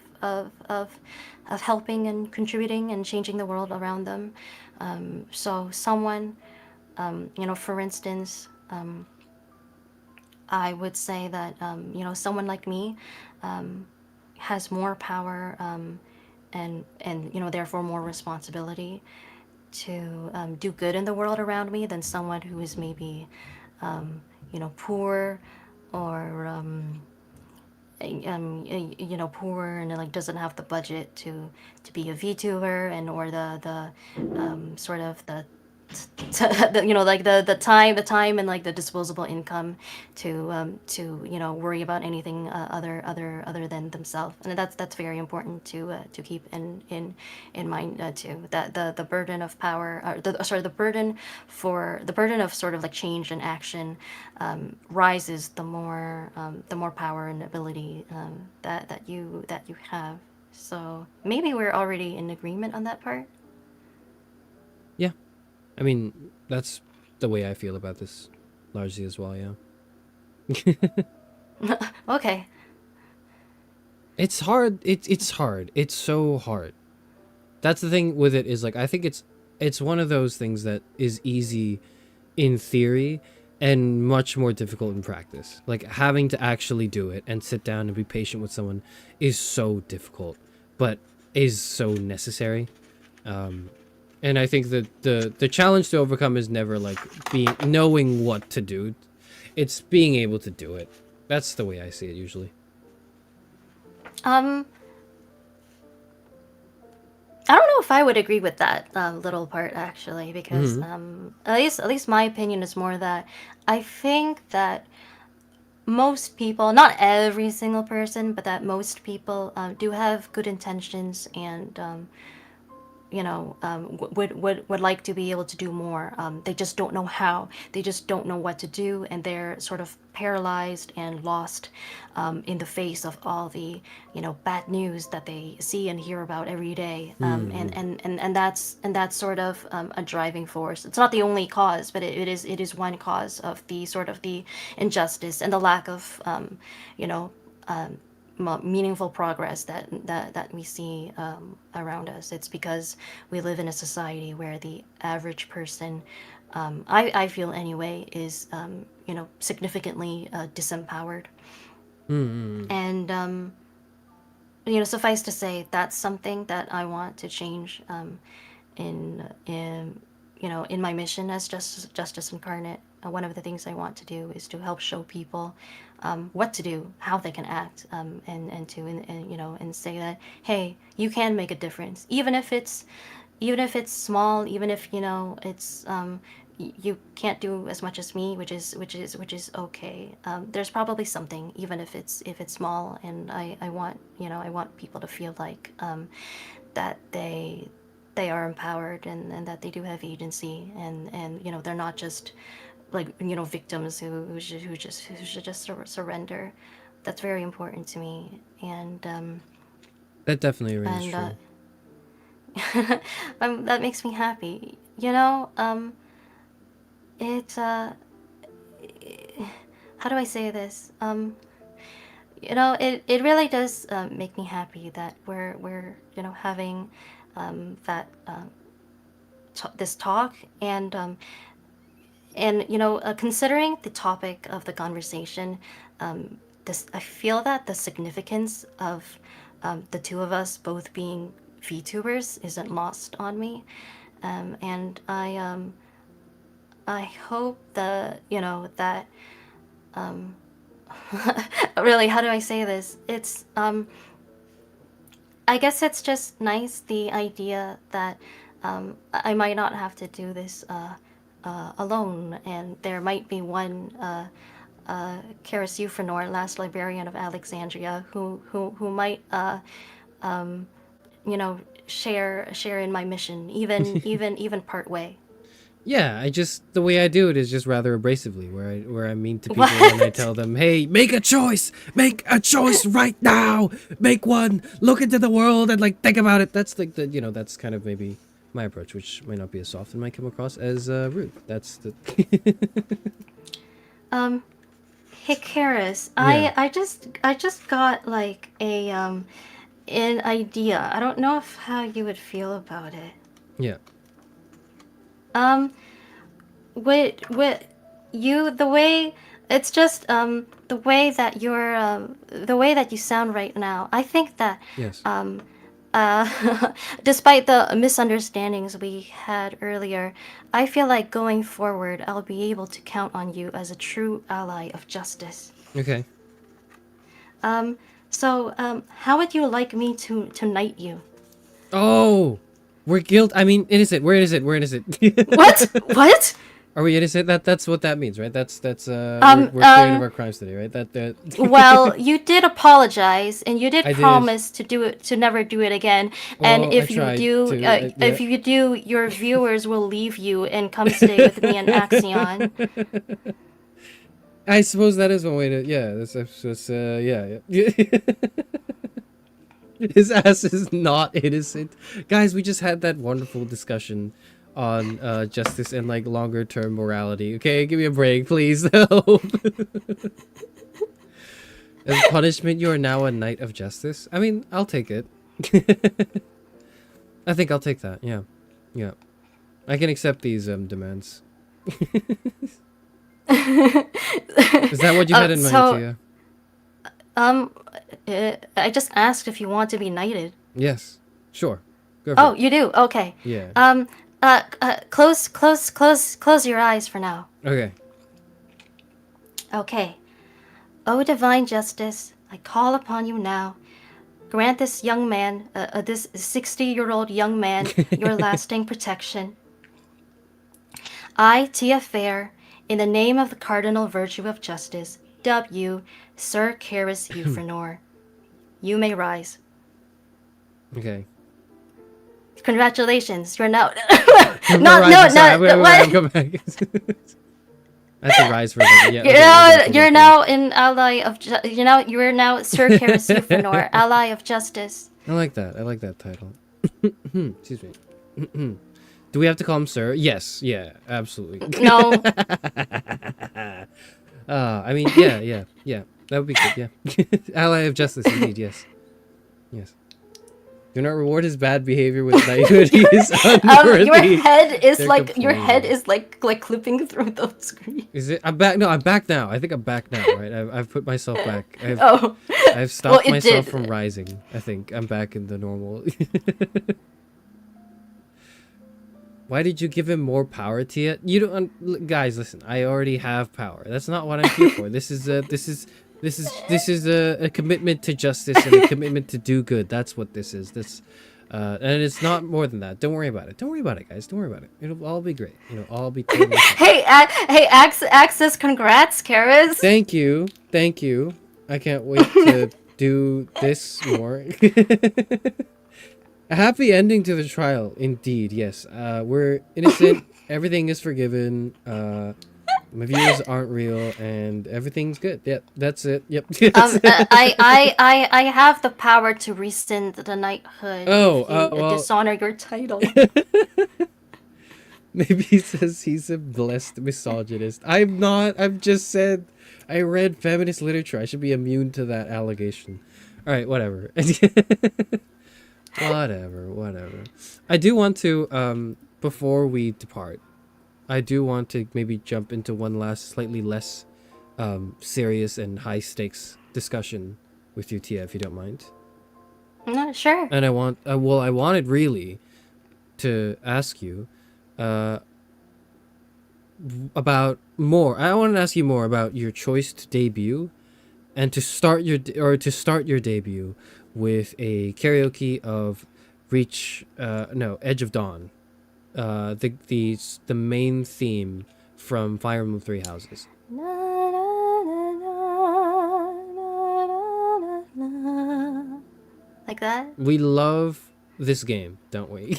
helping and contributing and changing the world around them. So someone, you know, for instance, I would say that you know, someone like me has more power and you know, therefore more responsibility to do good in the world around me than someone who is maybe you know, poor, or poor and like doesn't have the budget to be a VTuber, and or the sort of like the time and like the disposable income to worry about anything other than themselves. And that's very important to keep in mind too, that the burden of power, or the burden of sort of like change and action rises the more power and ability that you have. So maybe we're already in agreement on that part. Yeah. I mean, that's the way I feel about this largely as well, yeah. Okay. It's hard. It's hard. It's so hard. That's the thing with it, is like I think it's one of those things that is easy in theory and much more difficult in practice. Like having to actually do it and sit down and be patient with someone is so difficult, but is so necessary. And I think that the challenge to overcome is never like knowing what to do. It's being able to do it. That's the way I see it usually. I don't know if I would agree with that little part actually, because at least my opinion is more that I think that most people, not every single person, but that most people do have good intentions, and would like to be able to do more. They just don't know how. They just don't know what to do, and they're sort of paralyzed and lost in the face of all the bad news that they see and hear about every day. And that's sort of a driving force. It's not the only cause, but it is one cause of the sort of the injustice and the lack of meaningful progress that we see around us. It's because we live in a society where the average person, I feel anyway, is significantly disempowered. And suffice to say, that's something that I want to change in my mission as Justice Incarnate. One of the things I want to do is to help show people what to do, how they can act, and say that, hey, you can make a difference, even if it's small, even if it's you can't do as much as me, which is okay. There's probably something, even if it's small, and I want people to feel like that they are empowered, and that they do have agency, and they're not just like victims who should just surrender. That's very important to me, and That definitely rings true. that makes me happy. It how do I say this? It really does make me happy that we're having that this talk, and considering the topic of the conversation, this I feel that the significance of the two of us both being VTubers isn't lost on me, and I hope that that really, how do I say this? It's I guess it's just nice, the idea that I might not have to do this alone, and there might be one Charis Euphranor, last librarian of Alexandria, who might share in my mission, even part way. Yeah, the way I do it is just rather abrasively, where I mean to people and I tell them, "Hey, make a choice right now. Make one. Look into the world and like think about it." That's like that's kind of maybe my approach, which might not be as soft and might come across as rude. That's the. Hey, Karis, Yeah. I just got like an idea. I don't know how you would feel about it. Yeah. What you the way it's just the way that the way that you sound right now. I think that Yes. despite the misunderstandings we had earlier, I feel like going forward, I'll be able to count on you as a true ally of justice. Okay. How would you like me to knight you? Oh, we're guilt. I mean, innocent. We're innocent. We're innocent. What? What? Are we innocent? That's what that means, right? We're cleared of our crimes today, right? Well, you did apologize, and you did I did. promise to never do it again. Well, And if I you tried do, to, yeah. if you do, your viewers will leave you and come stay with me in Axion. I suppose that is one way to. Yeah, yeah. His ass is not innocent, guys. We just had that wonderful discussion on justice and like longer term morality. Okay, give me a break, please. Help. As punishment, you are now a knight of justice. I mean, I'll take it. I think I'll take that. Yeah, yeah. I can accept these demands. Is that what you had in mind, Tia? I just asked if you want to be knighted. Yes, sure. Go for Oh, it. you do? Okay. Yeah. Close your eyes for now. Okay. Okay. O divine justice, I call upon you now. Grant this young man, this 60-year-old young man, your lasting protection. I, Tia Faire, in the name of the cardinal virtue of justice, dub you Sir Charis Euphranor. You may rise. Okay. Congratulations, you're now. What? Go back. That's a rise for a second. Yeah, You're now an ally of. You're now Sir Charis Euphranor, ally of justice. I like that. I like that title. Excuse me. Do we have to call him sir? Yes. Yeah. Absolutely. No. I mean, yeah. That would be good. Yeah. Ally of justice, indeed. Yes. Yes. Do not reward his bad behavior with knighthood. He is unworthy. Your head is like clipping through the screen. Is it? I'm back. No, I'm back now. I think I'm back now. Right? I've put myself back. I've stopped myself from rising. I think I'm back in the normal. Why did you give him more power, Tia? You don't, guys. Listen, I already have power. That's not what I'm here for. This is a commitment to justice and a commitment to do good. That's what this is. And it's not more than that. Don't worry about it. Don't worry about it, guys. Don't worry about it. It'll all be great. It'll all be totally fine. Hey, Axis, congrats, Charis. Thank you. I can't wait to do this more. A happy ending to the trial, indeed. Yes, we're innocent. Everything is forgiven. My viewers aren't real, and everything's good. Yep, that's it. Yep. I have the power to rescind the knighthood. If you dishonor your title. Maybe he says he's a blessed misogynist. I'm not. I've just said I read feminist literature. I should be immune to that allegation. All right, whatever. Whatever. I do want to, before we depart, I do want to maybe jump into one last, slightly less serious and high-stakes discussion with you, Tia, if you don't mind. Sure. And I wanted really to ask you about more. I wanted to ask you more about your choice to debut and to start your debut with a karaoke of Edge of Dawn, the main theme from Fire Emblem Three Houses. Like that? We love this game, don't we?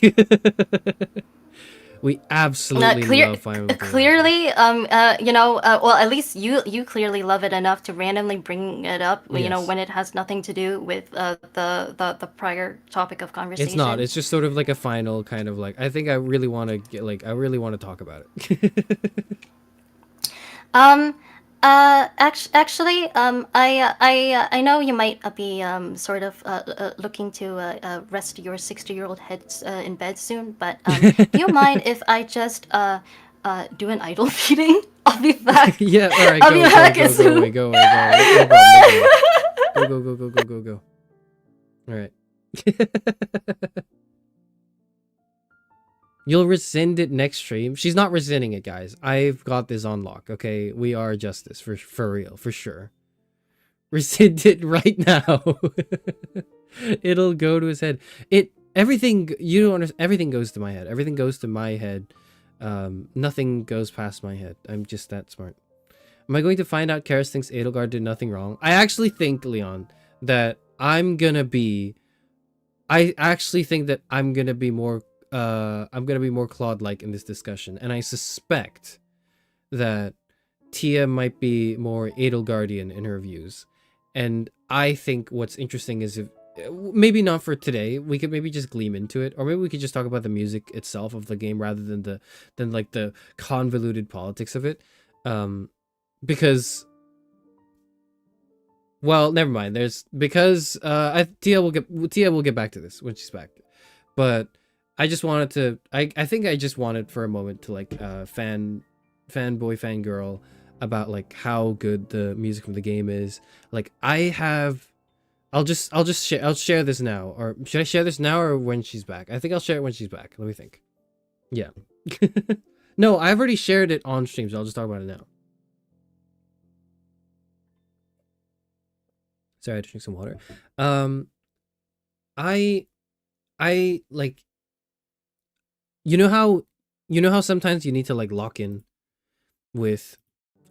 We absolutely love Fire Emblem. Clearly, well, at least you clearly love it enough to randomly bring it up. Yes. You know, when it has nothing to do with the prior topic of conversation. It's not. It's just sort of like a final kind of like. I think I really want to talk about it. Actually, I know you might be sort of looking to rest your 60-year-old heads in bed soon, but do you mind if I just do an idol feeding? I'll be back. Yeah, all right, go away. Go. All right. You'll rescind it next stream. She's not rescinding it, guys. I've got this on lock, okay? We are justice, for real, for sure. rescind it right now. It'll go to his head. Everything you don't understand. Everything goes to my head. Everything goes to my head. Nothing goes past my head. I'm just that smart. Am I going to find out Charis thinks Edelgard did nothing wrong? I actually think, Leon, that I'm gonna be more Claude-like in this discussion, and I suspect that Tia might be more Edelgardian in her views. And I think what's interesting is, if maybe not for today, we could maybe just gleam into it, or maybe we could just talk about the music itself of the game rather than the convoluted politics of it. Because, well, never mind. Tia will get back to this when she's back. But I just wanted to I think I just wanted for a moment to like fanboy fangirl about like how good the music from the game is. Like I'll share this now, or should I share this now or when she's back? I think I'll share it when she's back. Let me think. Yeah. No, I've already shared it on stream, so I'll just talk about it now. Sorry, I had to drink some water. I like, you know how sometimes you need to like lock in with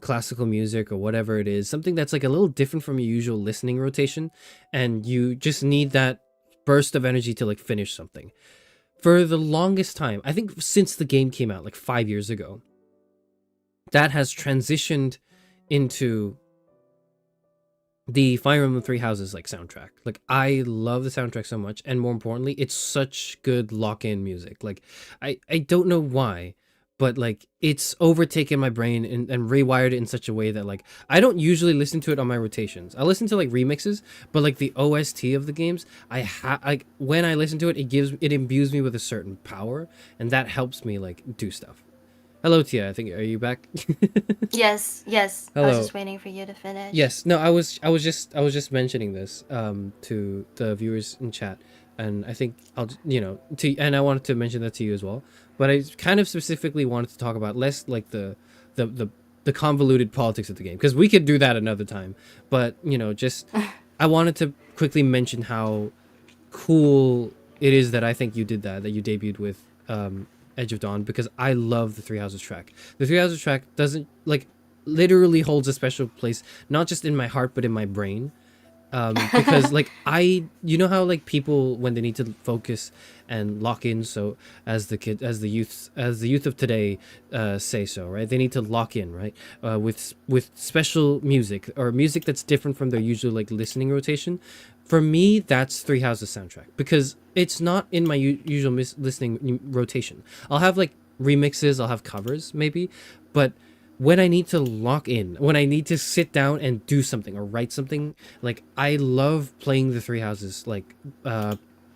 classical music or whatever it is, something that's like a little different from your usual listening rotation, and you just need that burst of energy to like finish something. For the longest time, I think since the game came out like 5 years ago, that has transitioned into the Fire Emblem Three Houses like soundtrack. Like, I love the soundtrack so much, and more importantly, it's such good lock-in music. Like, I don't know why, but like it's overtaken my brain and rewired it in such a way that like I don't usually listen to it on my rotations. I listen to like remixes, but like the OST of the games, like when I listen to it, it imbues me with a certain power, and that helps me like do stuff. Hello, Tia. I think, are you back? Yes. Hello. I was just waiting for you to finish. Yes. No, I was just mentioning this to the viewers in chat, and I think and I wanted to mention that to you as well. But I kind of specifically wanted to talk about less like the convoluted politics of the game, because we could do that another time. But just I wanted to quickly mention how cool it is that I think you did that you debuted with Edge of Dawn, because I love the Three Houses track. The Three Houses track doesn't like literally holds a special place, not just in my heart but in my brain, because like how like people, when they need to focus and lock in, so as the youth of today say so, right, they need to lock in, right, with special music, or music that's different from their usual like listening rotation. For me, that's Three Houses soundtrack, because it's not in my usual listening rotation. I'll have like remixes, I'll have covers maybe, but when I need to lock in, when I need to sit down and do something or write something, like I love playing the Three Houses like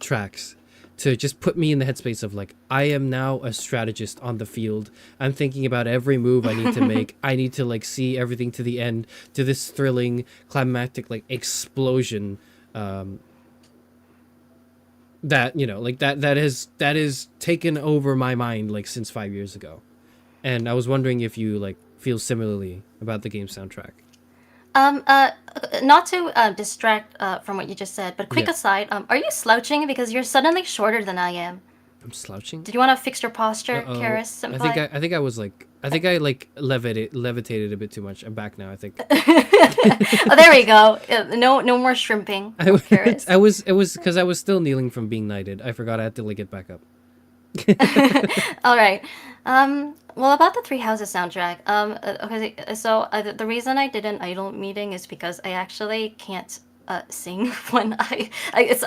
tracks to just put me in the headspace of like, I am now a strategist on the field. I'm thinking about every move I need to make. I need to like see everything to the end, to this thrilling climactic like explosion that that is taken over my mind like since 5 years ago. And I was wondering if you like feel similarly about the game soundtrack. Not to distract from what you just said, but quick Yeah. aside, are you slouching? Because you're suddenly shorter than I am. I'm slouching. Did you want to fix your posture, Uh-oh. Charis Senpai? I think I levitated a bit too much. I'm back now, I think. Oh, there we go. No more shrimping, Charis. It was because I was still kneeling from being knighted. I forgot I had to like get back up. All right. Well, about the Three Houses soundtrack. Okay, so the reason I did an idol meeting is because I actually can't sing when I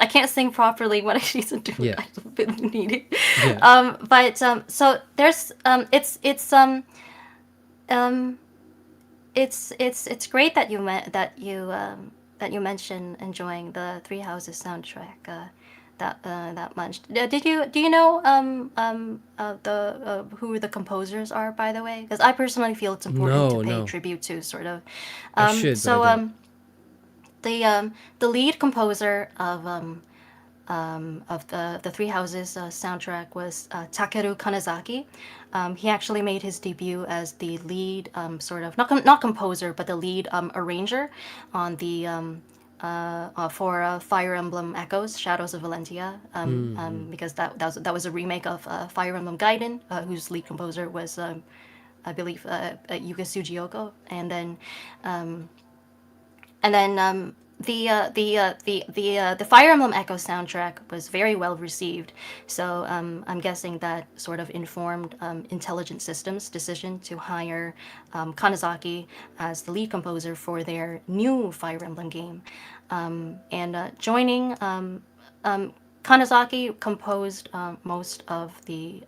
can't sing properly when I need to do Yeah. an idol meeting. Yeah. So there's it's great that you mentioned enjoying the Three Houses soundtrack. That much. Do you know who the composers are, by the way? Because I personally feel it's important to pay No. tribute to, sort of. I should, but I don't. The lead composer of of the Three Houses soundtrack was Takeru Kanezaki. He actually made his debut as the lead, sort of not composer, but the lead arranger on the for Fire Emblem Echoes, Shadows of Valentia, because that was a remake of Fire Emblem Gaiden, whose lead composer was I believe Yuka Sugiyoko, and then the Fire Emblem Echo soundtrack was very well received. So I'm guessing that sort of informed Intelligent Systems' decision to hire Kanezaki as the lead composer for their new Fire Emblem game. And joining Kanezaki composed most of the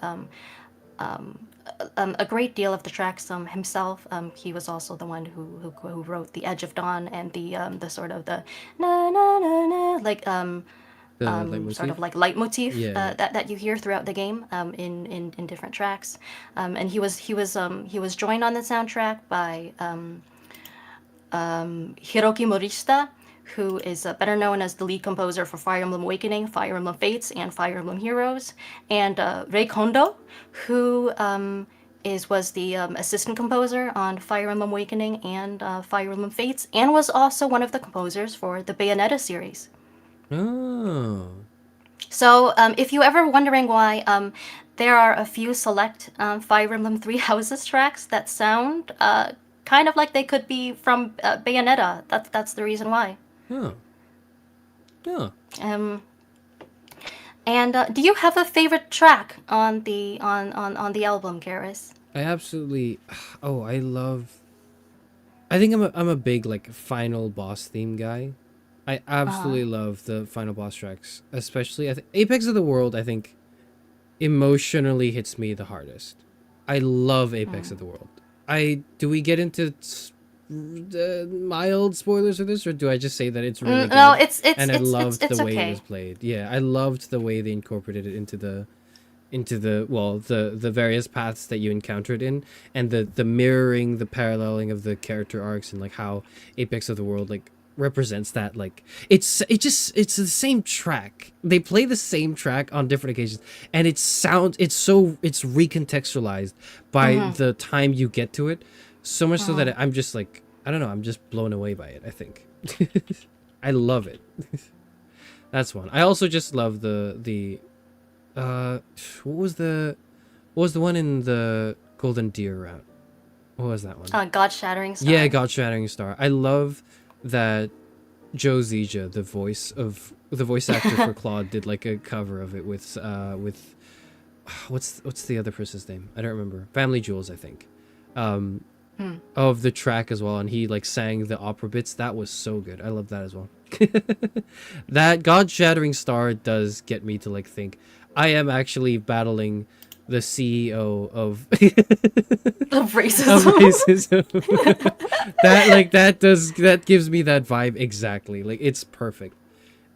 a great deal of the tracks himself. He was also the one who wrote "The Edge of Dawn" and the sort of the na na na na like The leitmotif? sort of like leitmotif Yeah. that you hear throughout the game in different tracks. And he was joined on the soundtrack by Hiroki Morishita, who is better known as the lead composer for Fire Emblem Awakening, Fire Emblem Fates, and Fire Emblem Heroes, and Rei Kondo, who was the assistant composer on Fire Emblem Awakening and Fire Emblem Fates, and was also one of the composers for the Bayonetta series. Oh. So if you ever wondering why there are a few select Fire Emblem Three Houses tracks that sound kind of like they could be from Bayonetta, that's the reason why. Oh. Yeah. And do you have a favorite track on the album, Charis? I absolutely. Oh, I love. I think I'm a big like final boss theme guy. I absolutely love the final boss tracks, especially I think Apex of the World. I think emotionally hits me the hardest. I love Apex of the World. Do we get into mild spoilers of this, or do I just say that it's really good? No, it's and I loved it's the way okay. it was played. Yeah, I loved the way they incorporated it into the various paths that you encountered in, and the mirroring, the paralleling of the character arcs, and like how Apex of the World like represents that. Like it's the same track. They play the same track on different occasions, and it's recontextualized by the time you get to it, so much so that I'm just like, I don't know, I'm just blown away by it, I think. I love it. That's one. I also just love the what was the one in the Golden Deer route? What was that one? God Shattering Star. Yeah, God Shattering Star. I love that Joe Zija, the voice actor for Claude, did like a cover of it with what's the other person's name? I don't remember. Family Jewels, I think. Of the track as well, and he like sang the opera bits. That was so good. I love that as well. That God Shattering Star does get me to like think I am actually battling the CEO of Of racism. that gives me that vibe exactly. Like it's perfect.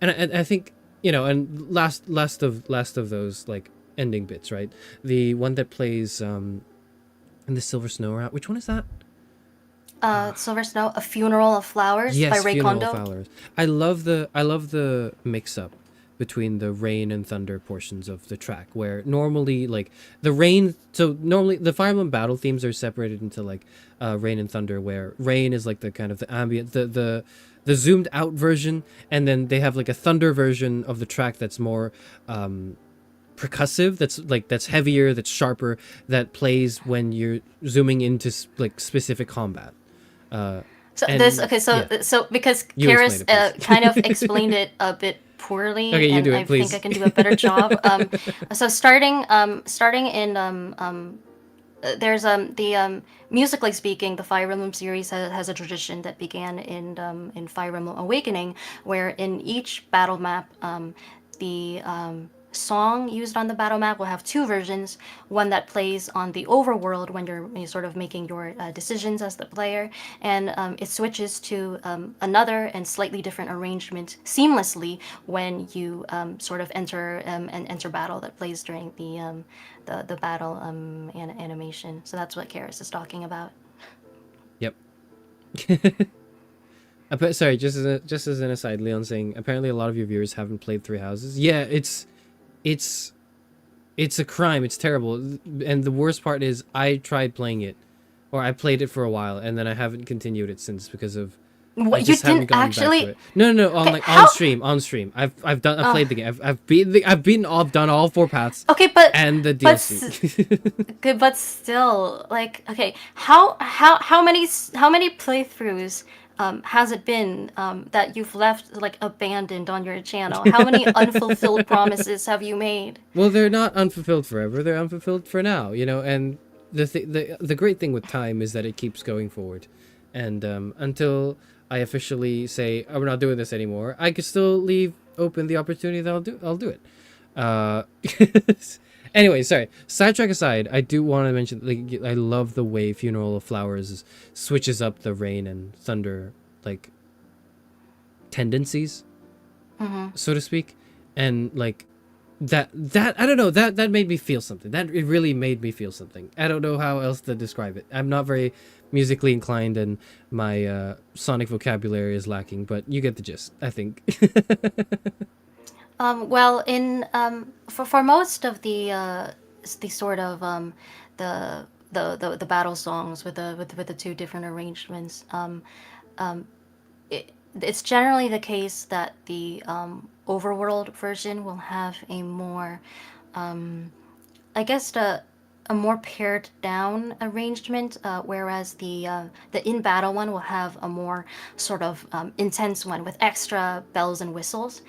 And I think, and last of those like ending bits, right? The one that plays in the Silver Snow route. Which one is that? Silver Snow, A Funeral of Flowers by Rei Funeral Kondo. Flowers. I love the mix up between the rain and thunder portions of the track, where normally like normally the Fire Emblem battle themes are separated into like rain and thunder, where rain is like the kind of the ambient, the zoomed out version, and then they have like a thunder version of the track that's more percussive, that's heavier, that's sharper, that plays when you're zooming into like specific combat. So because You Charis explain it, please. kind of explained it a bit poorly, Okay, you and do it, I please. think I can do a better job. So starting in there's the musically speaking, the Fire Emblem series has a tradition that began in Fire Emblem Awakening, where in each battle map, the song used on the battle map will have two versions: one that plays on the overworld when you're sort of making your decisions as the player, and it switches to another and slightly different arrangement seamlessly when you sort of enter battle, that plays during the battle animation. So that's what Charis is talking about. Yep. Sorry, just as an aside, Leon saying apparently a lot of your viewers haven't played Three Houses. Yeah, it's a crime. It's terrible. And the worst part is I tried playing it, or I played it for a while, and then I haven't continued it since because of I What you just haven't didn't gotten back to actually? it. No, on Okay, like how? on stream. I've played the game. I've done all 4 paths Okay, but and the but DLC. good, but still, like, okay, how many playthroughs has it been that you've left like abandoned on your channel? How many unfulfilled promises have you made? Well, they're not unfulfilled forever. They're unfulfilled for now, you know. And the great thing with time is that it keeps going forward, and until I officially say, "Oh, we're not doing this anymore," I could still leave open the opportunity that I'll do it. Anyway, sorry. Sidetrack aside, I do want to mention, like, I love the way Funeral of Flowers switches up the rain and thunder, like, tendencies, so to speak, and like that I don't know, that made me feel something. That it really made me feel something. I don't know how else to describe it. I'm not very musically inclined, and my sonic vocabulary is lacking, but you get the gist, I think. Well, in for most of the sort of the battle songs with the 2 different arrangements, it's generally the case that the overworld version will have a more, I guess, a more pared down arrangement, whereas the in battle one will have a more sort of intense one with extra bells and whistles.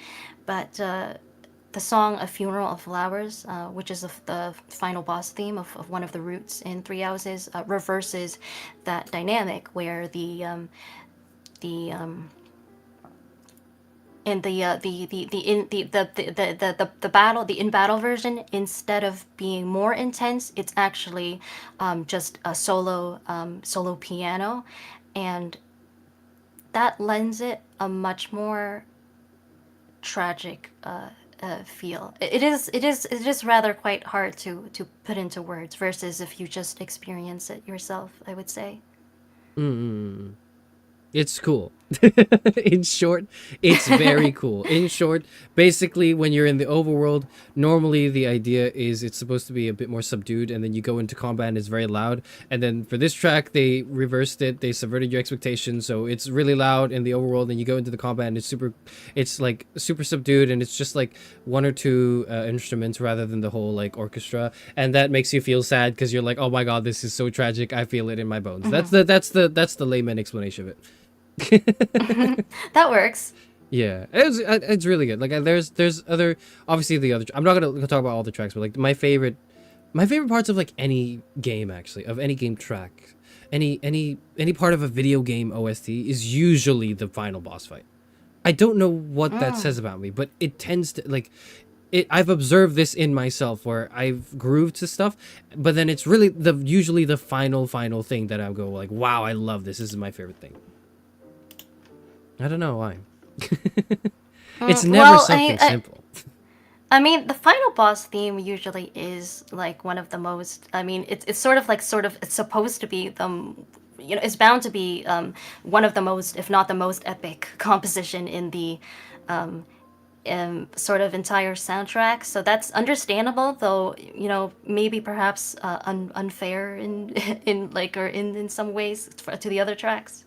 But the song "A Funeral of Flowers," which is the final boss theme of one of the routes in Three Houses, reverses that dynamic where the in the battle, the in battle version, instead of being more intense, it's actually just a solo piano, and that lends it a much more tragic feel. It is rather quite hard to put into words versus if you just experience it yourself, I would say. It's cool. In short, it's very cool. In short, basically, when you're in the overworld, normally the idea is it's supposed to be a bit more subdued, and then you go into combat and it's very loud. And then for this track, they reversed it. They subverted your expectations, so it's really loud in the overworld, and you go into the combat and it's like super subdued, and it's just like 1 or 2 instruments rather than the whole like orchestra, and that makes you feel sad because you're like, oh my god, this is so tragic. I feel it in my bones. That's the layman explanation of it. That works. Yeah, it's really good. Like there's other, obviously the other. I'm not gonna talk about all the tracks, but like my favorite parts of like any game, actually, of any game track, any part of a video game OST is usually the final boss fight. I don't know what that says about me, but it tends to like it. I've observed this in myself where I've grooved to stuff, but then it's really usually the final thing that I go like, wow, I love this. This is my favorite thing. I don't know why. It's never something simple. I mean, the final boss theme usually is like one of the most. I mean, it's sort of it's supposed to be it's bound to be one of the most, if not the most epic composition in the sort of entire soundtrack. So that's understandable, though. Maybe perhaps unfair in some ways to the other tracks.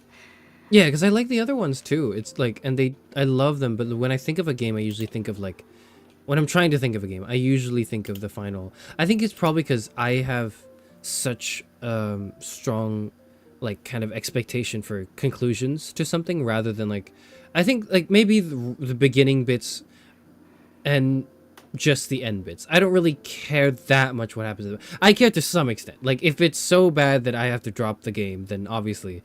Yeah, because I like the other ones too. It's like, and I love them, but when I think of a game, I usually think of like, when I'm trying to think of a game, I usually think of the final. I think it's probably because I have such strong, like, kind of expectation for conclusions to something rather than like, I think like maybe the beginning bits and just the end bits. I don't really care that much what happens. I care to some extent. Like, if it's so bad that I have to drop the game, then obviously,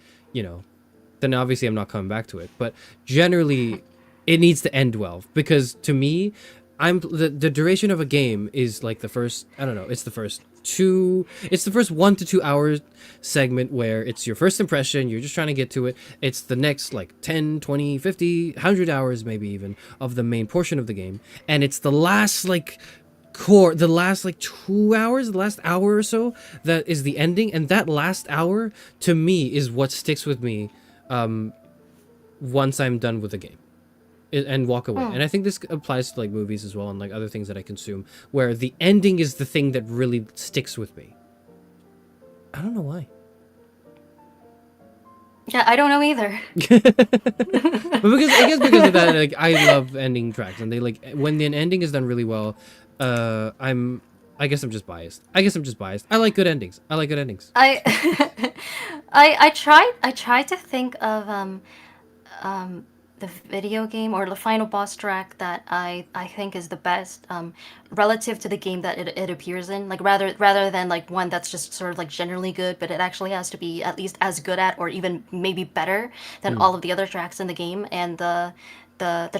then obviously I'm not coming back to it. But generally, it needs to end well, because to me, the duration of a game is like the first, I don't know, it's the first 1 to 2 hour segment where it's your first impression, you're just trying to get to it. It's the next like 10, 20, 50, 100 hours maybe even of the main portion of the game, and it's the last like the last like 2 hours, the last hour or so, that is the ending. And that last hour to me is what sticks with me once I'm done with the game. And walk away. And I think this applies to like movies as well and like other things that I consume, where the ending is the thing that really sticks with me. I don't know why. Yeah, I don't know either. But because of that, like I love ending tracks, and they like when the ending is done really well. I guess I'm just biased. I like good endings. I tried to think of the video game or the final boss track that I think is the best relative to the game that it appears in, like rather than like one that's just sort of like generally good, but it actually has to be at least as good at or even maybe better than all of the other tracks in the game. And the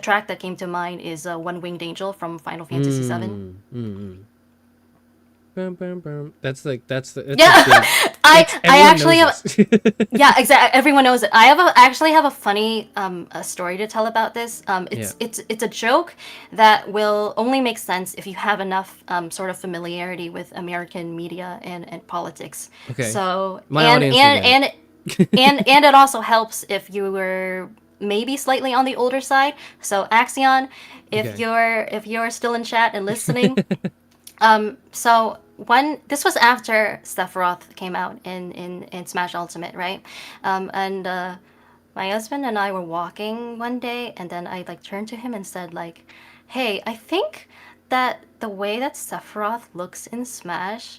track that came to mind is One Winged Angel from Final Fantasy VII. Bum, bum, bum. That's the Yeah, I actually have, have. yeah, exactly. Everyone knows it. I actually have a funny a story to tell about this. It's a joke that will only make sense if you have enough sort of familiarity with American media and politics. Okay. So My and audience and and it also helps if you were maybe slightly on the older side. So Axion, if you're still in chat and listening, so this was after Sephiroth came out in Smash Ultimate, right? And my husband and I were walking one day, and then I like turned to him and said like, "Hey, I think that the way that Sephiroth looks in Smash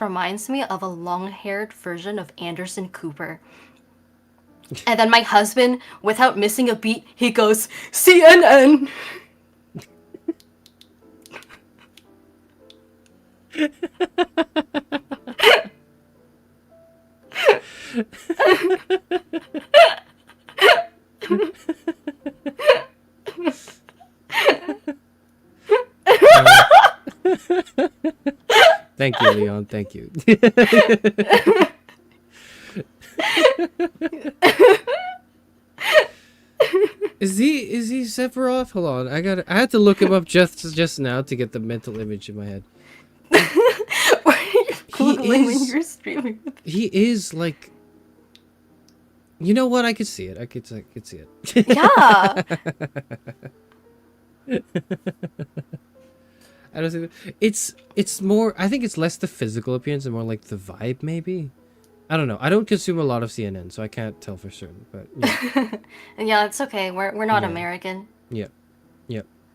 reminds me of a long-haired version of Anderson Cooper." And then my husband, without missing a beat, he goes, "CNN." Thank you, Leon. Thank you. Is he Sephiroth? Hold on, I had to look him up just now to get the mental image in my head. Why are you Googling when you're streaming? He is like, you know what? I could see it. I could see it. Yeah. I don't think it's more. I think it's less the physical appearance and more like the vibe, maybe. I don't know. I don't consume a lot of CNN, so I can't tell for certain. But yeah, Yeah, it's okay. We're not American. Yep.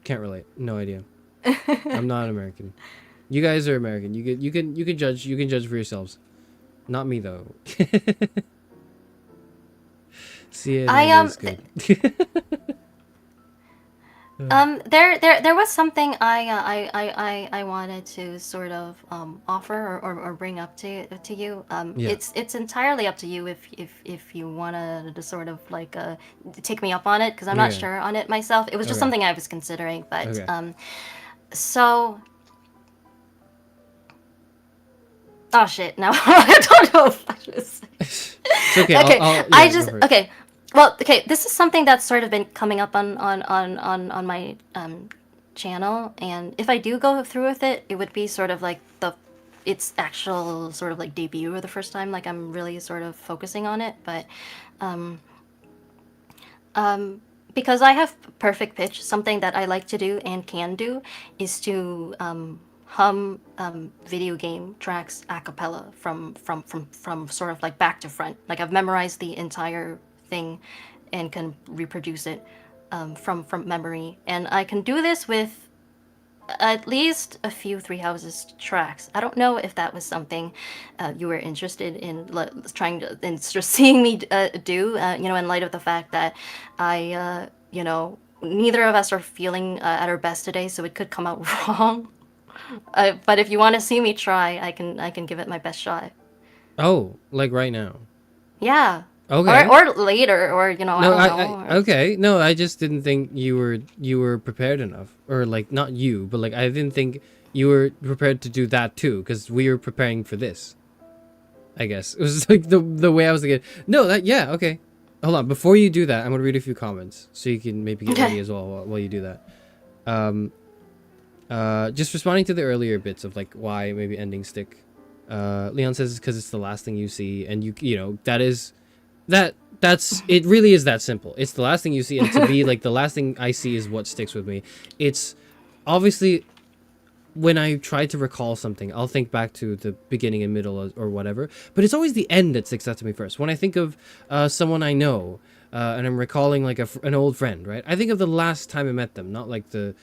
Can't relate. No idea. I'm not American. You guys are American. You can judge. You can judge for yourselves. Not me though. CNN is good. There was something I wanted to sort of offer or bring up to you. It's entirely up to you if you want to sort of like take me up on it, because I'm not sure on it myself. It was just something I was considering, but so. Oh shit! Now I don't know if I should say. It's okay. Okay, okay. Well, okay. This is something that's sort of been coming up on my channel, and if I do go through with it, it would be sort of like its actual sort of like debut or the first time like I'm really sort of focusing on it, but because I have perfect pitch, something that I like to do and can do is to hum video game tracks a cappella from sort of like back to front. Like I've memorized the entire thing and can reproduce it from memory, and I can do this with at least a few Three Houses tracks. I don't know if that was something you were interested in trying to and just seeing me do, in light of the fact that I neither of us are feeling at our best today, so it could come out wrong. But if you want to see me try, I can give it my best shot. Oh, like right now? Yeah. Okay. Or later, or no, I don't know. Okay. No, I just didn't think you were prepared enough, or like not you, but like I didn't think you were prepared to do that too, because we were preparing for this. I guess it was like the way I was thinking. No, yeah, okay. Hold on, before you do that, I'm gonna read a few comments so you can maybe get ready as well while you do that. Just responding to the earlier bits of like why maybe endings stick. Leon says it's because it's the last thing you see, and you know that it really is that simple. It's the last thing you see, and to me, like, the last thing I see is what sticks with me. It's obviously when I try to recall something, I'll think back to the beginning and middle or whatever, but it's always the end that sticks out to me first. When I think of someone I know, and I'm recalling like an old friend, right? I think of the last time I met them, not like the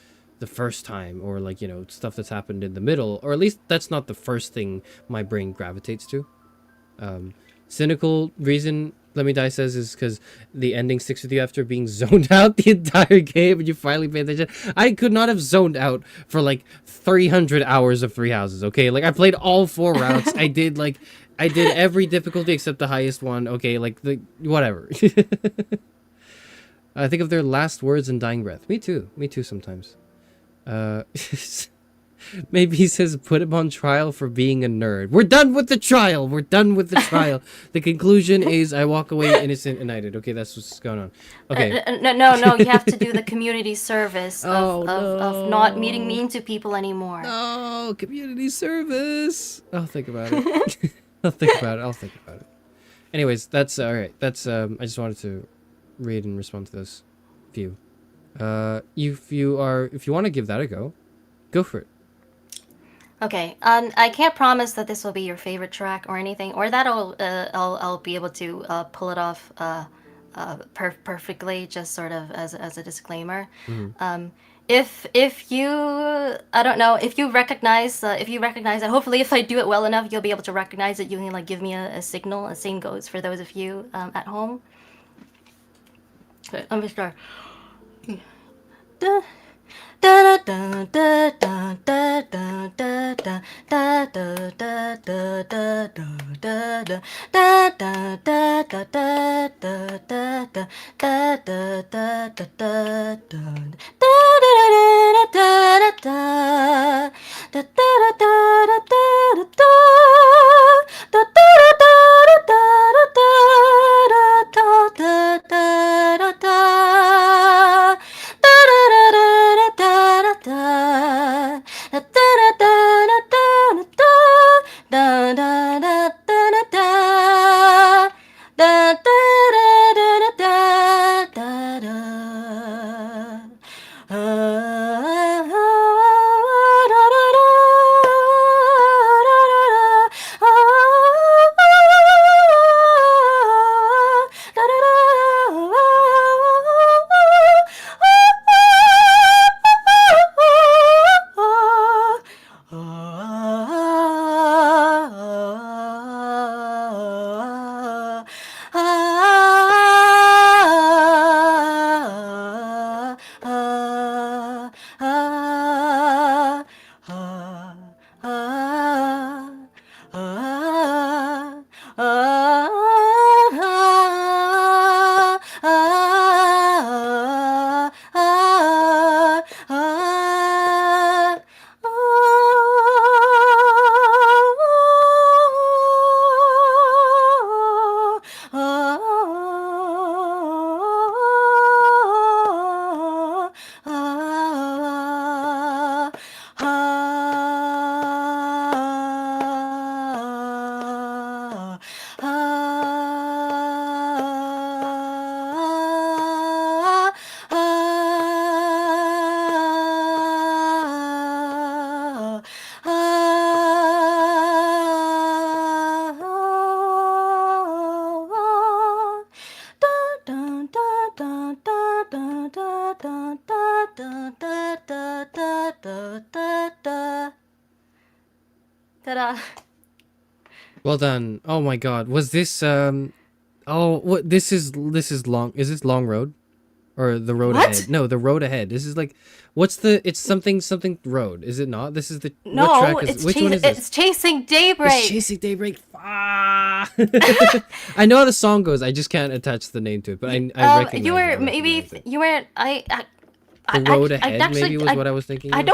first time, or like, you know, stuff that's happened in the middle, or at least that's not the first thing my brain gravitates to. Cynical reason Let Me Die says is because the ending sticks with you after being zoned out the entire game and you finally pay attention. I could not have zoned out for like 300 hours of Three Houses, okay? Like, I played all 4 routes. I did every difficulty except the highest one, okay? Like, whatever. I think of their last words and dying breath. Me too sometimes. Maybe he says put him on trial for being a nerd. We're done with the trial. The conclusion is I walk away innocent and knighted. Okay, that's what's going on. Okay. No. You have to do the community service of no. not meeting mean to people anymore. No, community service. I'll think about it. I'll think about it. Anyways, that's all right. That's I just wanted to read and respond to those few. If you want to give that a go, go for it. Okay, I can't promise that this will be your favorite track or anything, or that I'll be able to pull it off perfectly, just sort of as a disclaimer. Mm-hmm. If you recognize that, hopefully if I do it well enough, you'll be able to recognize it. You can like give me a signal. Same goes for those of you at home. Okay, let me start. Ta-da. Well done. Oh my god. Was this what this is long. Is this Long Road? Or The Road What? Ahead? No, The Road Ahead. This is like it's something road. Is it not? This is the No, what track is which one is this? it's Chasing Daybreak. It's Chasing Daybreak. Ah. I know how the song goes. I just can't attach the name to it, but I recognize You were it. maybe you were The Road Ahead actually, maybe was what I was thinking. I of.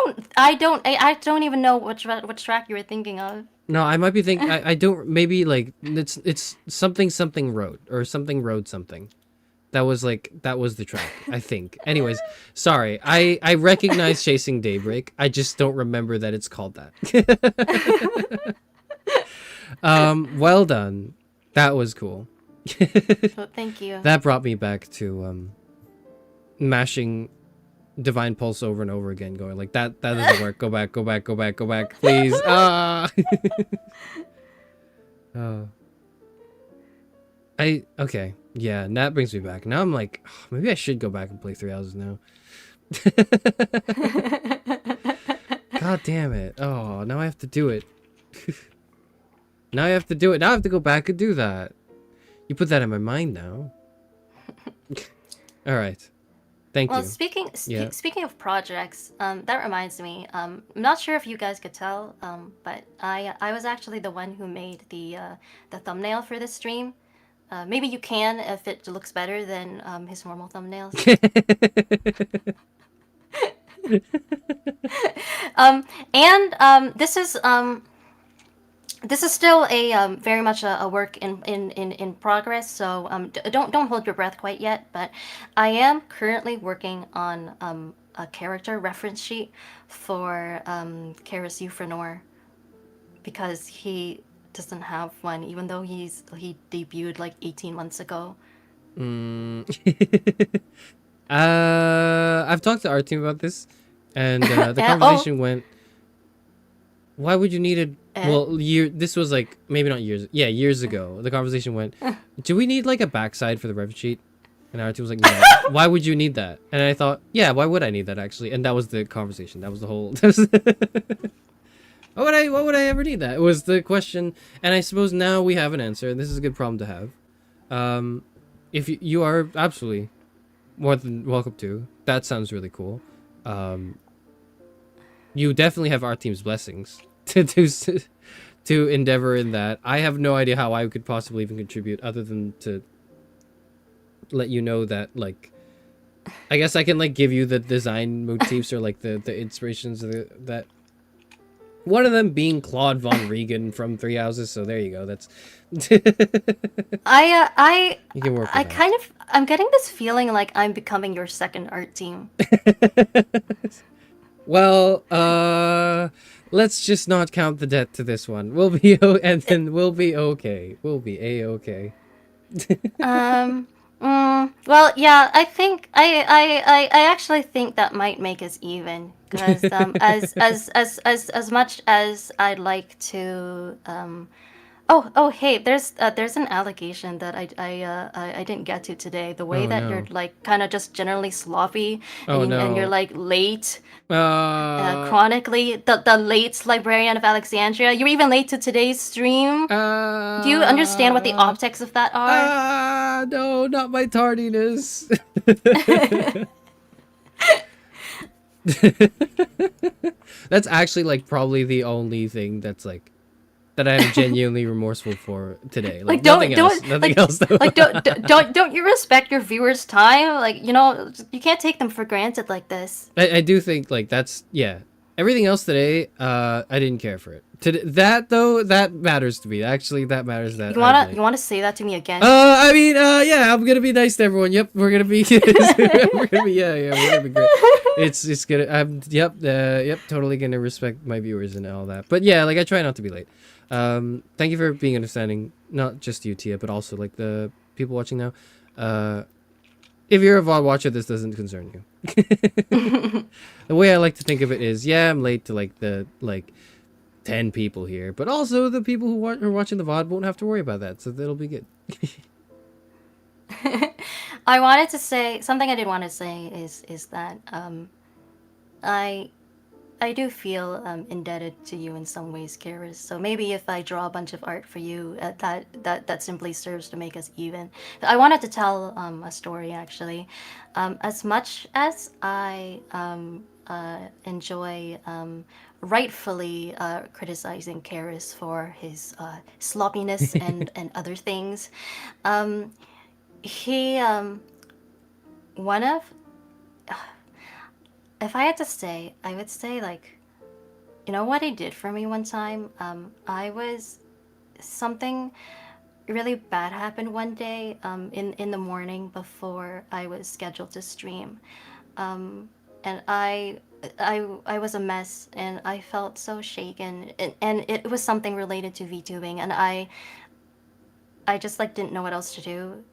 don't even know which track you were thinking of. No, I might be thinking. I don't. Maybe like it's something road or something road something. That was the track, I think. Anyways, sorry. I recognize Chasing Daybreak. I just don't remember that it's called that. Well done. That was cool. So thank you. That brought me back to mashing Divine Pulse over and over again, going like that doesn't work. Go back, please. Okay. Yeah, and that brings me back. Now I'm like, oh, maybe I should go back and play 3 houses now. God damn it. Oh, now I have to do it. Now I have to do it. Now I have to go back and do that. You put that in my mind now. All right. Thank Well, you. speaking of projects, that reminds me. I'm not sure if you guys could tell, but I was actually the one who made the thumbnail for this stream. Maybe you can if it looks better than his normal thumbnails. This is still a very much a work in progress. So don't hold your breath quite yet. But I am currently working on a character reference sheet for Charis Euphranor, because he doesn't have one, even though he debuted like 18 months ago. I've talked to our team about this, and the conversation went, why would you need a this was like maybe not years years ago. The conversation went, do we need like a backside for the rev sheet? And our team was like, no. Why would you need that? And I thought, yeah, why would I need that actually? And that was the conversation. That was the whole why would I ever need that? It was the question, and I suppose now we have an answer, and this is a good problem to have. If you are absolutely more than welcome to. That sounds really cool. You definitely have our team's blessings to endeavor in that. I have no idea how I could possibly even contribute other than to let you know that, like, I guess I can like give you the design motifs or like the inspirations of that. One of them being Claude Von Regan from 3 Houses, so there you go. That's you can work with that. I'm getting this feeling like I'm becoming your second art team. Well, let's just not count the debt to this one. We'll be and then we'll be okay. We'll be a-okay. Well, yeah, I think I actually think that might make us even, because as much as I'd like to hey, there's an allegation that I didn't get to today. The way that you're like kind of just generally sloppy, and you're like late, chronically the late librarian of Alexandria. You're even late to today's stream. Do you understand what the optics of that are? No, not my tardiness. That's actually like probably the only thing that's like that I'm genuinely remorseful for today. Like nothing else. Like don't you respect your viewers' time? Like, you know, you can't take them for granted like this. I do think like that's everything else today, I didn't care for it. That though, that matters to me. Actually, that matters. That you wanna say that to me again? I mean, yeah, I'm gonna be nice to everyone. Yep, we're gonna be, we're gonna be, we're gonna be great. It's gonna, yep, totally gonna respect my viewers and all that. But yeah, like I try not to be late. Thank you for being understanding. Not just you, Tia, but also like the people watching now. If you're a VOD watcher, this doesn't concern you. The way I like to think of it is, yeah, I'm late to like the 10 people here, but also the people who are watching the VOD won't have to worry about that, so that'll be good. I wanted to say something. I did want to say is that I do feel indebted to you in some ways, Charis. So maybe if I draw a bunch of art for you, that simply serves to make us even. I wanted to tell a story, actually. As much as I enjoy rightfully criticizing Charis for his sloppiness and other things, he one of if I had to say, I would say, like, you know what he did for me one time? Something really bad happened one day in the morning before I was scheduled to stream. And I was a mess, and I felt so shaken. And it was something related to VTubing, and I I just like didn't know what else to do.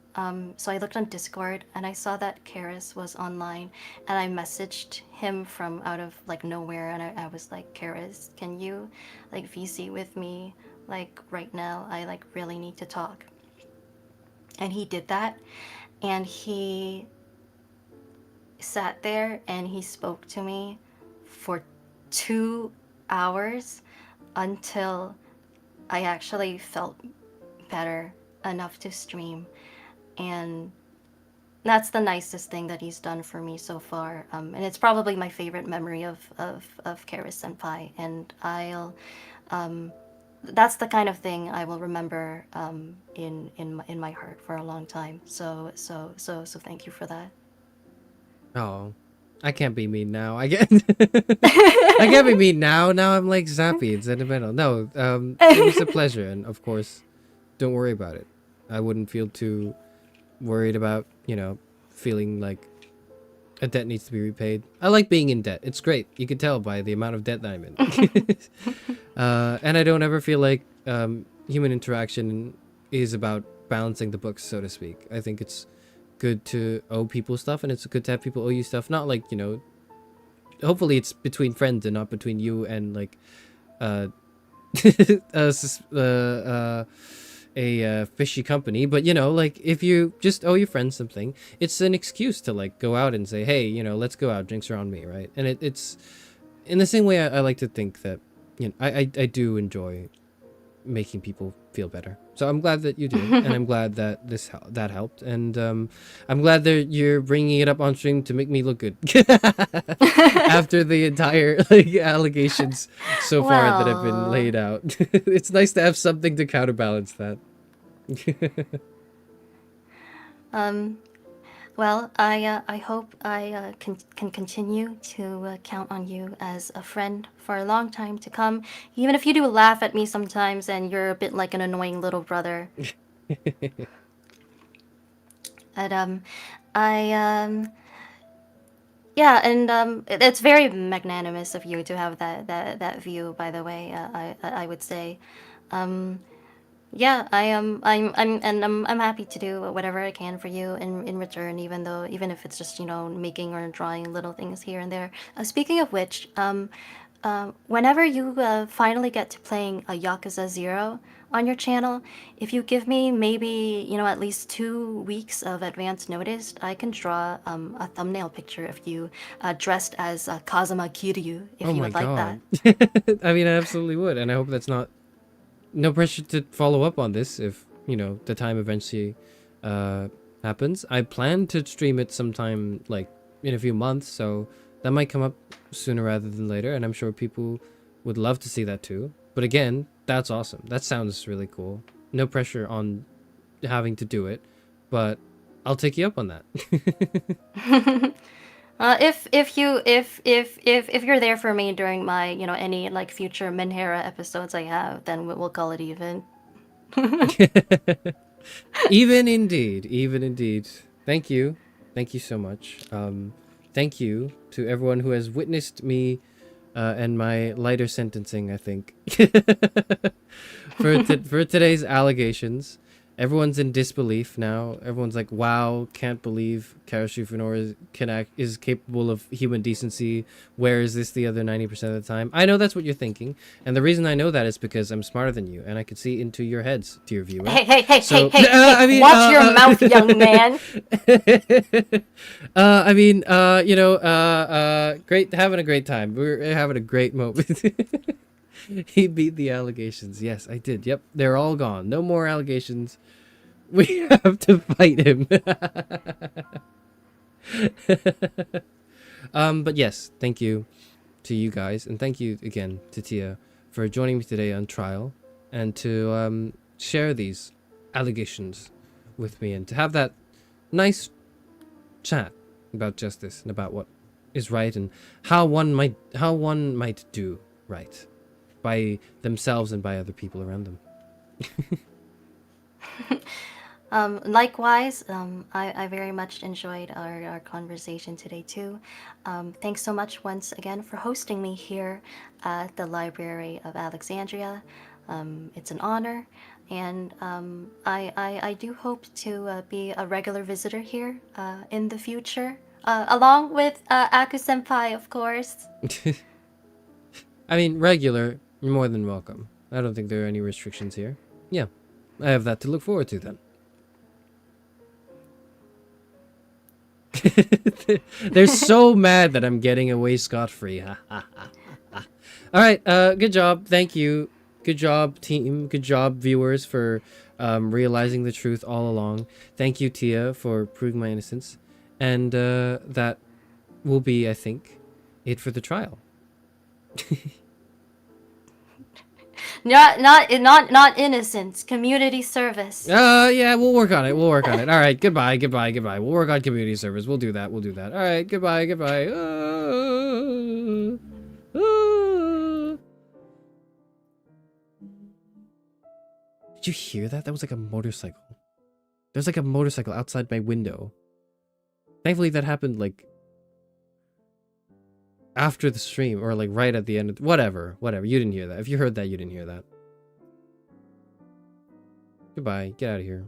So I looked on Discord and I saw that Charis was online, and I messaged him from out of like nowhere, and I was like, Charis, can you like VC with me like right now? I like really need to talk. And he did that, and he sat there and he spoke to me for 2 hours until I actually felt better enough to stream. And that's the nicest thing that he's done for me so far. And it's probably my favorite memory of Charis Senpai. And that's the kind of thing I will remember in my heart for a long time. So thank you for that. Oh, I can't be mean now. I can't be mean now. Now I'm like zappy and sentimental. No, it was a pleasure, and of course, don't worry about it. I wouldn't feel too worried about, feeling like a debt needs to be repaid. I like being in debt. It's great. You can tell by the amount of debt that I'm in. And I don't ever feel like human interaction is about balancing the books, so to speak. I think it's good to owe people stuff, and it's good to have people owe you stuff. Not like, hopefully it's between friends and not between you and like a fishy company. But like if you just owe your friends something, it's an excuse to like go out and say, hey, let's go out, drinks are on me, right? And it's in the same way I like to think that I do enjoy making people feel better. So I'm glad that you do, and I'm glad that that helped, and I'm glad that you're bringing it up on stream to make me look good after the entire like allegations so far that have been laid out. It's nice to have something to counterbalance that. Well, I hope I can continue to count on you as a friend for a long time to come, even if you do laugh at me sometimes and you're a bit like an annoying little brother. And yeah, and it's very magnanimous of you to have that view. By the way, I would say. Yeah, I am. I'm happy to do whatever I can for you in return, even if it's just making or drawing little things here and there. Speaking of which, whenever you finally get to playing a Yakuza 0 on your channel, if you give me maybe at least 2 weeks of advance notice, I can draw a thumbnail picture of you dressed as Kazuma Kiryu, if you would like that. I mean, I absolutely would, and I hope that's not. No pressure to follow up on this if, the time eventually happens. I plan to stream it sometime, like, in a few months, so that might come up sooner rather than later, and I'm sure people would love to see that too. But again, that's awesome. That sounds really cool. No pressure on having to do it, but I'll take you up on that. If you're there for me during my any like future Menhera episodes I have, then we'll call it even. Even indeed. Thank you so much. Thank you to everyone who has witnessed me and my lighter sentencing, I think, for today's allegations. Everyone's in disbelief now. Everyone's like, wow, can't believe Charis Euphranor is capable of human decency. Where is this the other 90% of the time? I know that's what you're thinking. And the reason I know that is because I'm smarter than you, and I can see into your heads, dear viewer. Hey, I mean, watch your mouth, young man. Great, having a great time. We're having a great moment. He beat the allegations. Yes, I did. Yep, they're all gone. No more allegations. We have to fight him. But yes, thank you to you guys, and thank you again to Tia for joining me today on trial, and to share these allegations with me, and to have that nice chat about justice and about what is right and how one might do right by themselves and by other people around them. Likewise, I very much enjoyed our conversation today too. Thanks so much once again for hosting me here at the Library of Alexandria. It's an honor, and I do hope to be a regular visitor here in the future, along with Aku Senpai, of course. I mean, regular, you're more than welcome. I don't think there are any restrictions here. Yeah, I have that to look forward to then. They're so mad that I'm getting away scot-free. Alright, good job. Thank you. Good job, team. Good job, viewers, for realizing the truth all along. Thank you, Tia, for proving my innocence. And that will be, I think, it for the trial. Not innocence. Community service. Yeah, we'll work on it. We'll work on it. All right, goodbye. We'll work on community service. We'll do that. All right, goodbye. Did you hear that? That was like a motorcycle. There's like a motorcycle outside my window. Thankfully, that happened like after the stream, or like right at the end of whatever. You didn't hear that. If you heard that, you didn't hear that. Goodbye. Get out of here.